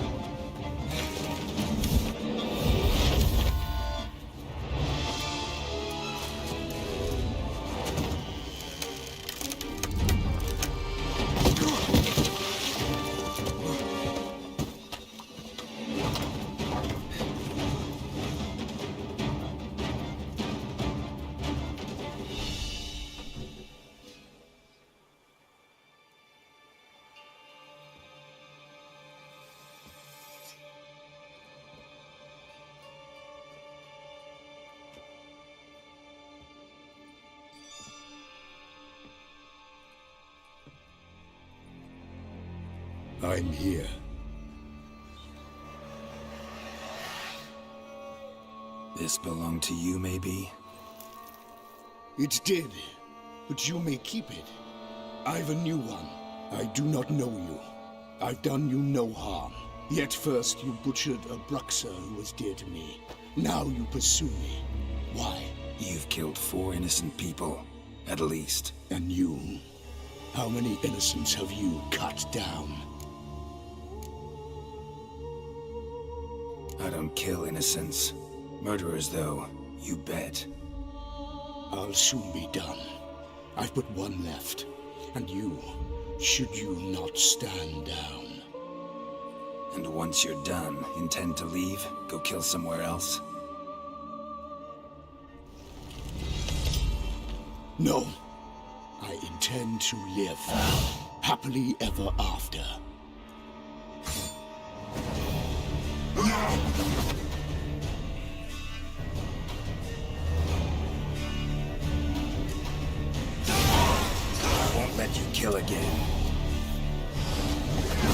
I'm here. This belonged to you, maybe? It did, but you may keep it. I've a new one. I do not know you. I've done you no harm. Yet first you butchered a Bruxer who was dear to me. Now you pursue me. Why? You've killed 4 innocent people, at least. And you? How many innocents have you cut down? I don't kill innocents. Murderers, though, you bet. I'll soon be done. I've but one left. And you, should you not stand down. And once you're done, intend to leave? Go kill somewhere else? No. I intend to live. Happily ever after. I won't let you kill again.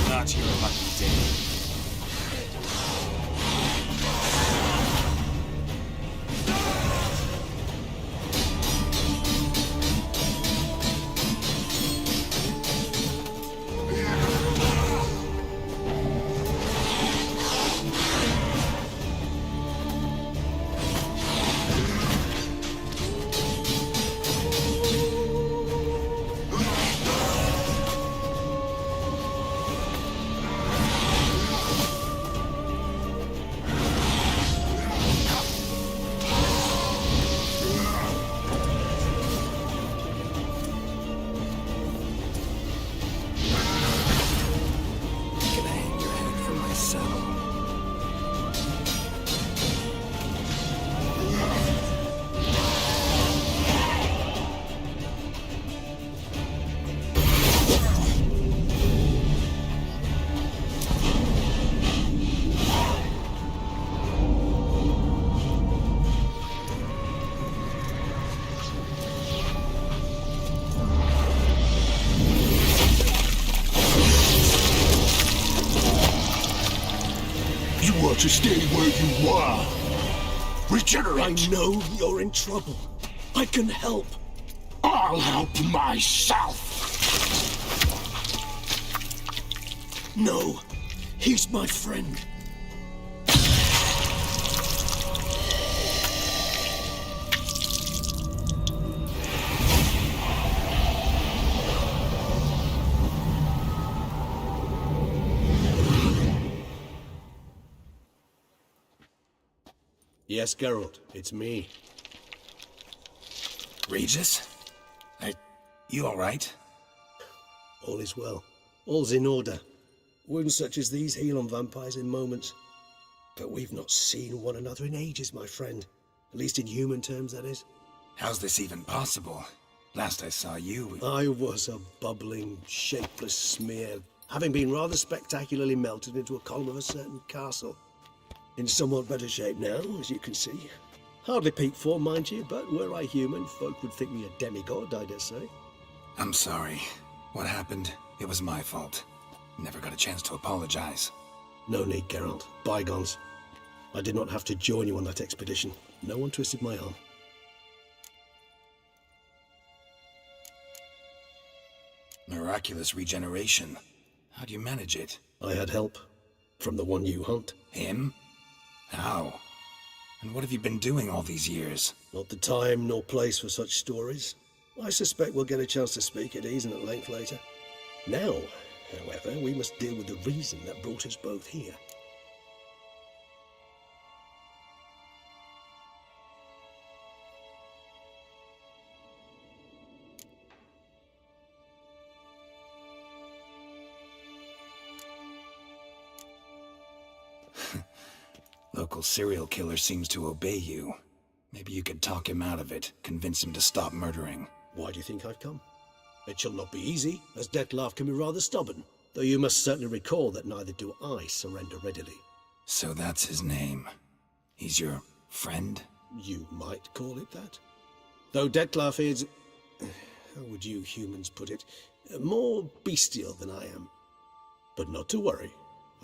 Not your lucky day. To stay where you were. Regenerate. I know you're in trouble. I can help. I'll help myself. No, he's my friend. Yes, Geralt, it's me. Regis? You alright? All is well. All's in order. Wounds such as these heal on vampires in moments. But we've not seen one another in ages, my friend. At least in human terms, that is. How's this even possible? Last I saw you... I was a bubbling, shapeless smear, having been rather spectacularly melted into a column of a certain castle. In somewhat better shape now, as you can see. Hardly peak form, mind you, but were I human, folk would think me a demigod, I dare say. I'm sorry. What happened? It was my fault. Never got a chance to apologize. No need, Geralt. Bygones. I did not have to join you on that expedition. No one twisted my arm. Miraculous regeneration. How do you manage it? I had help. From the one you hunt. Him? How? And what have you been doing all these years? Not the time nor place for such stories. I suspect we'll get a chance to speak at ease and at length later. Now, however, we must deal with the reason that brought us both here. Local serial killer seems to obey you. Maybe you could talk him out of it, convince him to stop murdering. Why do you think I've come? It shall not be easy, as Dettlaff can be rather stubborn, though you must certainly recall that neither do I surrender readily. So that's his name. He's your friend? You might call it that. Though Dettlaff is, how would you humans put it, more bestial than I am. But not to worry,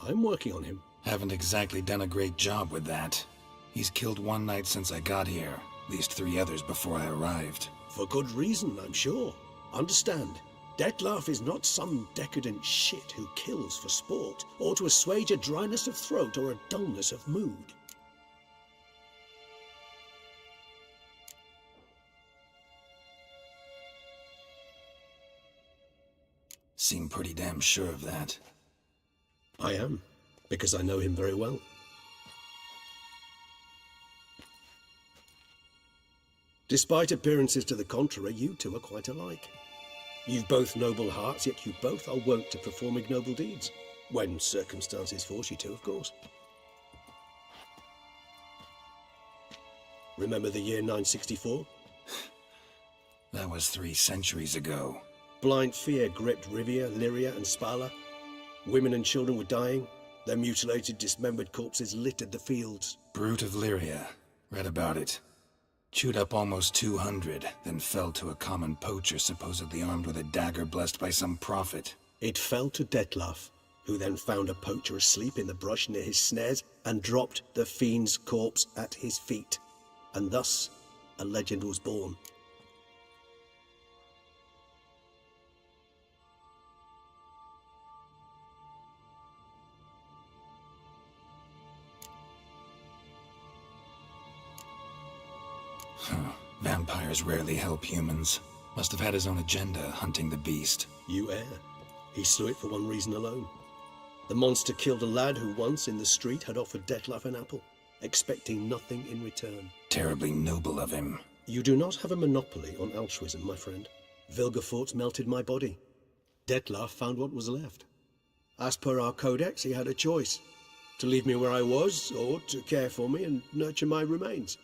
I'm working on him. Haven't exactly done a great job with that. He's killed one knight since I got here, at least 3 others before I arrived. For good reason, I'm sure. Understand, Dettlaff is not some decadent shit who kills for sport, or to assuage a dryness of throat or a dullness of mood. Seem pretty damn sure of that. I am, because I know him very well. Despite appearances to the contrary, you two are quite alike. You've both noble hearts, yet you both are wont to perform ignoble deeds. When circumstances force you to, of course. Remember the year 964? That was 3 centuries ago. Blind fear gripped Rivia, Lyria, and Spala. Women and children were dying. Their mutilated, dismembered corpses littered the fields. Brute of Lyria. Read about it. Chewed up almost 200, then fell to a common poacher supposedly armed with a dagger blessed by some prophet. It fell to Dettlaff, who then found a poacher asleep in the brush near his snares and dropped the fiend's corpse at his feet. And thus, a legend was born. Vampires rarely help humans. Must have had his own agenda, hunting the beast. You err. He slew it for one reason alone. The monster killed a lad who once, in the street, had offered Dettlaff an apple, expecting nothing in return. Terribly noble of him. You do not have a monopoly on altruism, my friend. Vilgefortz melted my body. Dettlaff found what was left. As per our codex, he had a choice. To leave me where I was, or to care for me and nurture my remains.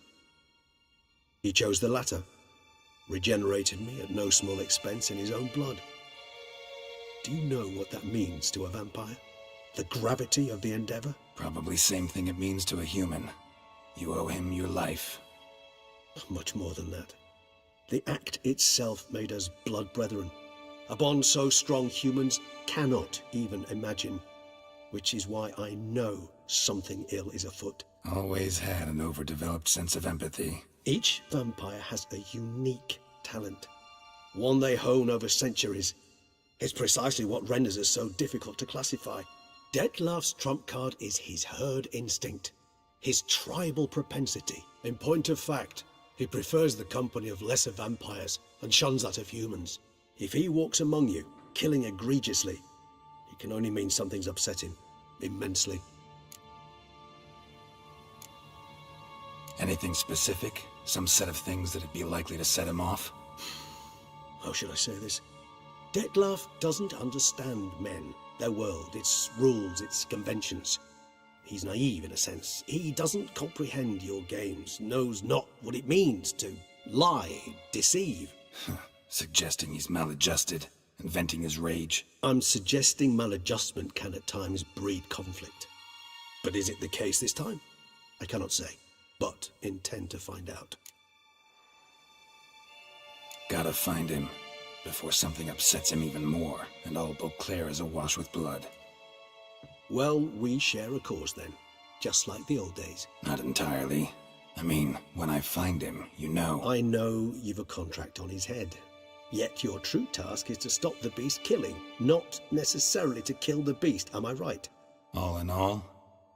He chose the latter, regenerated me at no small expense in his own blood. Do you know what that means to a vampire? The gravity of the endeavor? Probably same thing it means to a human. You owe him your life. Much more than that. The act itself made us blood brethren. A bond so strong humans cannot even imagine. Which is why I know something ill is afoot. Always had an overdeveloped sense of empathy. Each vampire has a unique talent, one they hone over centuries. It's precisely what renders us so difficult to classify. Dettlaff's trump card is his herd instinct, his tribal propensity. In point of fact, he prefers the company of lesser vampires and shuns that of humans. If he walks among you, killing egregiously, it can only mean something's upset him, immensely. Anything specific? Some set of things that'd be likely to set him off? How should I say this? Dettlaff doesn't understand men, their world, its rules, its conventions. He's naive in a sense. He doesn't comprehend your games, knows not what it means to lie, deceive. Suggesting he's maladjusted and venting his rage. I'm suggesting maladjustment can at times breed conflict. But is it the case this time? I cannot say, but intend to find out. Gotta find him before something upsets him even more and all Beauclair is awash with blood. Well, we share a cause then, just like the old days. Not entirely. I mean, when I find him, you know. I know you've a contract on his head. Yet your true task is to stop the beast killing, not necessarily to kill the beast, am I right? All in all,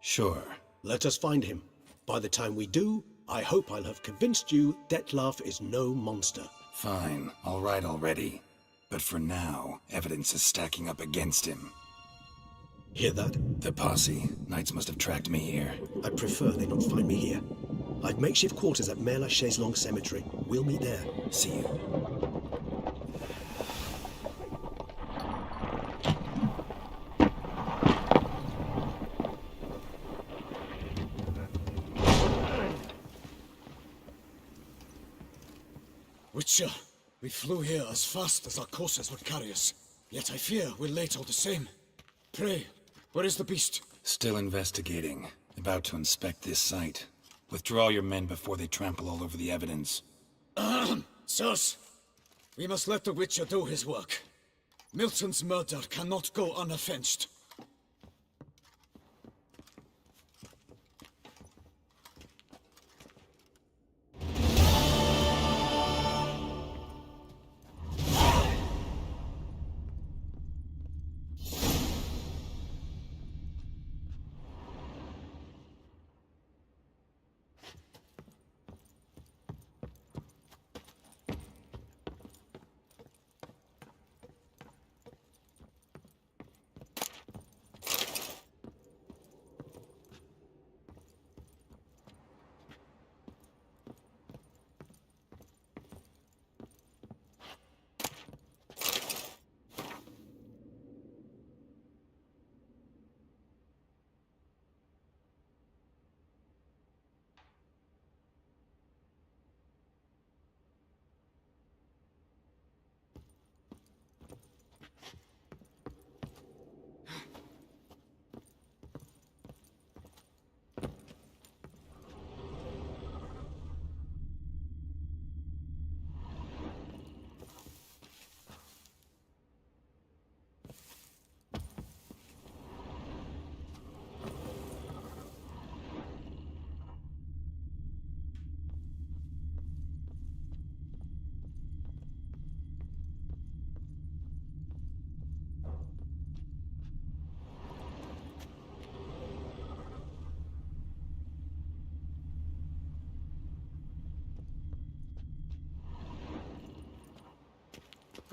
sure. Let us find him. By the time we do, I hope I'll have convinced you Dettlaff is no monster. Fine, all right already. But for now, evidence is stacking up against him. Hear that? The posse. Knights must have tracked me here. I prefer they not find me here. I've makeshift quarters at Mère la Chaise-Longue Cemetery. We'll meet there. See you. Witcher, we flew here as fast as our courses would carry us. Yet I fear we're late all the same. Pray, where is the beast? Still investigating. About to inspect this site. Withdraw your men before they trample all over the evidence. Sirs, we must let the Witcher do his work. Milton's murder cannot go unavenged.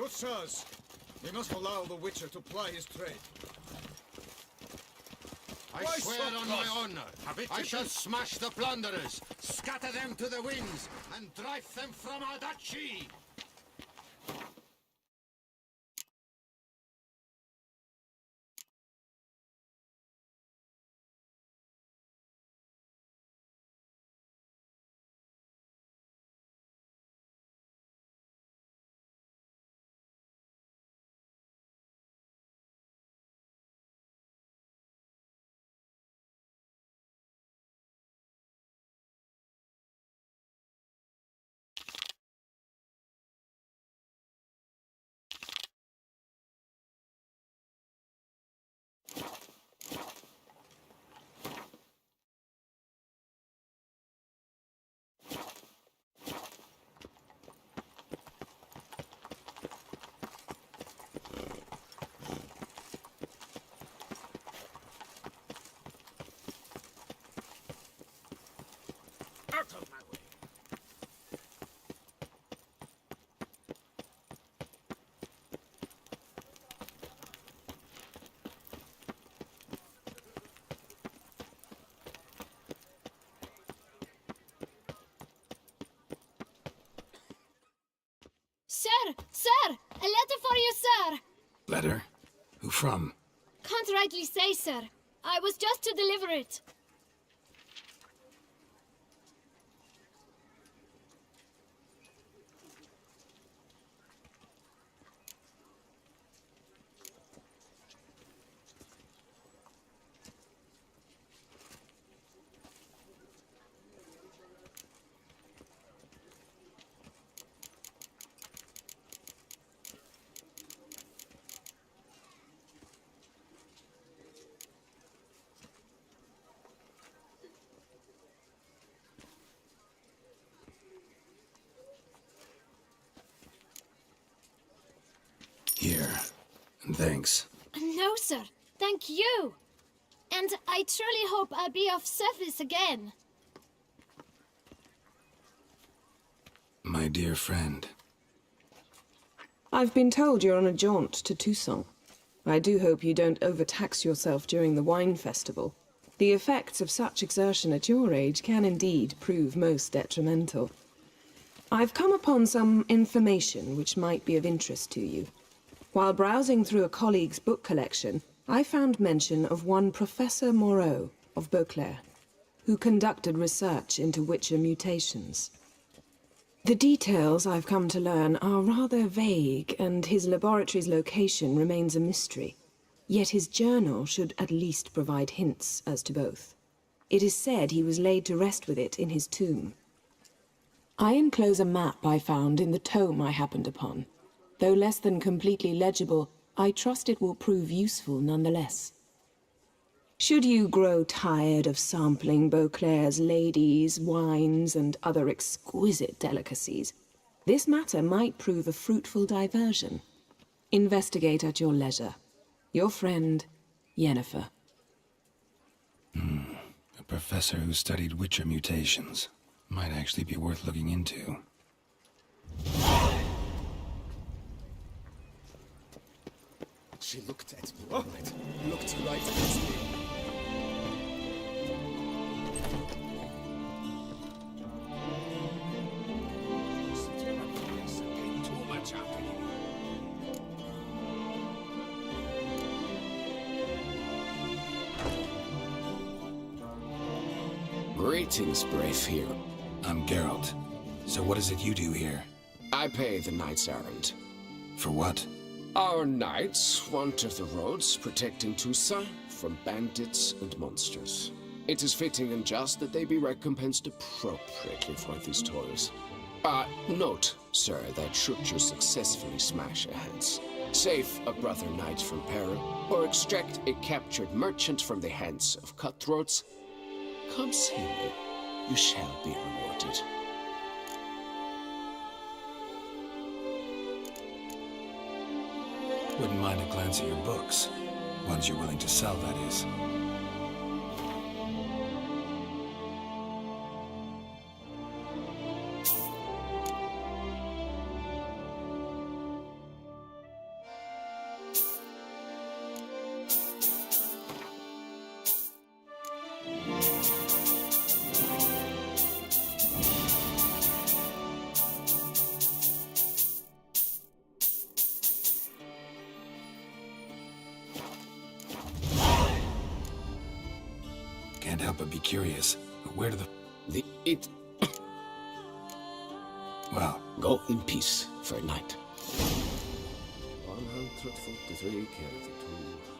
Good sirs, we must allow the Witcher to ply his trade. I swear on my honor, I shall smash the plunderers, scatter them to the winds, and drive them from our duchy! Out of my way! Sir! Sir! A letter for you, sir! Letter? Who from? Can't rightly say, sir. I was just to deliver it. Here. And thanks. No, sir. Thank you. And I truly hope I'll be of service again. My dear friend. I've been told you're on a jaunt to Toussaint. I do hope you don't overtax yourself during the wine festival. The effects of such exertion at your age can indeed prove most detrimental. I've come upon some information which might be of interest to you. While browsing through a colleague's book collection, I found mention of one Professor Moreau of Beauclair, who conducted research into Witcher mutations. The details I've come to learn are rather vague, and his laboratory's location remains a mystery. Yet his journal should at least provide hints as to both. It is said he was laid to rest with it in his tomb. I enclose a map I found in the tome I happened upon. Though less than completely legible, I trust it will prove useful nonetheless. Should you grow tired of sampling Beauclair's ladies, wines, and other exquisite delicacies, this matter might prove a fruitful diversion. Investigate at your leisure. Your friend, Yennefer. A professor who studied Witcher mutations. Might actually be worth looking into. She looked at me, all right. Looked right at me. Too much after you. Greetings, brave hero. I'm Geralt. So what is it you do here? I pay the knight's errand. For what? Our knights wander the roads, protecting Toussaint from bandits and monsters. It is fitting and just that they be recompensed appropriately for these toils. Note, sir, that should you successfully smash a hands, save a brother knight from peril, or extract a captured merchant from the hands of cutthroats, come see me. You shall be rewarded. Wouldn't mind a glance at your books. Ones you're willing to sell, that is. cannot but be curious. Where do It... Well... Go in peace, Fair Knight. 143 carry the 2.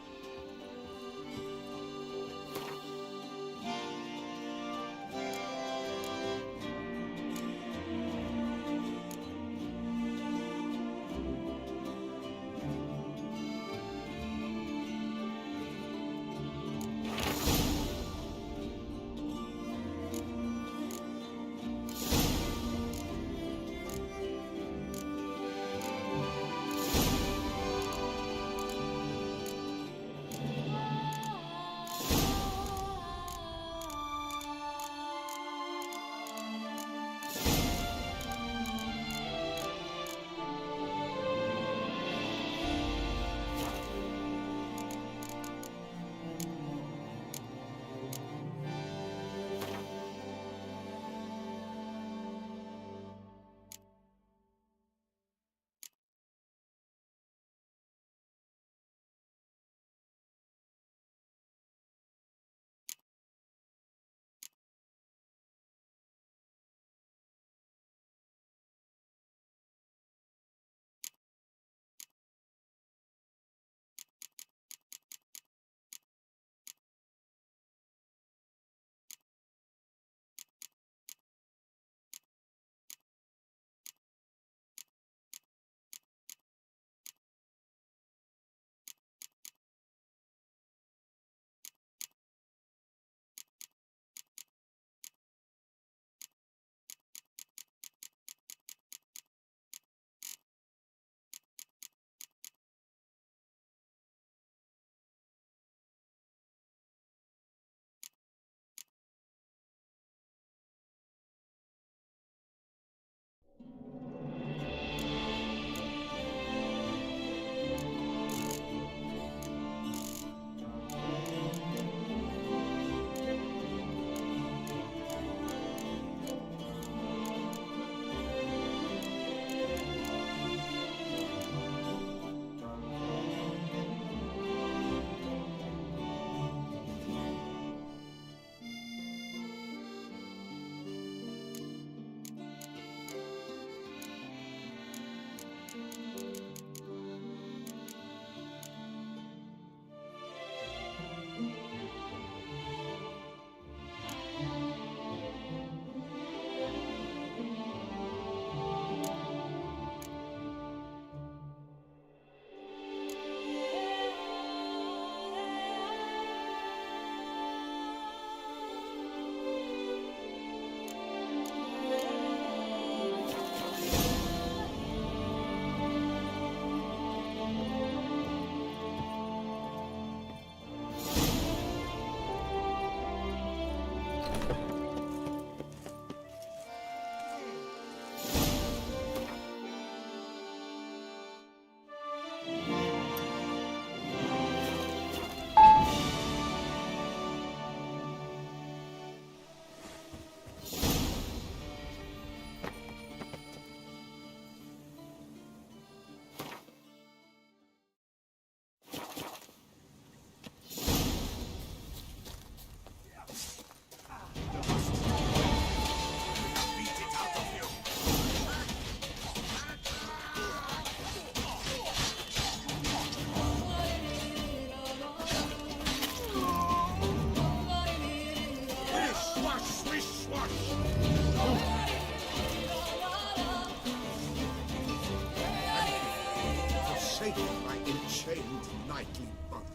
enchained knightly bond.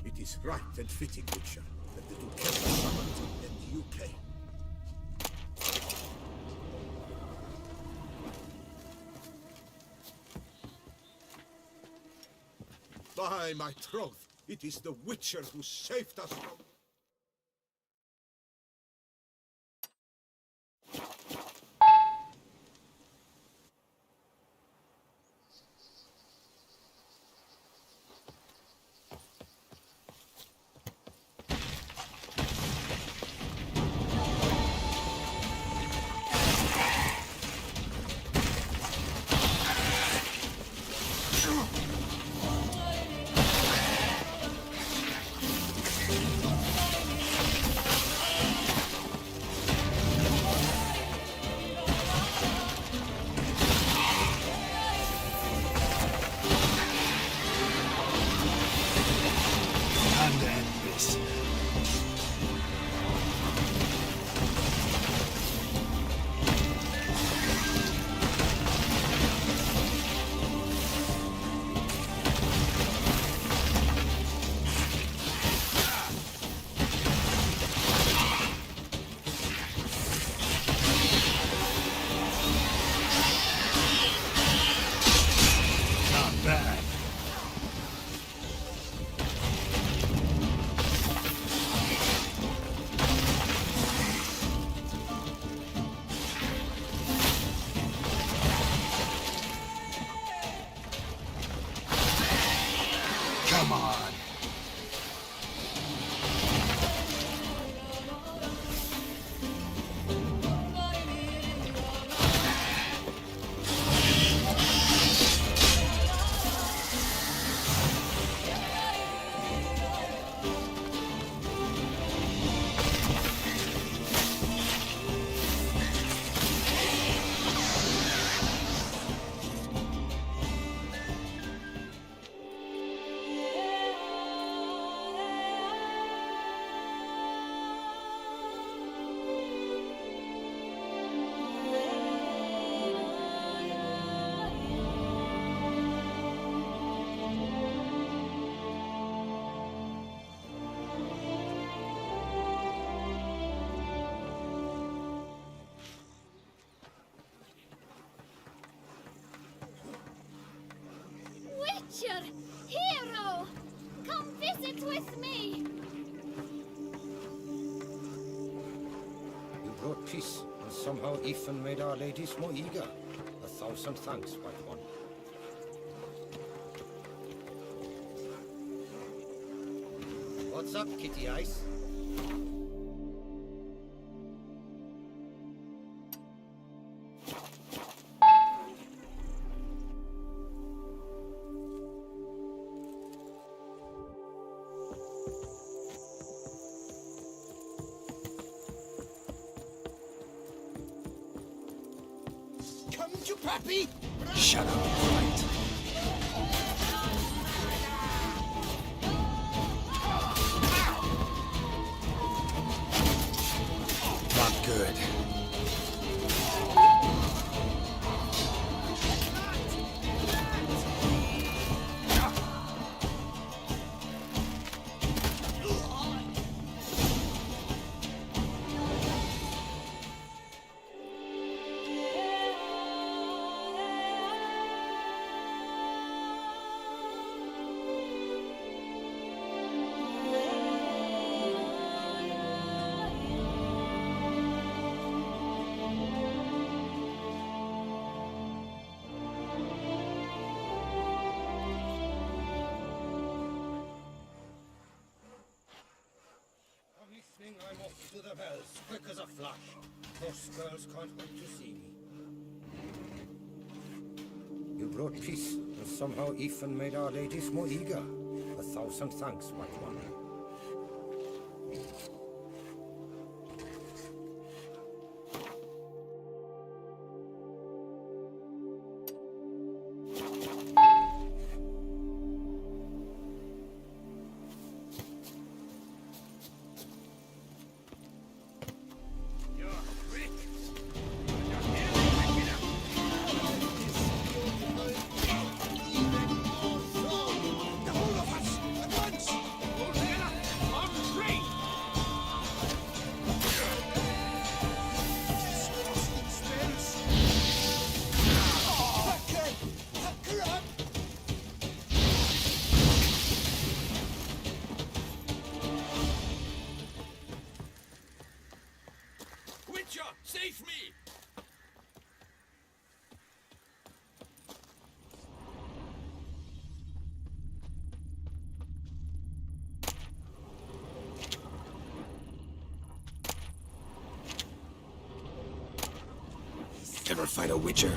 It is right and fitting, Witcher, that the Duchess summoned and you came. By my troth, it is the Witcher who saved us from... Somehow Ethan made our ladies more eager. 1,000 thanks, White One. What's up, Kitty Ice? Come to Pappy! Shut up, fight. Not good. I'm off to the bells, quick as a flash. Those girls can't wait to see me. You brought peace, and somehow Ethan made our ladies more eager. 1,000 thanks, White One. Witcher, save me! Ever fight a Witcher?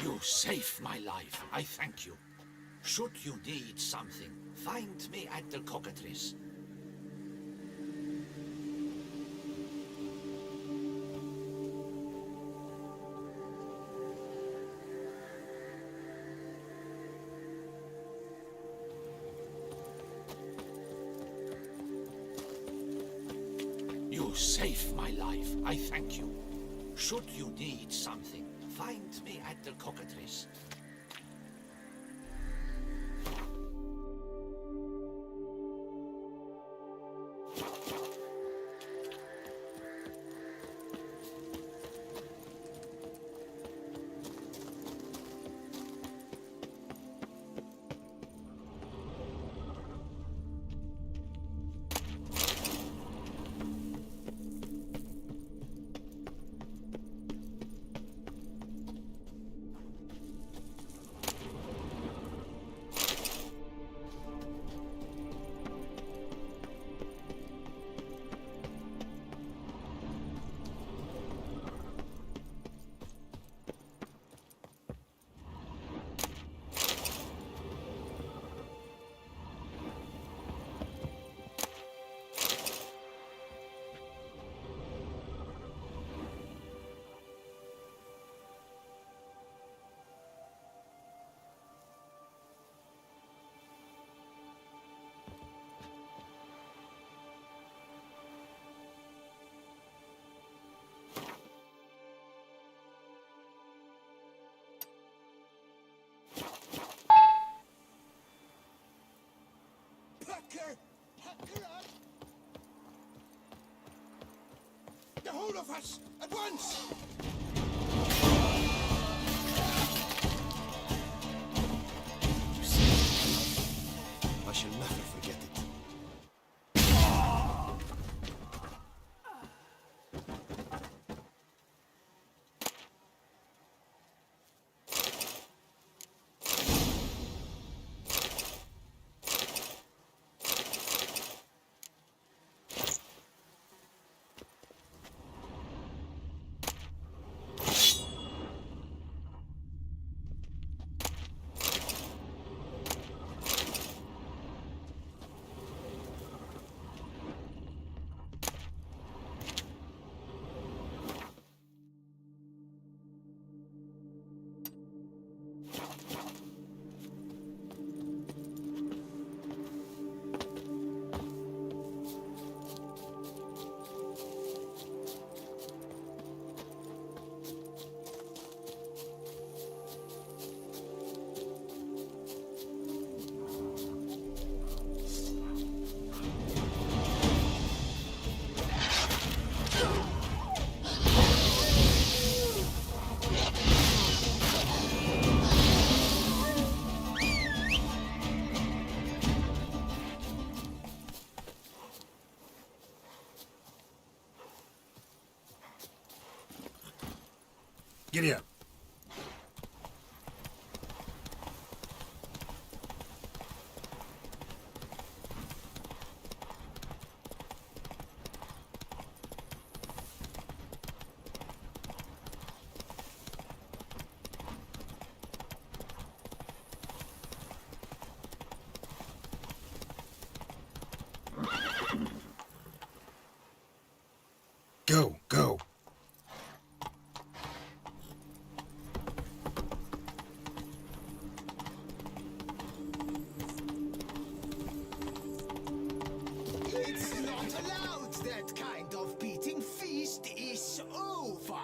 You saved my life. I thank you. Should you need something, find me at the Cockatrice. You saved my life. I thank you. Should you need something, find me at the Cockatrice. all of us at once! I shall never forget it. Giddy up. Go, go. It's not allowed. That kind of beating feast is over.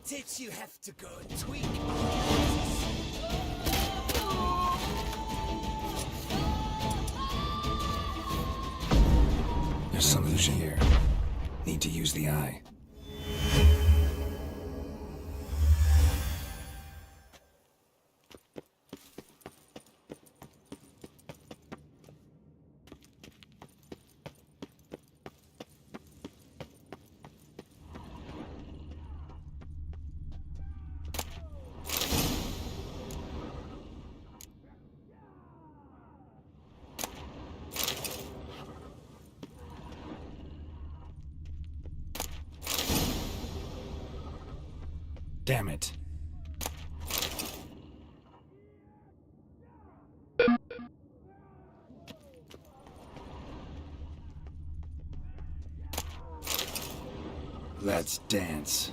Did you have to go and tweak? There's some illusion here. Need to use the eye. Damn it. Let's dance.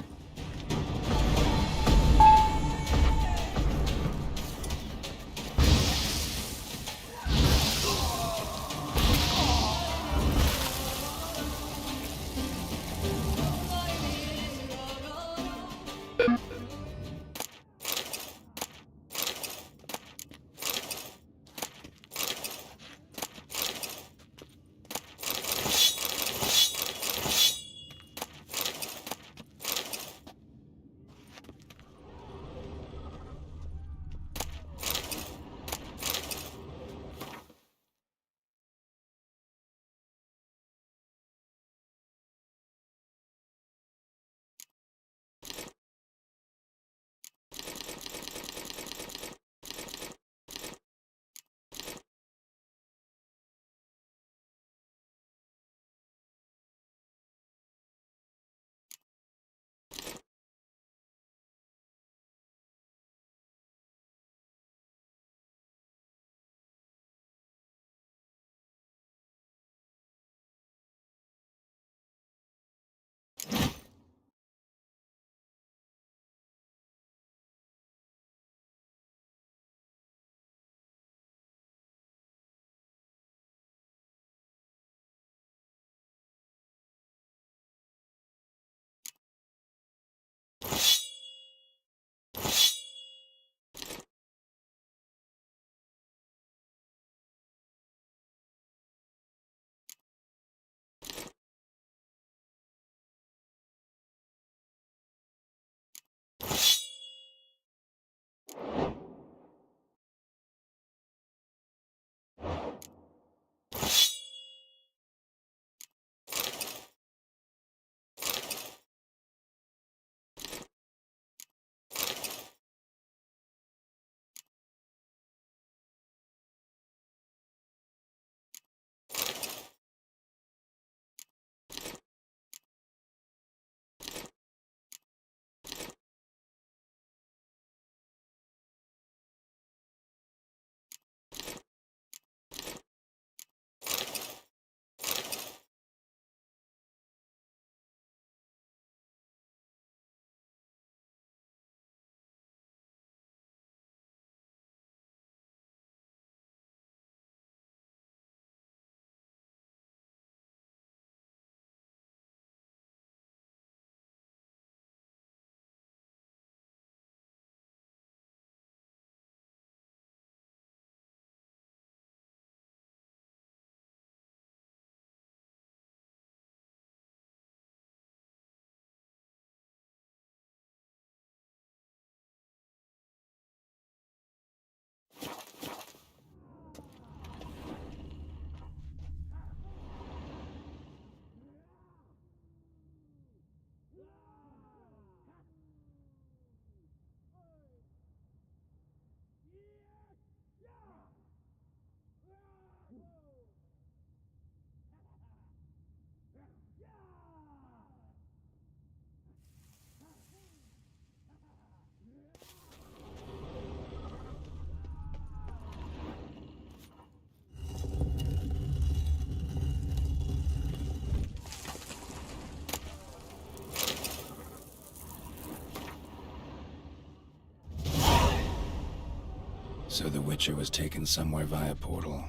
So the Witcher was taken somewhere via portal.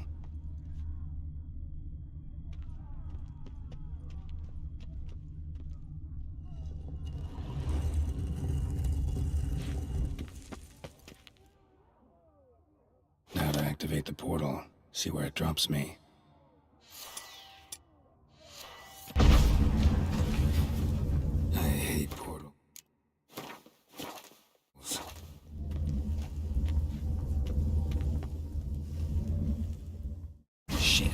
Now to activate the portal, see where it drops me. I hate portals. Shit.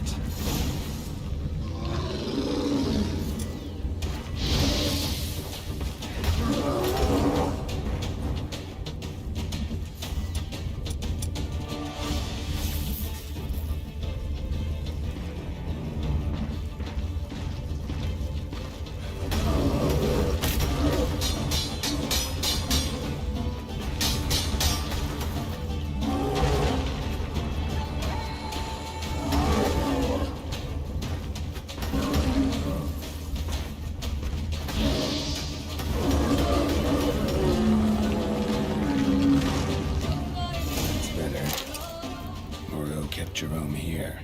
Jerome here.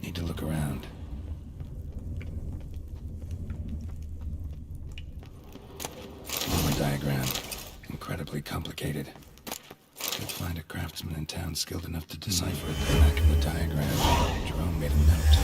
Need to look around. More diagram. Incredibly complicated. Could find a craftsman in town skilled enough to decipher it. The back of the diagram. Jerome made a note.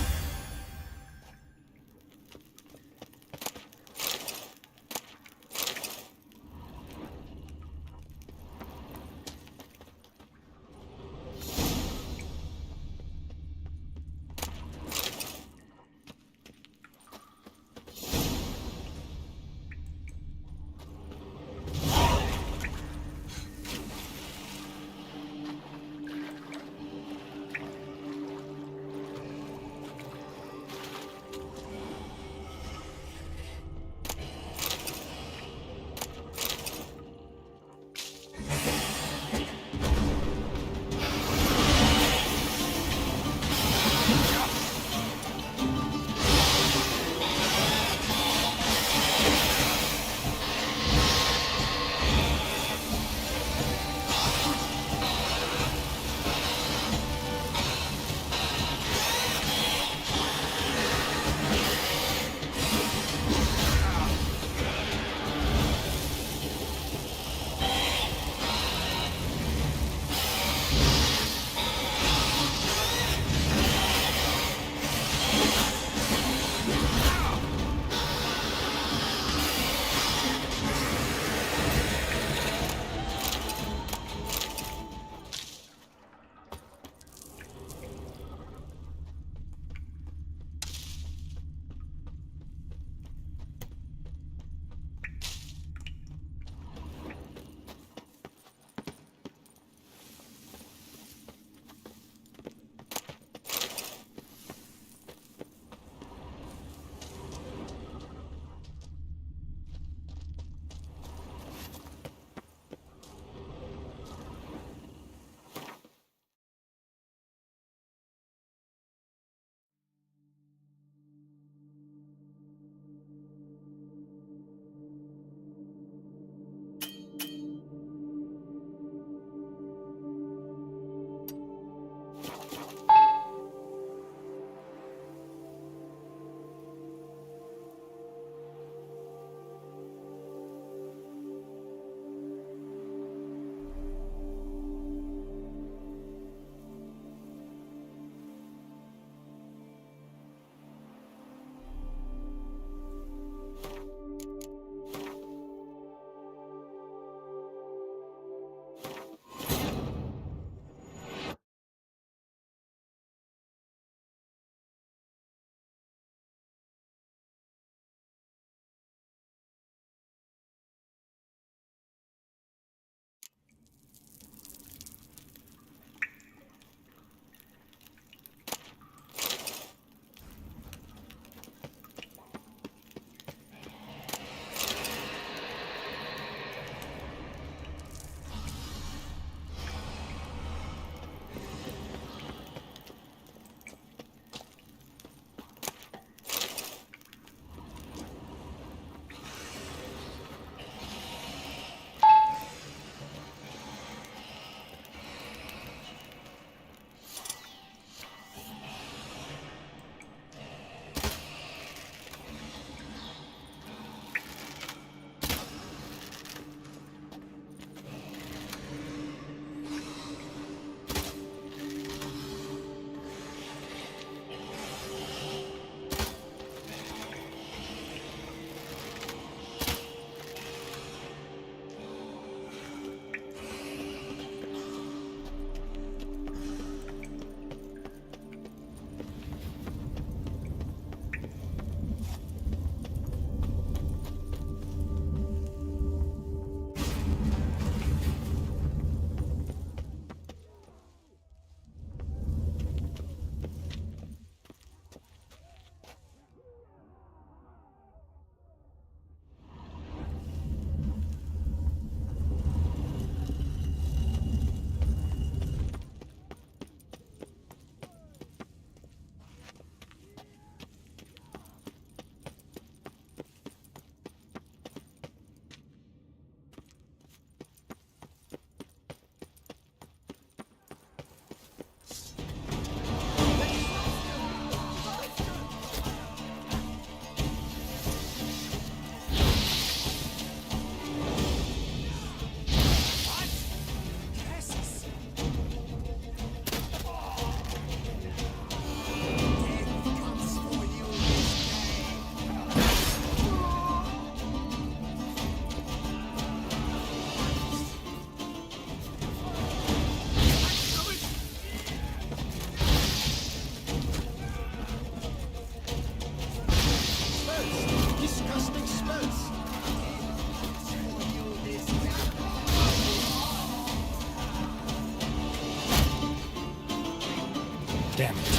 Damn it.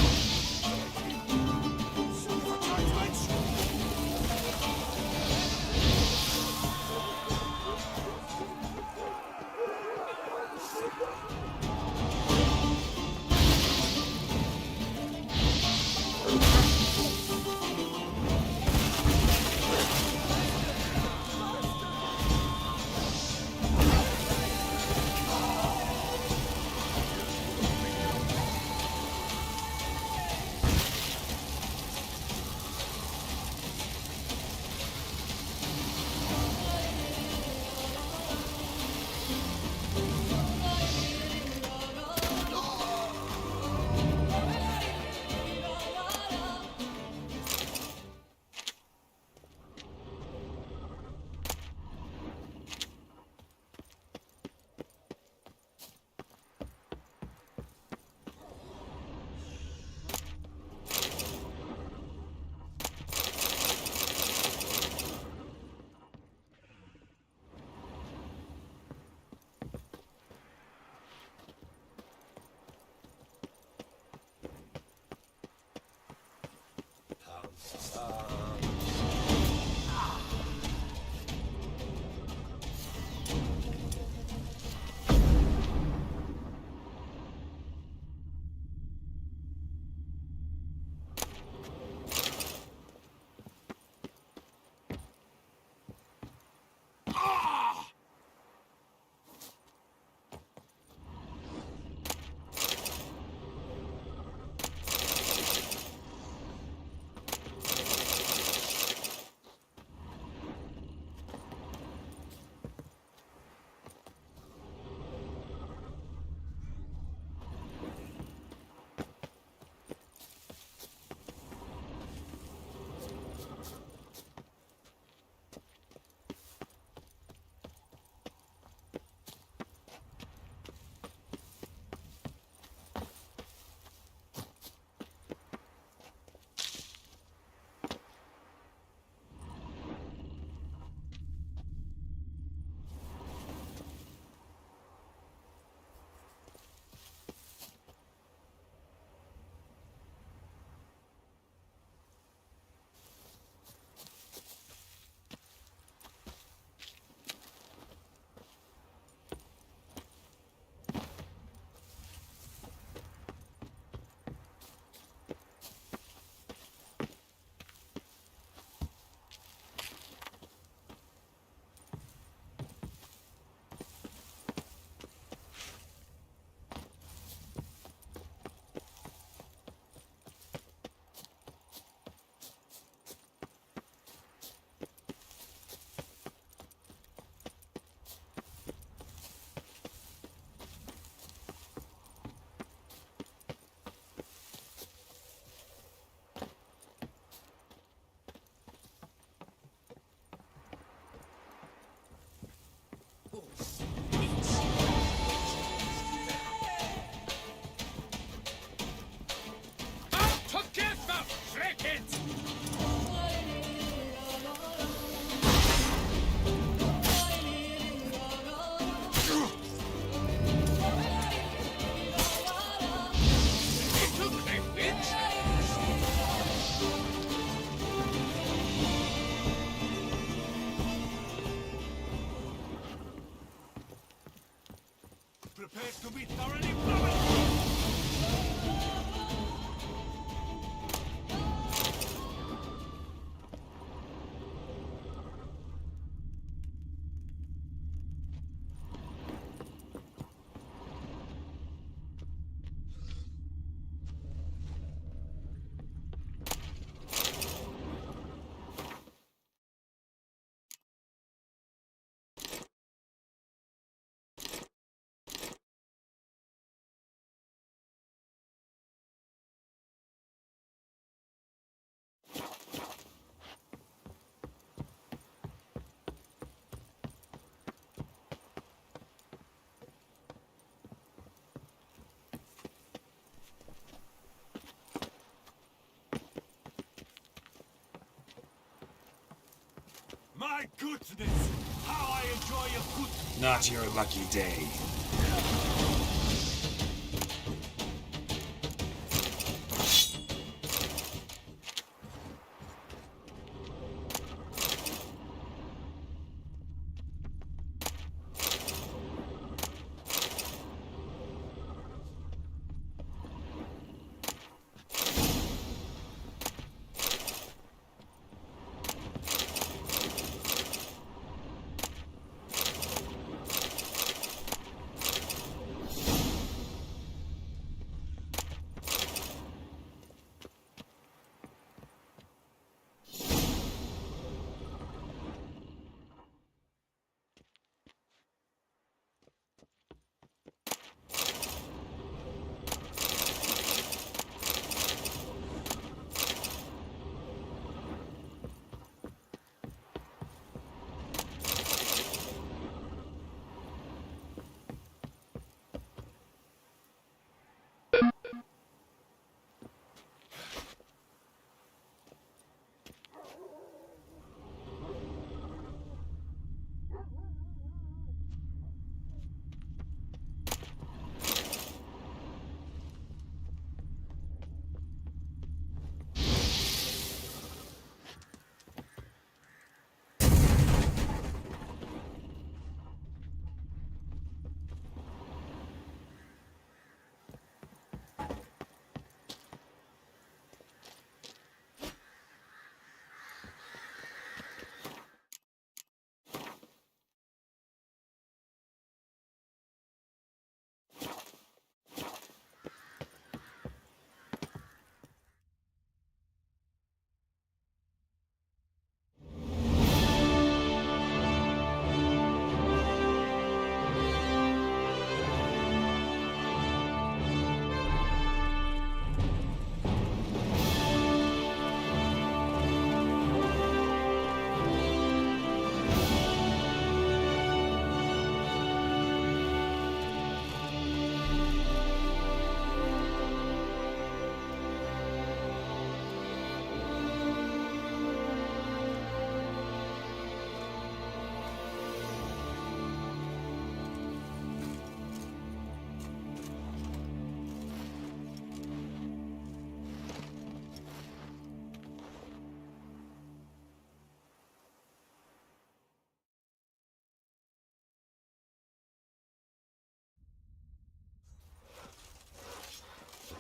My goodness! How I enjoy a good... Not your lucky day.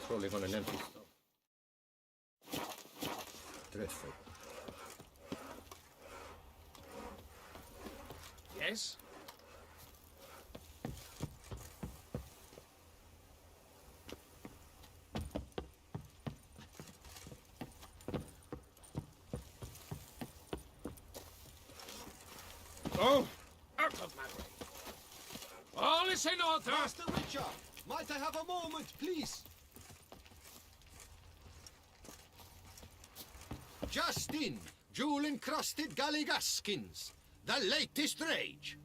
crawling on an empty stomach. Dreadful. Yes? Go out of my way. All is in order. Master Witcher, might I have a moment, please? Just in, jewel-encrusted galligaskins, the latest rage.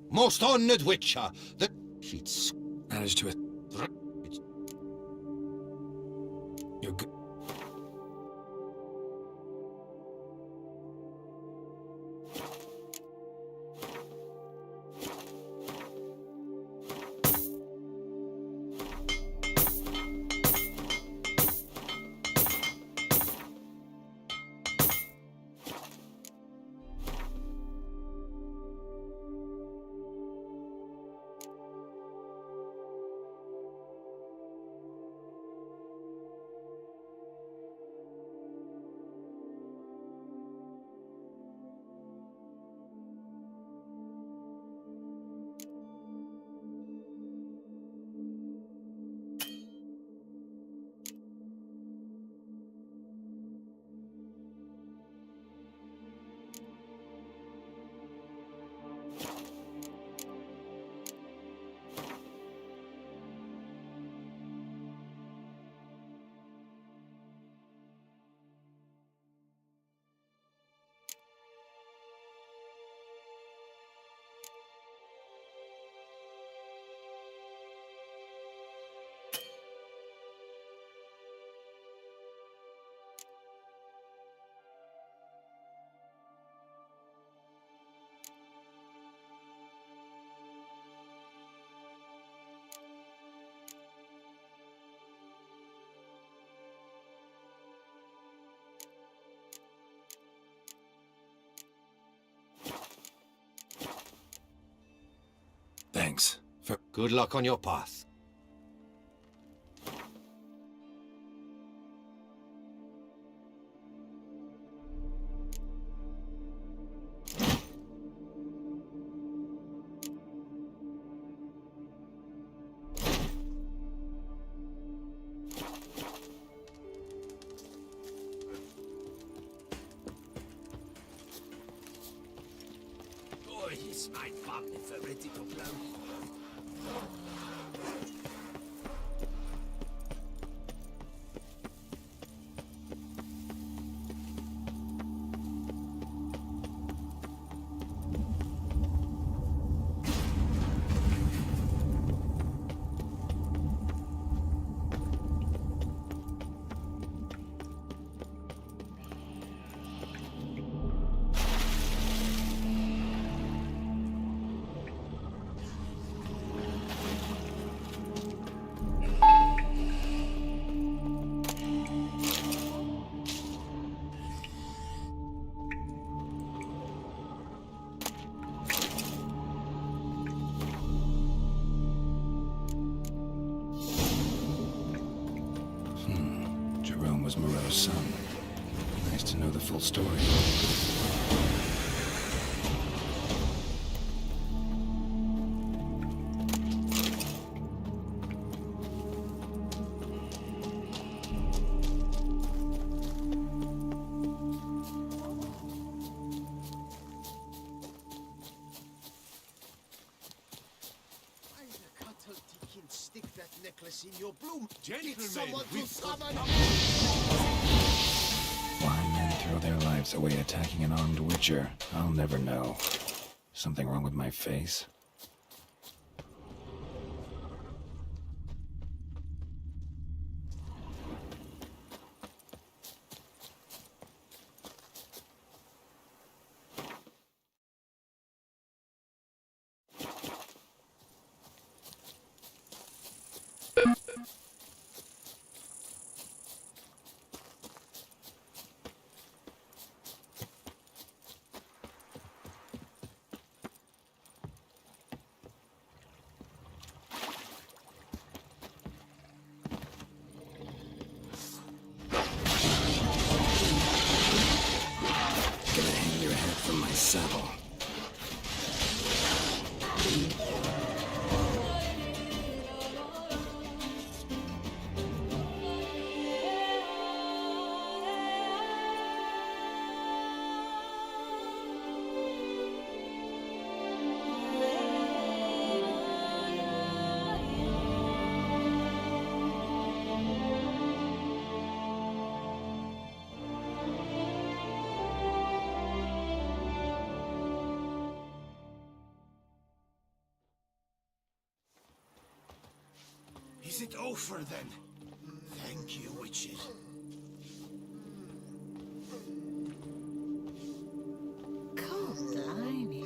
Most honored Witcher, the sheets Managed to. You're good. Thanks for. Good luck on your path. Oh, he's my family for ready to blow. Jerome was Moreau's son. Nice to know the full story. Stick that necklace in your bloom. Gentlemen, Get someone to we've summon. Why men throw their lives away attacking an armed witcher, I'll never know. Something wrong with my face? Is it over then? Thank you, witches. God blimey.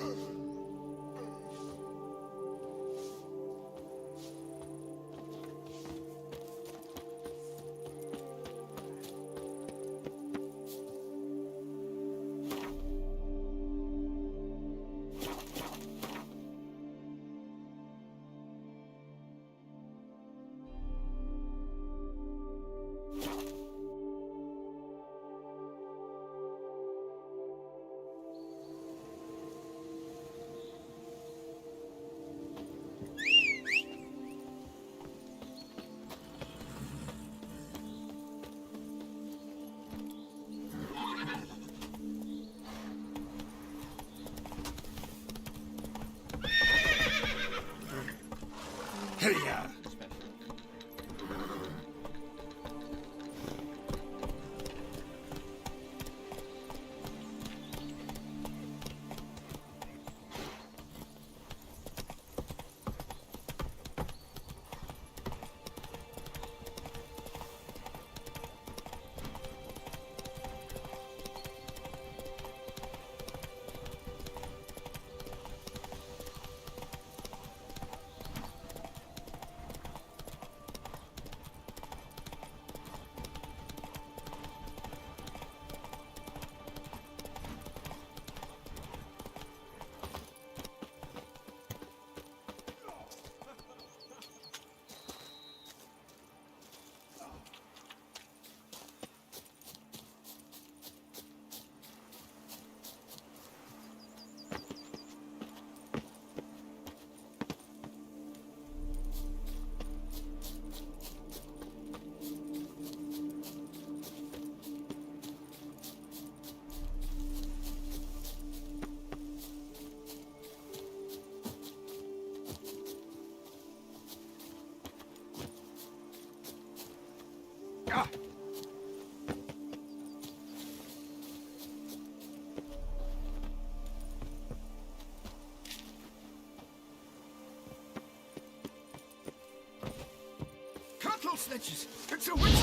Hey-ya! Cattle snitches! It's a witcher!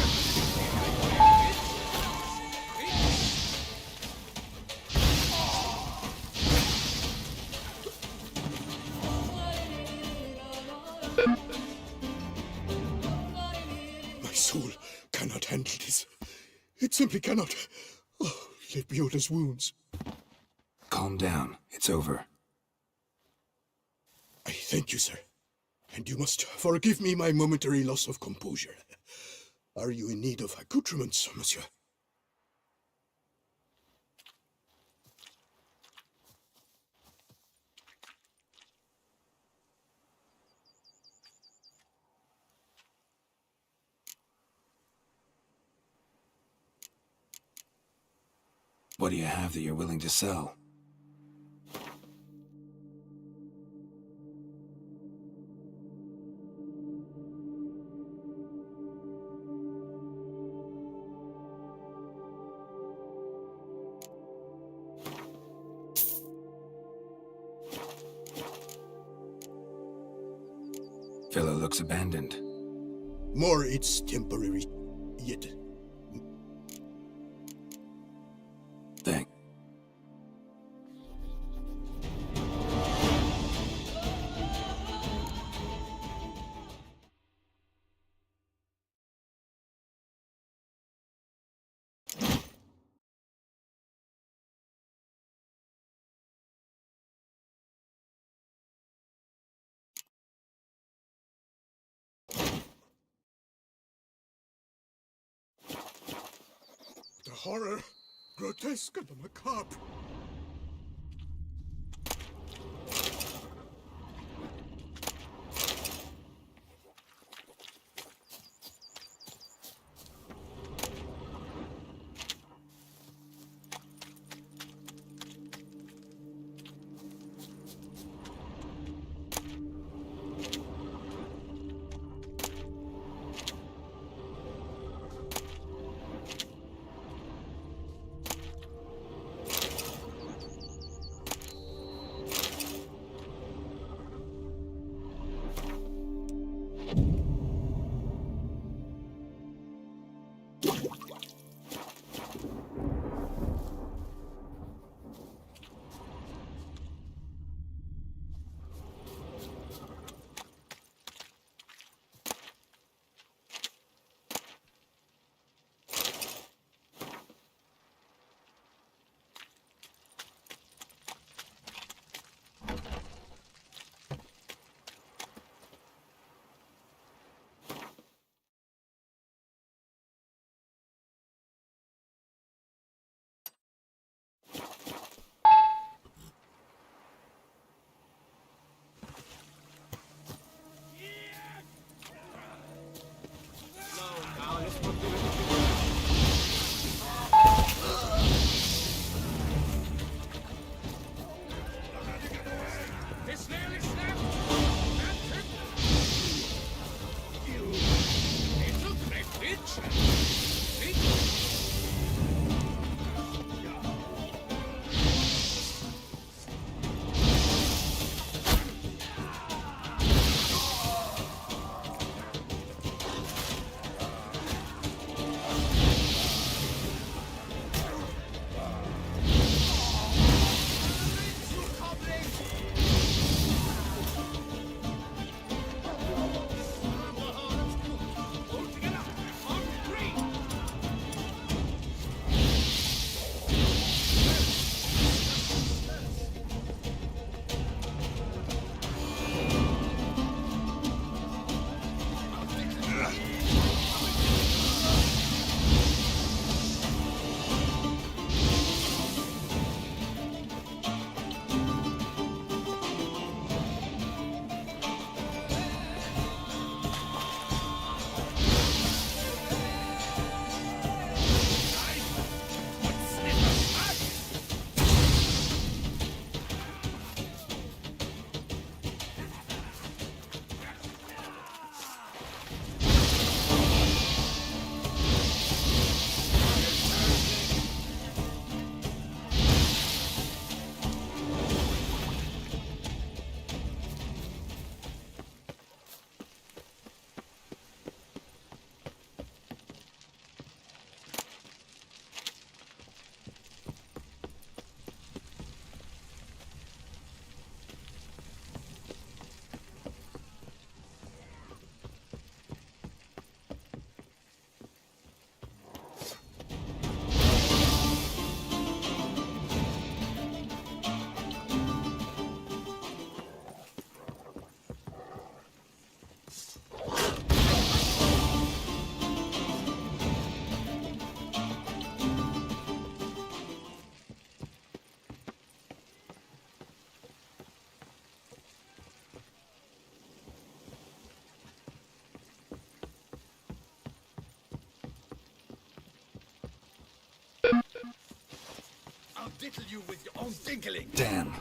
My soul cannot handle this. It simply cannot. Oh, let me out his wounds. Calm down. It's over. I thank you, sir. And you must forgive me my momentary loss of composure. Are you in need of accoutrements, monsieur? What do you have that you're willing to sell? Fellow looks abandoned. More it's temporary, yet. Thank. The horror, grotesque and macabre. I'll diddle you with your own dinkling. Damn.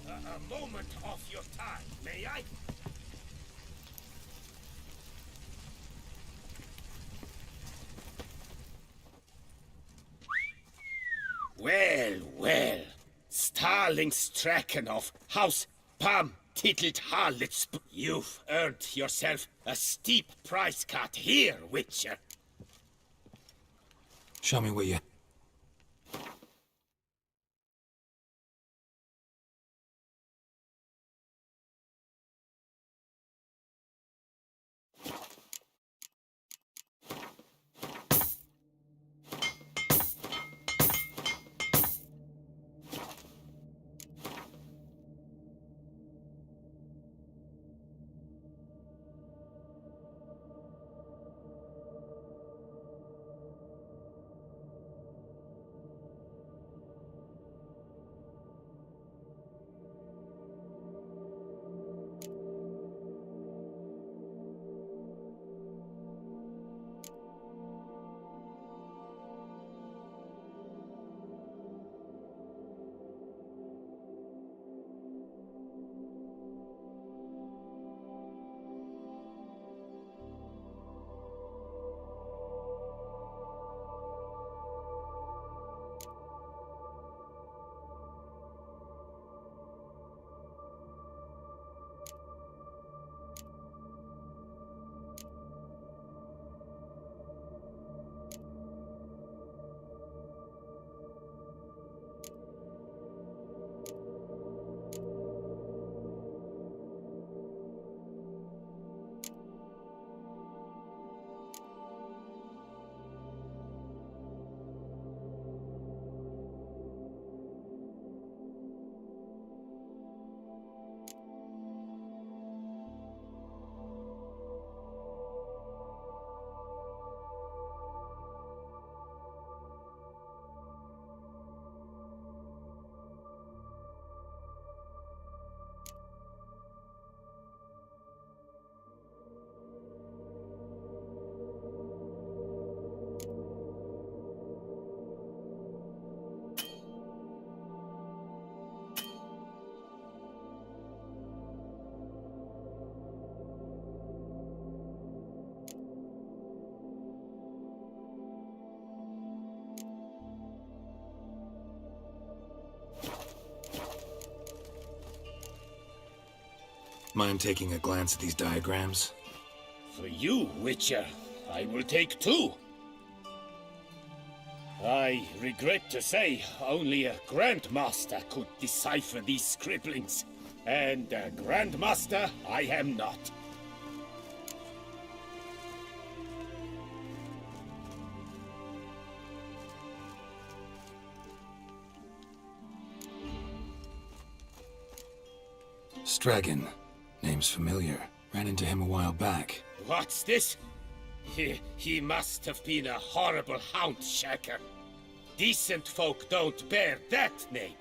A moment of your time, may I? Well, well. Starling Strakenov, House Pam Tittled Harlitsp. You've earned yourself a steep price cut here, Witcher. Show me what you... Mind taking a glance at these diagrams? For you, Witcher, I will take two. I regret to say, only a Grandmaster could decipher these scribblings. And a Grandmaster I am not. Stragon. Name's familiar. Ran into him a while back. What's this? He must have been a horrible hound shaker. Decent folk don't bear that name.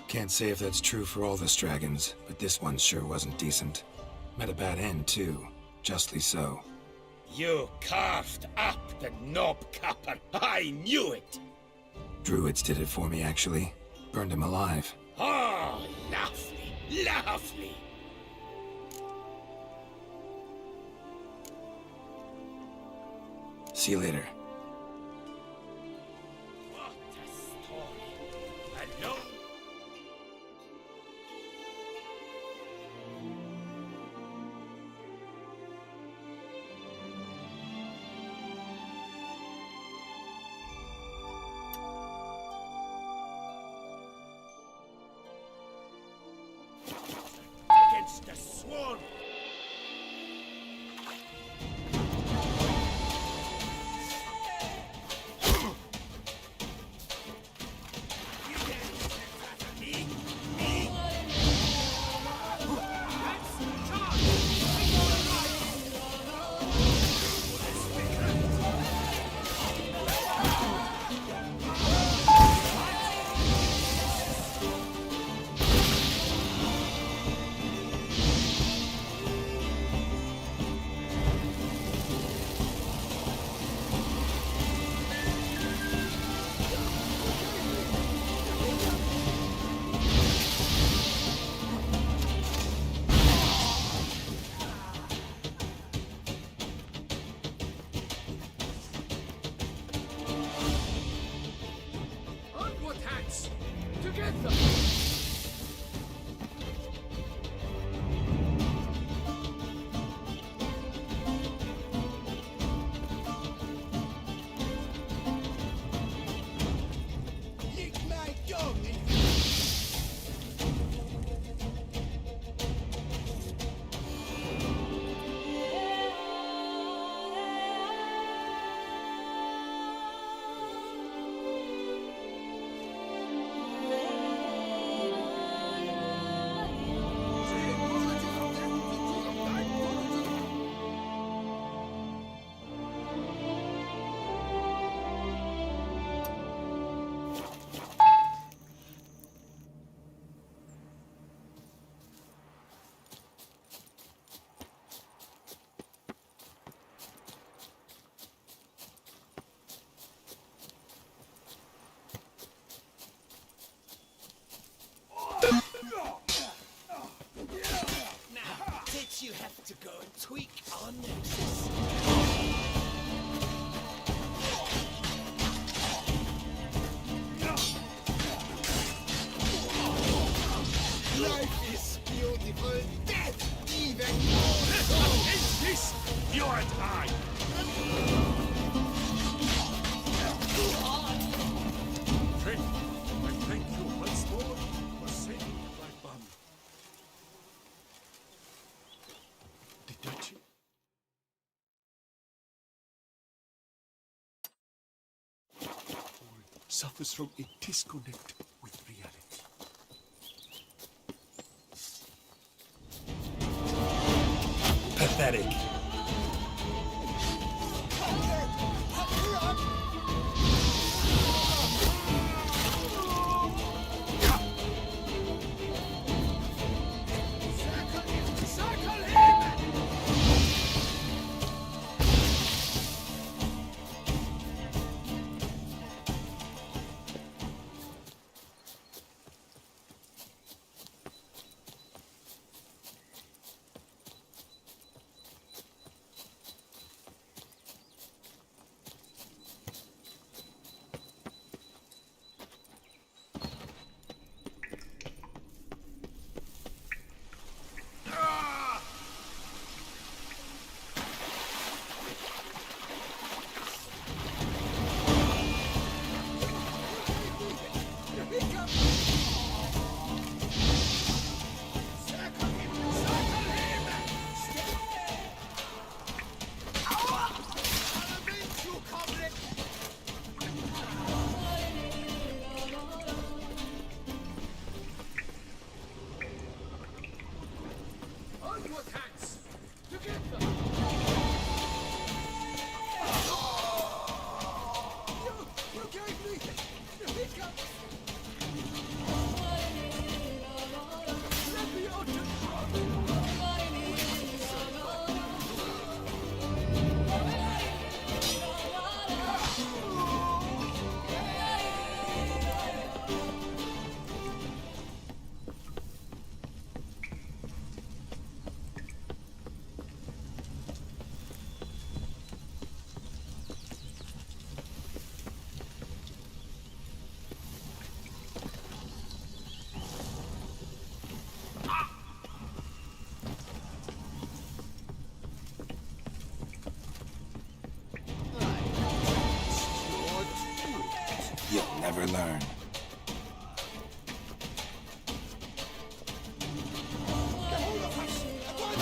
Can't say if that's true for all the Stragons, but this one sure wasn't decent. Met a bad end, too. Justly so. You carved up the knobcapper. I knew it. Druids did it for me, actually. Burned him alive. Oh, lovely, lovely. See you later. What a story. Alone. Against the swarm. You have to go and tweak our nexus. Life is beautiful, death even more so. Is this you and I? Friend, I thank you once more for saving my bum. The Duchy? Suffers from a disconnect with reality. Pathetic.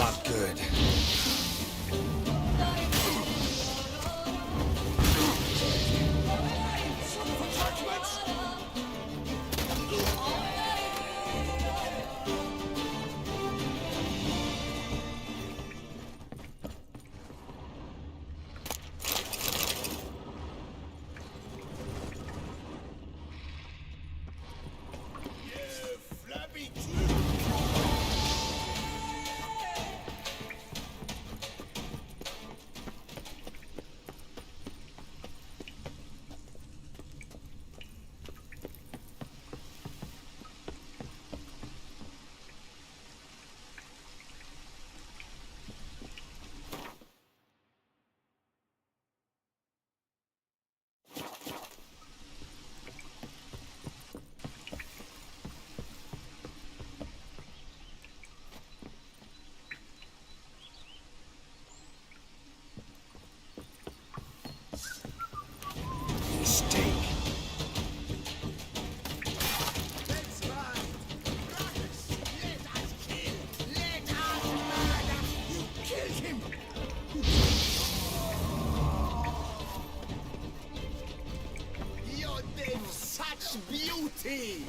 not good. Beauty!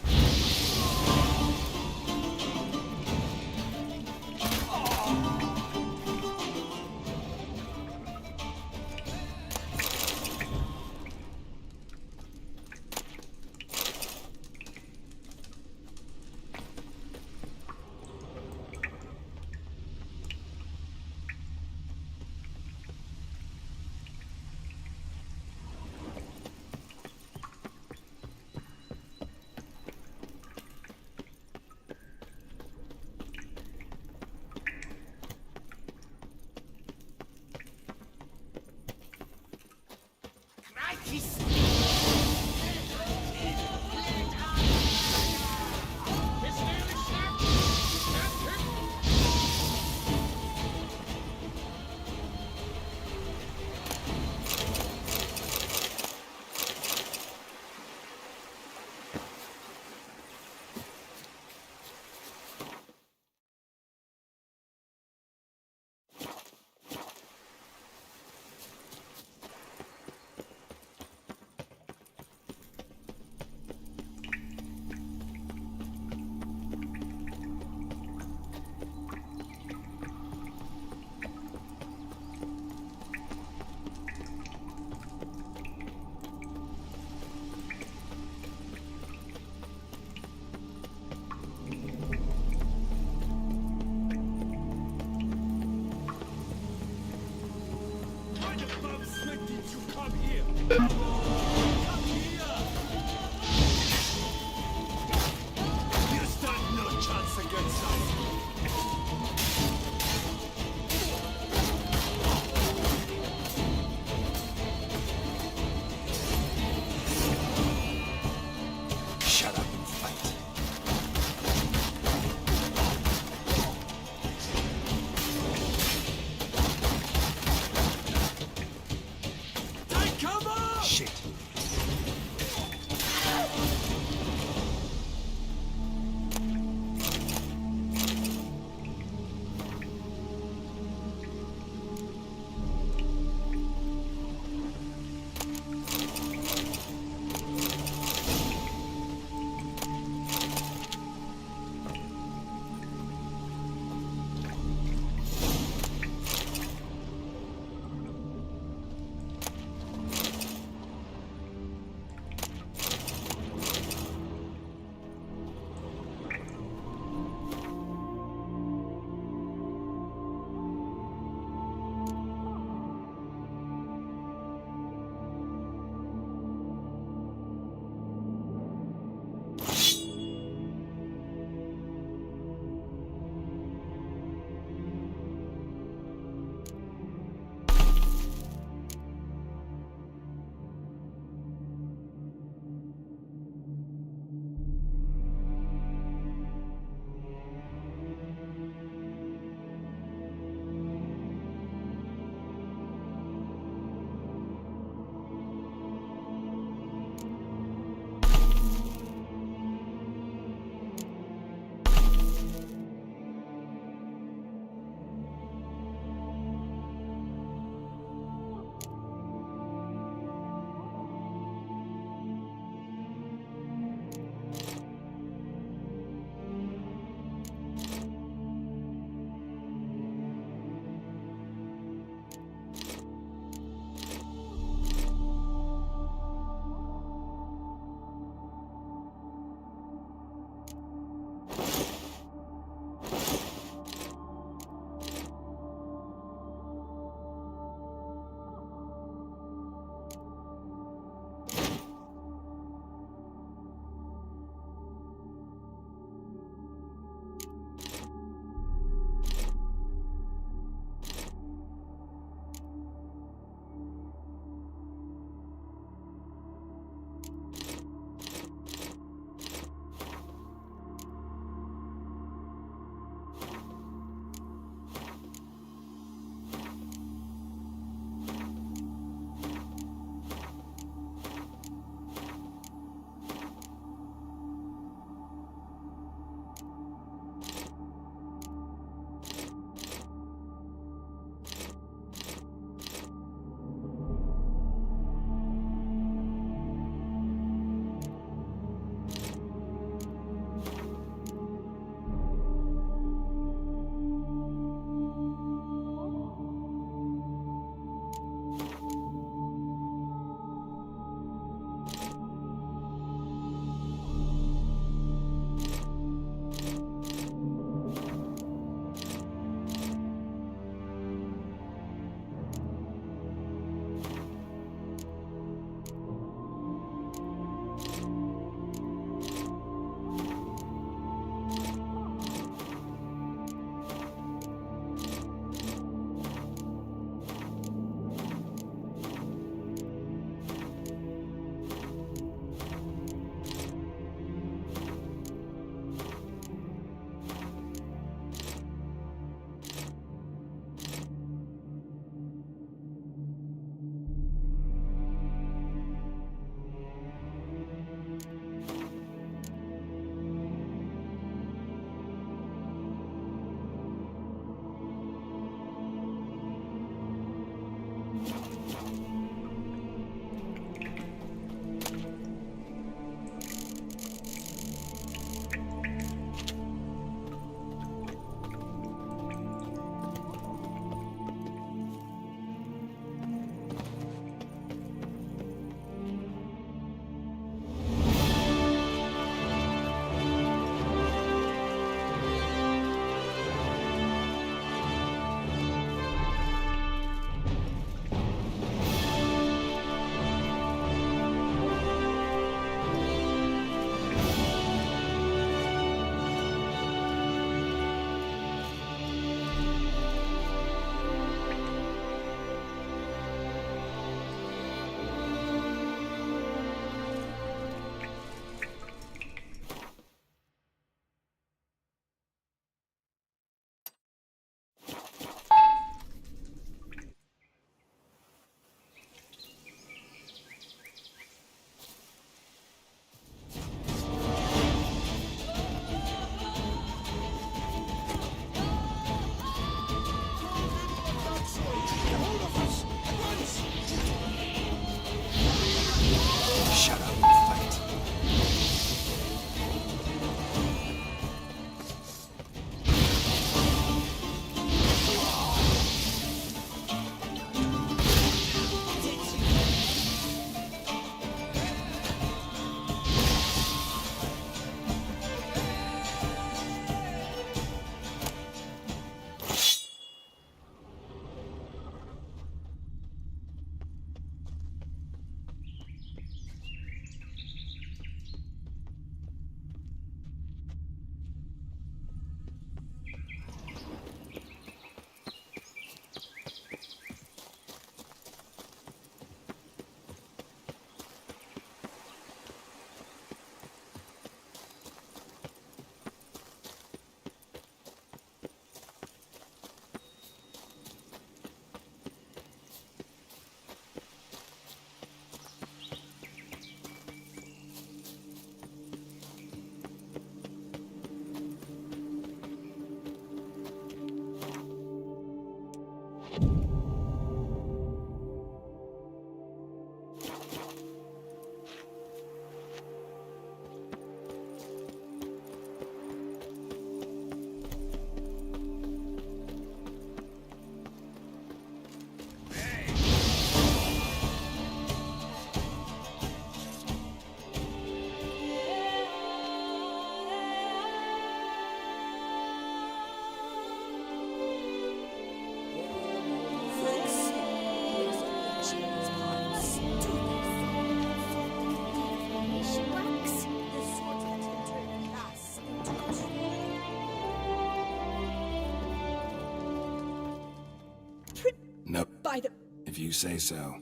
say so.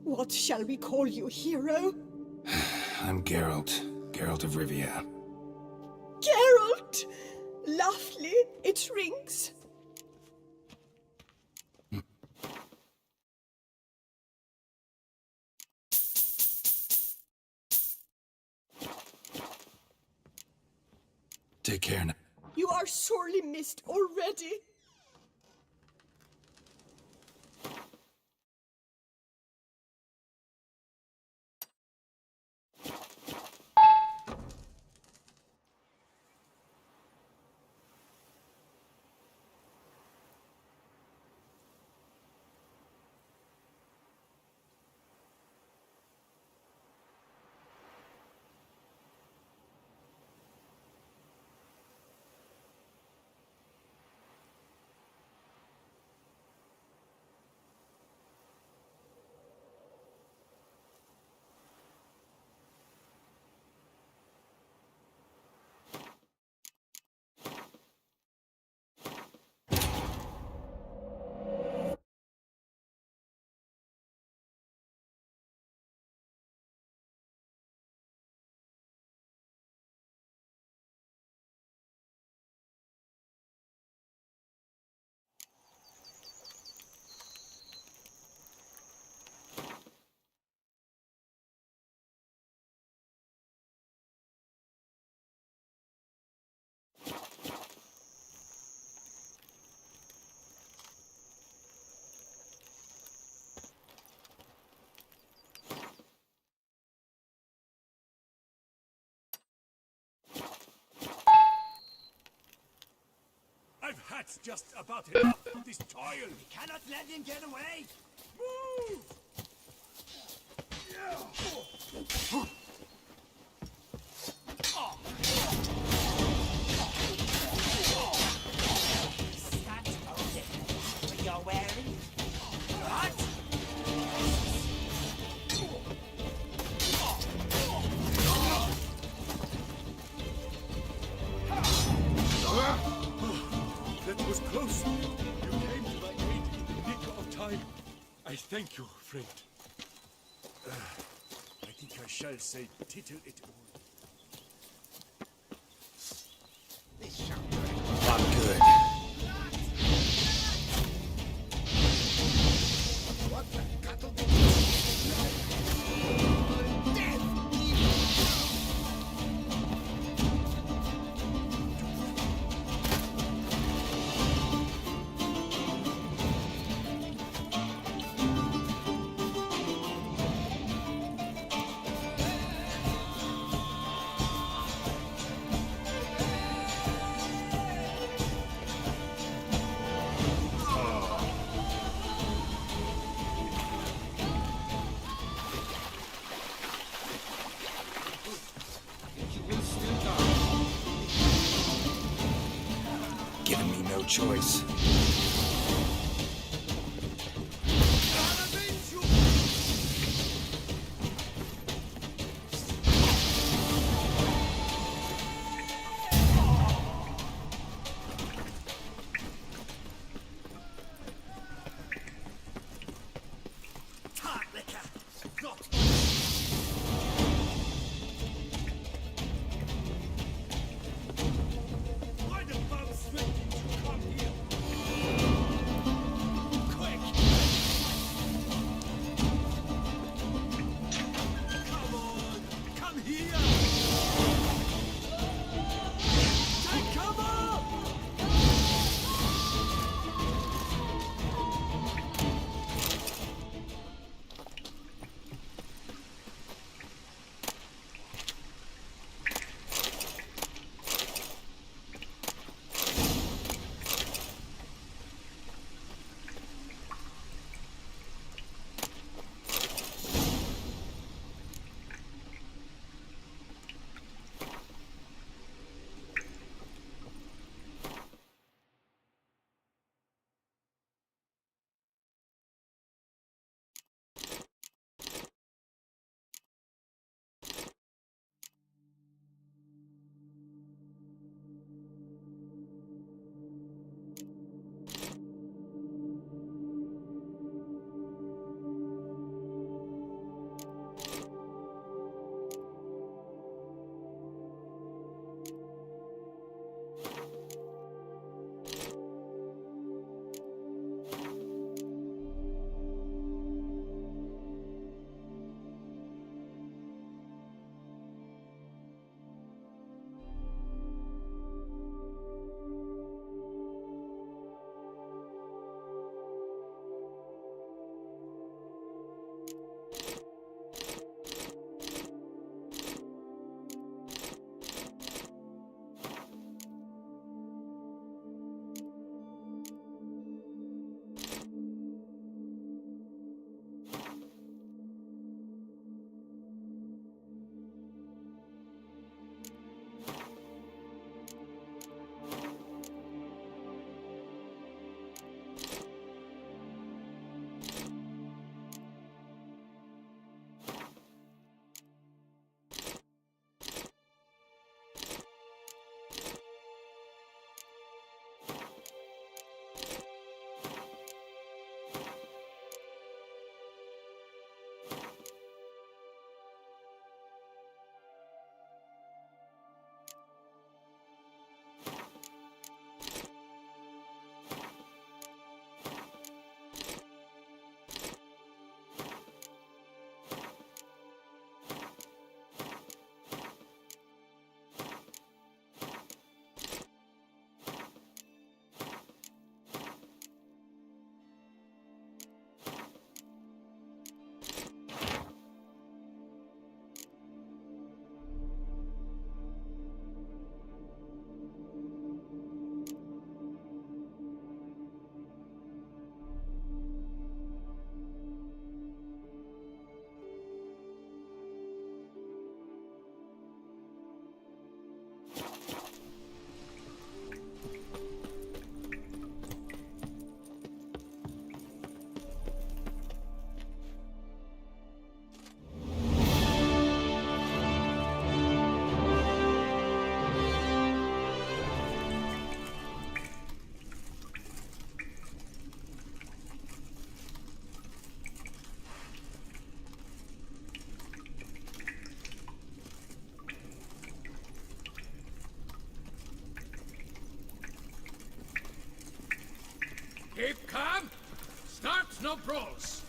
What shall we call you, hero? I'm Geralt. Geralt of Rivia. Geralt! Lovely, it rings. Take care now. You are sorely missed already. I've had just about enough of this toil. We cannot let him get away. Move! Is that what you're wearing? What? That was close. You came to my aid in the nick of time. I thank you, friend. I think I shall say tittle it all. I'm good. What the cattle? Giving me no choice. Why the bugs did you come here? calm! Start no brawls!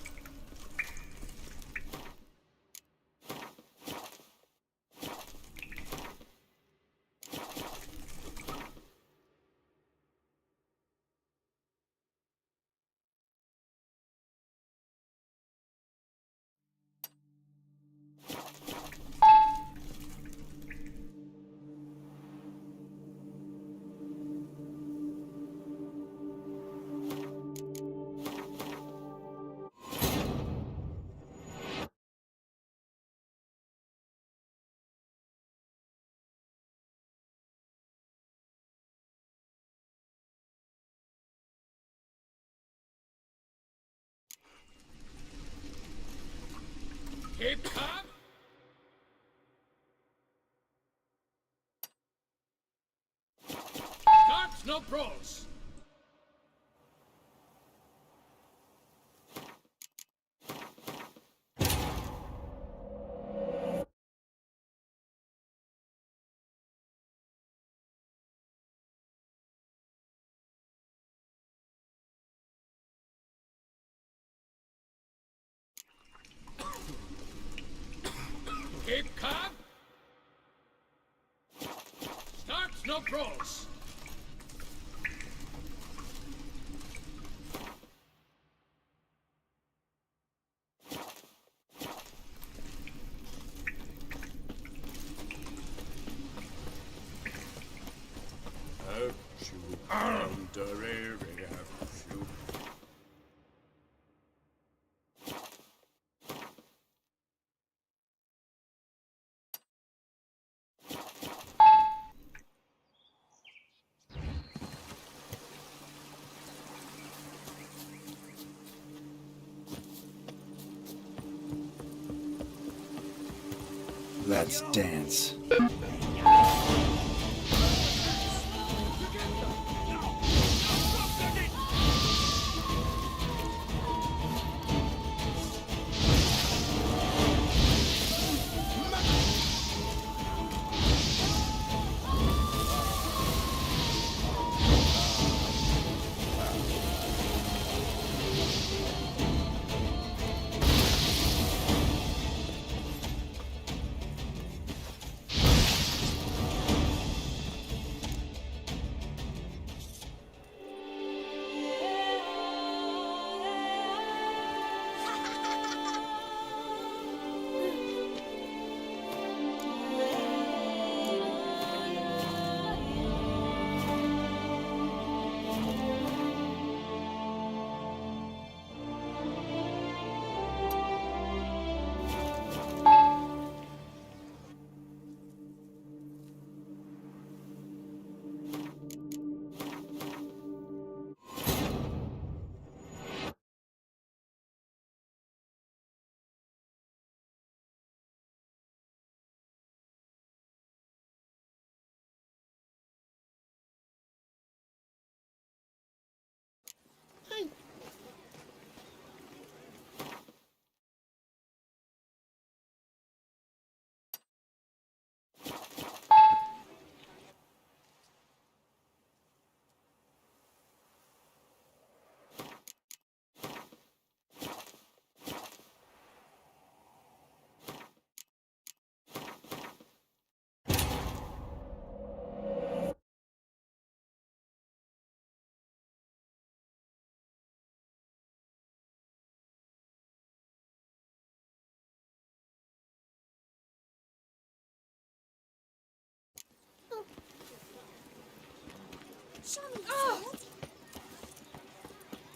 Keep calm! Start no brawls! Keep calm! Start no brawls! Have you under area? Have you? Let's dance.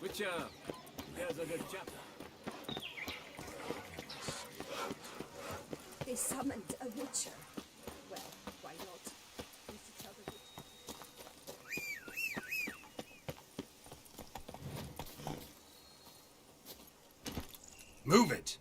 Witcher, here's a good chapter. They summoned a witcher. Well, why not? We should tell the witcher. Move it!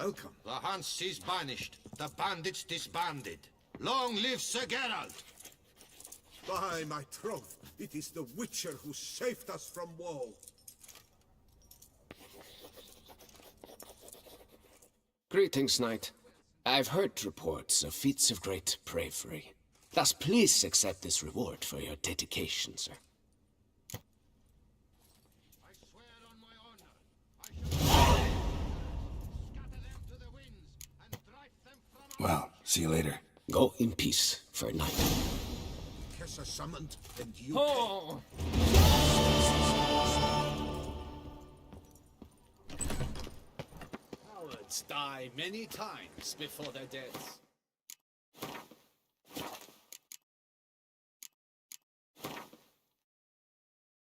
welcome. The Hanse is banished, the bandits disbanded. Long live Sir Geralt! By my troth, it is the Witcher who saved us from woe. Greetings, knight. I've heard reports of feats of great bravery. Thus, please accept this reward for your dedication, sir. Well, see you later. Go in peace, Fair Knight. Kessa summoned, and you... Oh! Cowards die many times before their deaths.